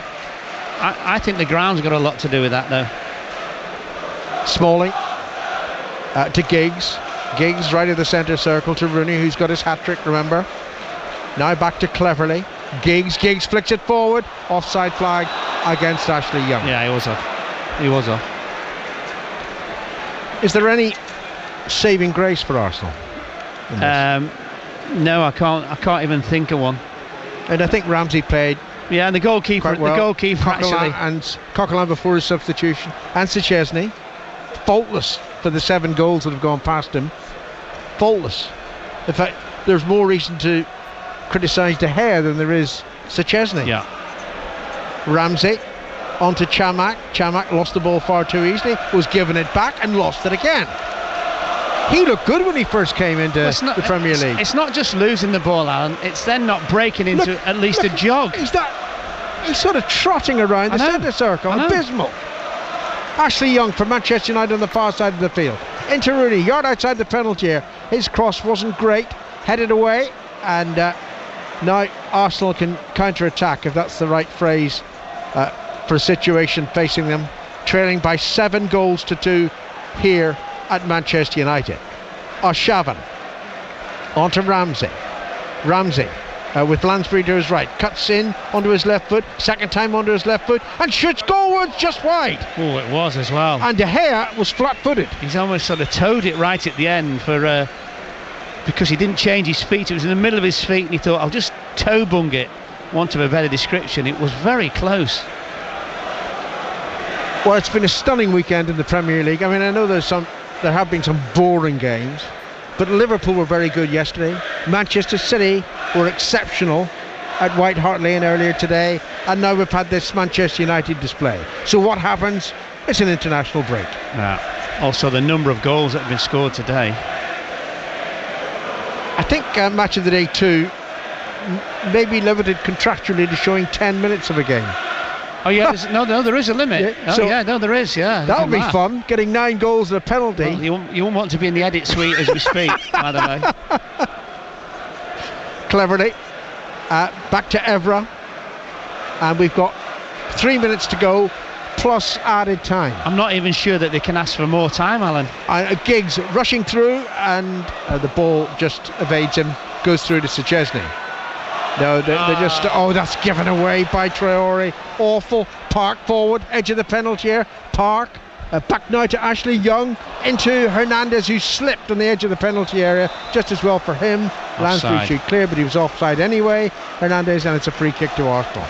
I think the ground's got a lot to do with that, though. Smalling to Giggs. Giggs right of the centre circle to Rooney, who's got his hat-trick, remember. Now back to Cleverley. Giggs flicks it forward. Offside flag against Ashley Young. Yeah, he was off. Is there any saving grace for Arsenal? No, I can't even think of one. And I think Ramsey played. Yeah, and the goalkeeper. Well. The goalkeeper actually. And Coquelin before his substitution. And Szczesny, faultless for the 7 goals that have gone past him. Faultless. In fact, there's more reason to criticise De Gea than there is Szczesny. Yeah. Ramsey onto Chamakh. Chamakh lost the ball far too easily, was given it back and lost it again. He looked good when he first came into the Premier League. It's not just losing the ball, Alan, it's then not breaking into at least a jog. He's sort of trotting around the centre circle. Abysmal. Ashley Young from Manchester United on the far side of the field. Into Rooney, yard outside the penalty area. His cross wasn't great, headed away, and now Arsenal can counter-attack, if that's the right phrase, for a situation facing them, trailing by 7 goals to 2 here at Manchester United. Arshavin onto Ramsey with Lansbury to his right, cuts in onto his left foot, second time onto his left foot, and shoots goalwards just wide. Oh, it was as well. And De Gea was flat-footed. He's almost sort of towed it right at the end because he didn't change his feet. It was in the middle of his feet, and he thought, I'll just toe bung it. Want of a better description, it was very close. Well, it's been a stunning weekend in the Premier League. I mean, I know there have been some boring games, but Liverpool were very good yesterday. Manchester City were exceptional at White Hart Lane earlier today, and now we've had this Manchester United display. So what happens? It's an international break. Yeah. Also, the number of goals that have been scored today. I think Match of the Day 2 may be limited contractually to showing 10 minutes of a game. Oh yeah, there is a limit. There is. Yeah, that would be fun. Getting 9 goals and a penalty. Well, you won't want to be in the edit suite as we speak. By the way. Cleverly, back to Evra, and we've got 3 minutes to go, plus added time. I'm not even sure that they can ask for more time, Alan. Giggs rushing through, and the ball just evades him, goes through to Szczesny. No, they're just... Oh, that's given away by Traore. Awful. Park forward, edge of the penalty area. Park, back now to Ashley Young, into Hernandez, who slipped on the edge of the penalty area. Just as well for him. Lansbury shoot clear, but he was offside anyway. Hernandez, and it's a free kick to Arsenal.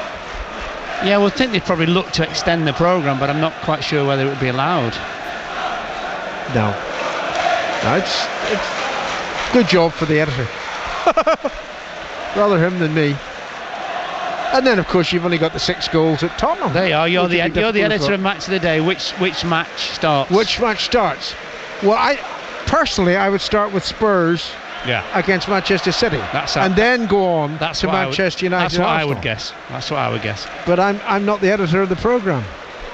Yeah, well, I think they'd probably look to extend the programme, but I'm not quite sure whether it would be allowed. No, it's good job for the editor. Rather him than me. And then, of course, you've only got the 6 goals at Tottenham. There you are. You're the editor of Match of the Day. Which match starts? Which match starts? Well, I would start with Spurs against Manchester City, and then go on to Manchester United. That's what I would guess. That's what I would guess. But I'm not the editor of the programme,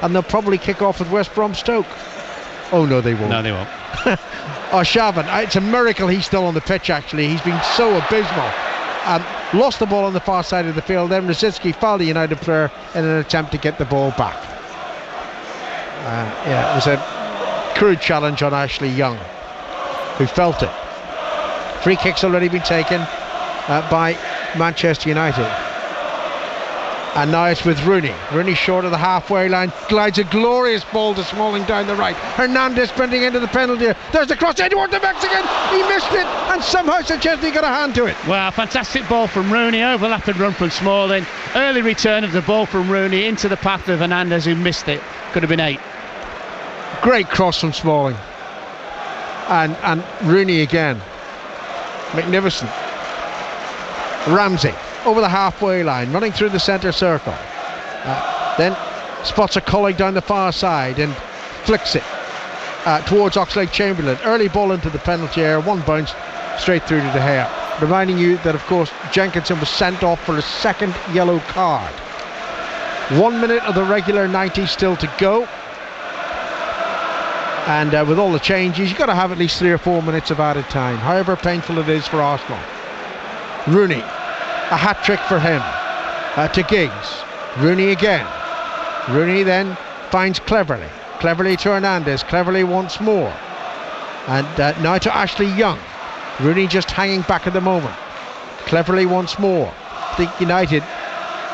and they'll probably kick off with West Brom Stoke. Oh no, they won't. No, they won't. Arshavin, it's a miracle he's still on the pitch. Actually, he's been so abysmal. Lost the ball on the far side of the field. Then Rosicki fouled a United player in an attempt to get the ball back. It was a crude challenge on Ashley Young, who felt it. Free kick's already been taken by Manchester United. And now it's with Rooney. Rooney short of the halfway line, glides a glorious ball to Smalling down the right. Hernandez sprinting into the penalty. There's the cross towards the Mexican. He missed it, and somehow Szczesny got a hand to it. Well, fantastic ball from Rooney, overlapping run from Smalling. Early return of the ball from Rooney into the path of Hernandez, who missed it. Could have been 8. Great cross from Smalling. And Rooney again. Magnificent. Ramsey over the halfway line, running through the centre circle. Then spots a colleague down the far side and flicks it towards Oxlade-Chamberlain. Early ball into the penalty area, one bounce straight through to De Gea. Reminding you that, of course, Jenkinson was sent off for a second yellow card. 1 minute of the regular 90 still to go. And with all the changes, you've got to have at least 3 or 4 minutes of added time, however painful it is for Arsenal. Rooney, a hat-trick for him. To Giggs. Rooney again. Rooney then finds Cleverly. Cleverly to Hernandez. Cleverly once more. And now to Ashley Young. Rooney just hanging back at the moment. Cleverly once more. I think United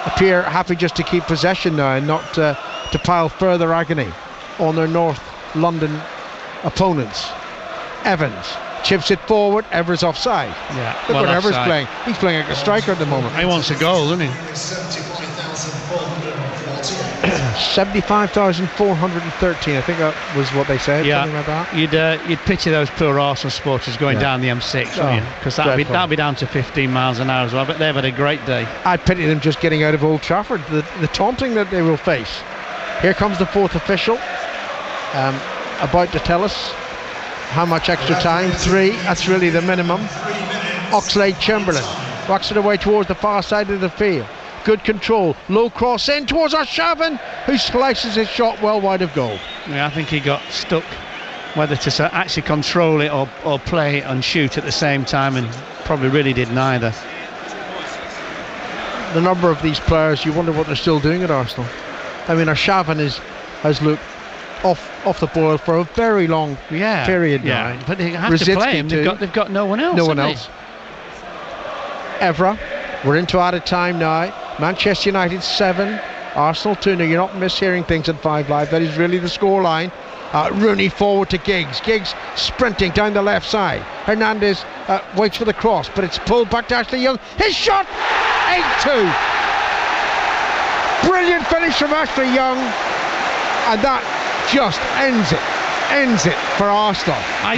appear happy just to keep possession now and not to pile further agony on their North London opponents. Evans chips it forward. Evers offside. Yeah, look well, what Evers offside. playing. He's playing like a striker at the moment. He wants a goal, doesn't he? 75,413. I think that was what they said. Yeah, something like that. You'd picture those poor Arsenal supporters going down the M6, wouldn't you? Because that'd be down to 15 miles an hour as well. But they've had a great day. I'd pity them just getting out of Old Trafford. The taunting that they will face. Here comes the fourth official, about to tell us how much extra time. 3. That's really the minimum. Oxlade-Chamberlain rocks it away towards the far side of the field. Good control, low cross in towards Arshavin, who slices his shot well wide of goal. Yeah, I think he got stuck whether to actually control it or play it and shoot at the same time, and probably really did neither. The number of these players, you wonder what they're still doing at Arsenal. I mean, Arshavin has looked off the boil for a very long period now. But they have to play him. They've got no one else. No one else. Evra, we're into added time now. Manchester United 7, Arsenal 2. Now, you're not mishearing things at 5 Live. That is really the scoreline. Rooney forward to Giggs. Giggs sprinting down the left side. Hernandez waits for the cross, but it's pulled back to Ashley Young. His shot! 8-2. Brilliant finish from Ashley Young. And that just ends it for Arsenal.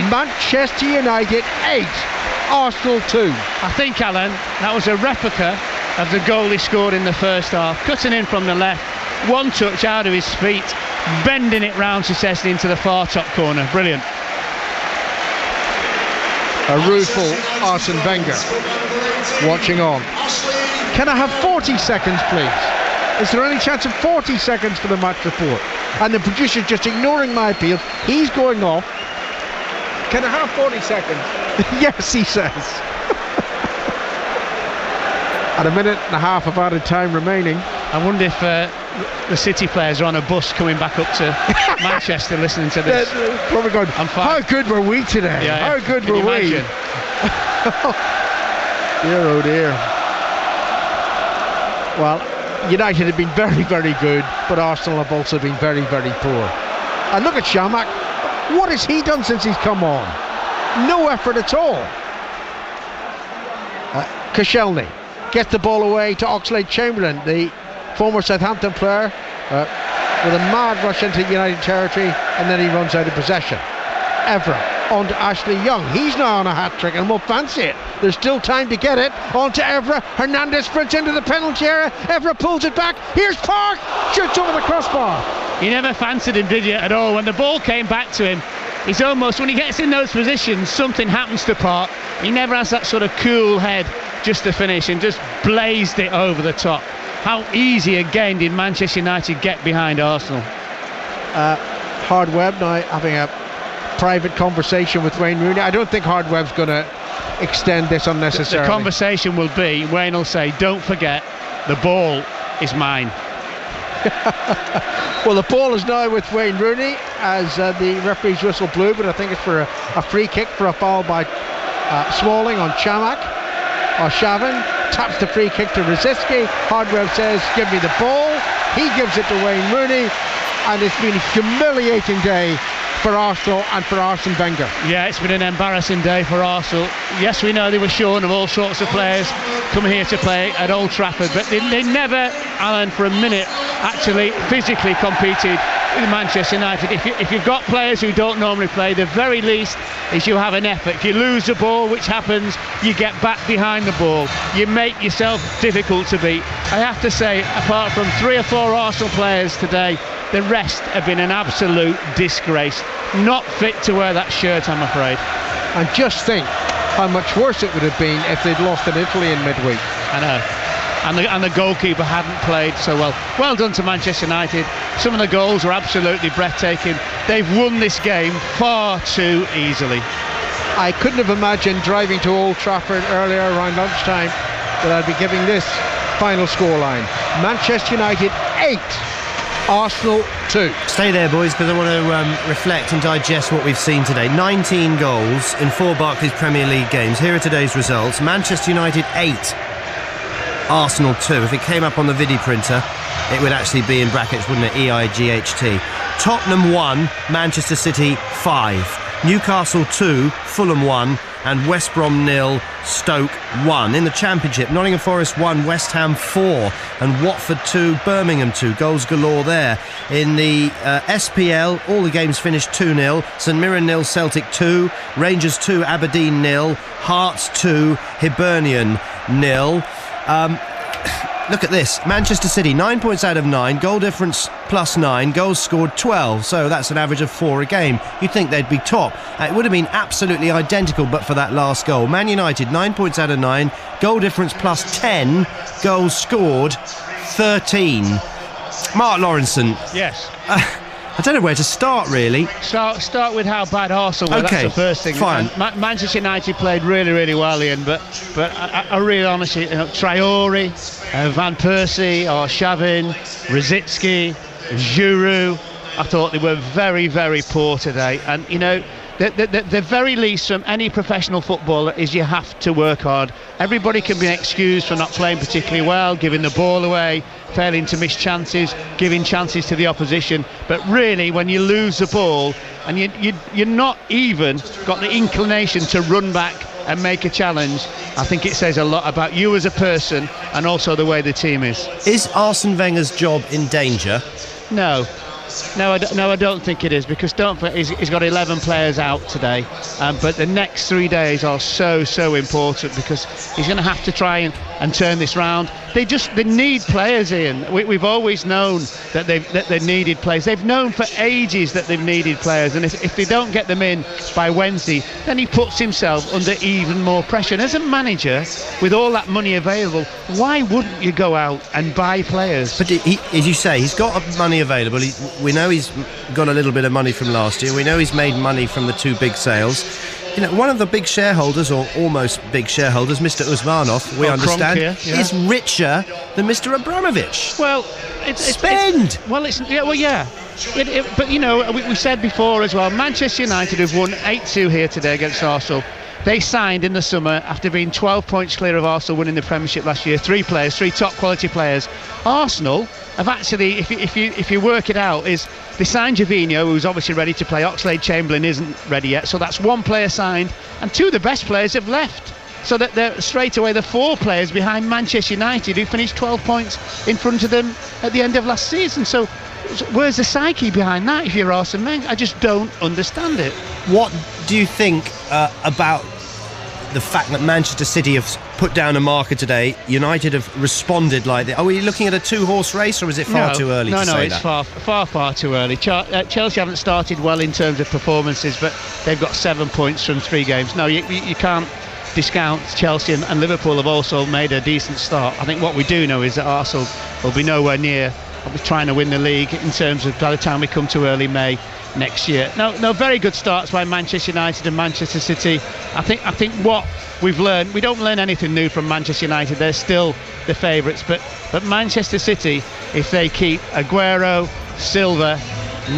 Manchester United 8, Arsenal 2. I think, Alan, that was a replica of the goal he scored in the first half. Cutting in from the left, one touch out of his feet, bending it round successfully into the far top corner. Brilliant. A rueful Arsene Wenger watching on. Can I have 40 seconds, please? Is there any chance of 40 seconds for the match report? And the producer's just ignoring my appeal. He's going off. Can I have 40 seconds? Yes, he says. And a minute and a half of added time remaining. I wonder if the City players are on a bus coming back up to Manchester listening to this. Probably going, how good were we today? Yeah, how good were we? Dear, oh dear. Well, United have been very, very good, but Arsenal have also been very, very poor. And look at Shamak. What has he done since he's come on? No effort at all. Koscielny gets the ball away to Oxlade-Chamberlain, the former Southampton player, with a mad rush into United territory, and then he runs out of possession. Evra on to Ashley Young. He's now on a hat-trick and will fancy it. There's still time to get it. On to Evra. Hernandez sprints into the penalty area. Evra pulls it back. Here's Park. Shoots over the crossbar. He never fancied him, did you, at all? When the ball came back to him, he's almost, when he gets in those positions, something happens to Park. He never has that sort of cool head just to finish, and just blazed it over the top. How easy again did Manchester United get behind Arsenal? Hardweb now having a private conversation with Wayne Rooney. I don't think Hardweb's going to extend this unnecessarily. The conversation will be, Wayne will say, don't forget, the ball is mine. Well, the ball is now with Wayne Rooney as the referee's whistle blew, but I think it's for a free kick for a foul by Smalling on Chamak. Arshavin taps the free kick to Rosicky. Hardwell says, give me the ball. He gives it to Wayne Rooney, and it's been a humiliating day for Arsenal and for Arsene Wenger. Yeah, it's been an embarrassing day for Arsenal. Yes, we know they were shorn of all sorts of players coming here to play at Old Trafford, but they never, Alan, for a minute actually physically competed with Manchester United, if you've got players who don't normally play, the very least is you have an effort. If you lose the ball, which happens, you get back behind the ball. You make yourself difficult to beat. I have to say, apart from 3 or 4 Arsenal players today, the rest have been an absolute disgrace. Not fit to wear that shirt, I'm afraid. And just think how much worse it would have been if they'd lost in Italy in midweek. I know. And the goalkeeper hadn't played so well. Well done to Manchester United. Some of the goals were absolutely breathtaking. They've won this game far too easily. I couldn't have imagined driving to Old Trafford earlier around lunchtime that I'd be giving this final scoreline. Manchester United 8, Arsenal 2. Stay there, boys, because I want to reflect and digest what we've seen today. 19 goals in 4 Barclays Premier League games. Here are today's results. Manchester United 8, Arsenal 2. If it came up on the video printer, it would actually be in brackets, wouldn't it? EIGHT. Tottenham 1, Manchester City 5. Newcastle 2, Fulham 1, and West Brom 0, Stoke 1. In the Championship, Nottingham Forest 1, West Ham 4, and Watford 2, Birmingham 2. Goals galore there. In the SPL, all the games finished 2-0. St Mirren 0, Celtic 2, Rangers 2, Aberdeen 0, Hearts 2, Hibernian 0. Look at this. Manchester City, 9 points out of 9, goal difference +9, goals scored 12, so that's an average of 4 a game. You'd think they'd be top. It would have been absolutely identical but for that last goal. Man United, 9 points out of 9, goal difference +10, goals scored 13. Mark Lawrenson. Yes. I don't know where to start, really. Start with how bad Arsenal were. Okay, that's the first thing. Fine. Manchester United played really, really well, Ian, but I really honestly, Traore, Van Persie, Arshavin, Rosicky, Giroud, I thought they were very, very poor today. And, you know, the very least from any professional footballer is you have to work hard. Everybody can be excused for not playing particularly well, giving the ball away, failing to miss chances, giving chances to the opposition. But really, when you lose the ball and you're not even got the inclination to run back and make a challenge, I think it says a lot about you as a person and also the way the team is. Is Arsene Wenger's job in danger? No, I don't think it is, because don't forget, he's got 11 players out today, but the next 3 days are so important, because he's going to have to try and turn this round. They need players, Ian. We've always known that they needed players. They've known for ages that they've needed players, and if they don't get them in by Wednesday, then he puts himself under even more pressure. And as a manager, with all that money available, why wouldn't you go out and buy players? But as you say, he's got money available. We know he's got a little bit of money from last year. We know he's made money from the 2 big sales. You know, one of the big shareholders, or almost big shareholders, Mr. Usmanov, we understand, is richer than Mr. Abramovich. Well, spend. But you know, we said before as well, Manchester United have won 8-2 here today against Arsenal. They signed in the summer, after being 12 points clear of Arsenal winning the Premiership last year, 3 top quality players. Arsenal have actually, if you work it out, is they signed Gervinho, who's obviously ready to play. Oxlade-Chamberlain isn't ready yet, so that's 1 player signed, and 2 of the best players have left. So that they're straight away the 4 players behind Manchester United, who finished 12 points in front of them at the end of last season. So where's the psyche behind that if you're Arsene Wenger? I just don't understand it. What do you think about the fact that Manchester City have put down a marker today? United have responded like that. Are we looking at a 2-horse race, or is it far too early to say that? No, it's far too early. Chelsea haven't started well in terms of performances, but they've got 7 points from 3 games. No, you can't discount Chelsea, and Liverpool have also made a decent start. I think what we do know is that Arsenal will be nowhere near trying to win the league in terms of by the time we come to early May next year. No, very good starts by Manchester United and Manchester City. I think what we've learned, we don't learn anything new from Manchester United. They're still the favourites, but Manchester City, if they keep Aguero, Silva,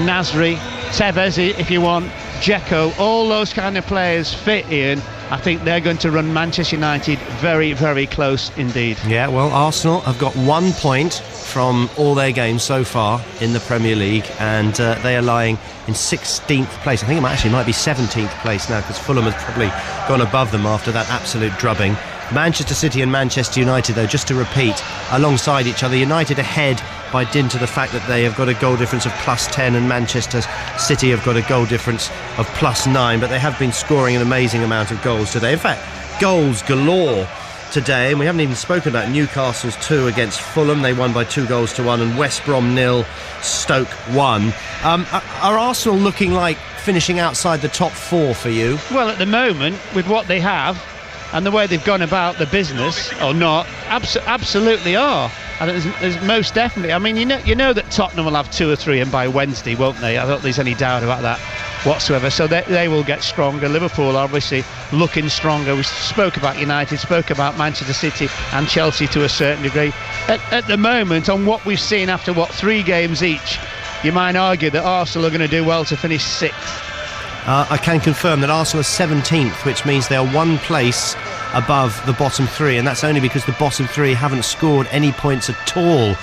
Nasri, Tevez if you want, Dzeko, all those kind of players fit, Ian, I think they're going to run Manchester United very, very close indeed. Yeah, well, Arsenal have got 1 point from all their games so far in the Premier League, and they are lying in 16th place. I think it actually might be 17th place now, because Fulham has probably gone above them after that absolute drubbing. Manchester City and Manchester United, though, just to repeat, alongside each other. United ahead by dint of the fact that they have got a goal difference of +10 and Manchester City have got a goal difference of +9, but they have been scoring an amazing amount of goals today. In fact, goals galore today, and we haven't even spoken about Newcastle's 2 against Fulham. They won by 2-1, and West Brom 0, Stoke 1. Are Arsenal looking like finishing outside the top 4 for you? Well, at the moment, with what they have and the way they've gone about the business, or not, absolutely are. And there's most definitely. I mean, you know that Tottenham will have 2 or 3 in by Wednesday, won't they? I don't think there's any doubt about that whatsoever. So they will get stronger. Liverpool obviously looking stronger. We spoke about United, spoke about Manchester City and Chelsea to a certain degree. At the moment, on what we've seen after 3 games each, you might argue that Arsenal are going to do well to finish 6th. I can confirm that Arsenal are 17th, which means they are 1 place above the bottom 3, and that's only because the bottom 3 haven't scored any points at all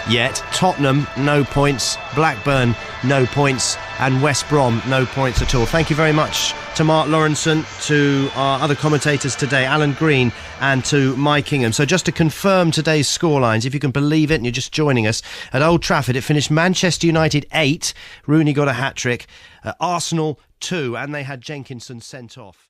yet. Tottenham, no points. Blackburn, no points. And West Brom, no points at all. Thank you very much to Mark Lawrenson, to our other commentators today, Alan Green, and to Mike Ingham. So just to confirm today's scorelines, if you can believe it and you're just joining us, at Old Trafford it finished Manchester United 8, Rooney got a hat-trick, Arsenal 2, and they had Jenkinson sent off.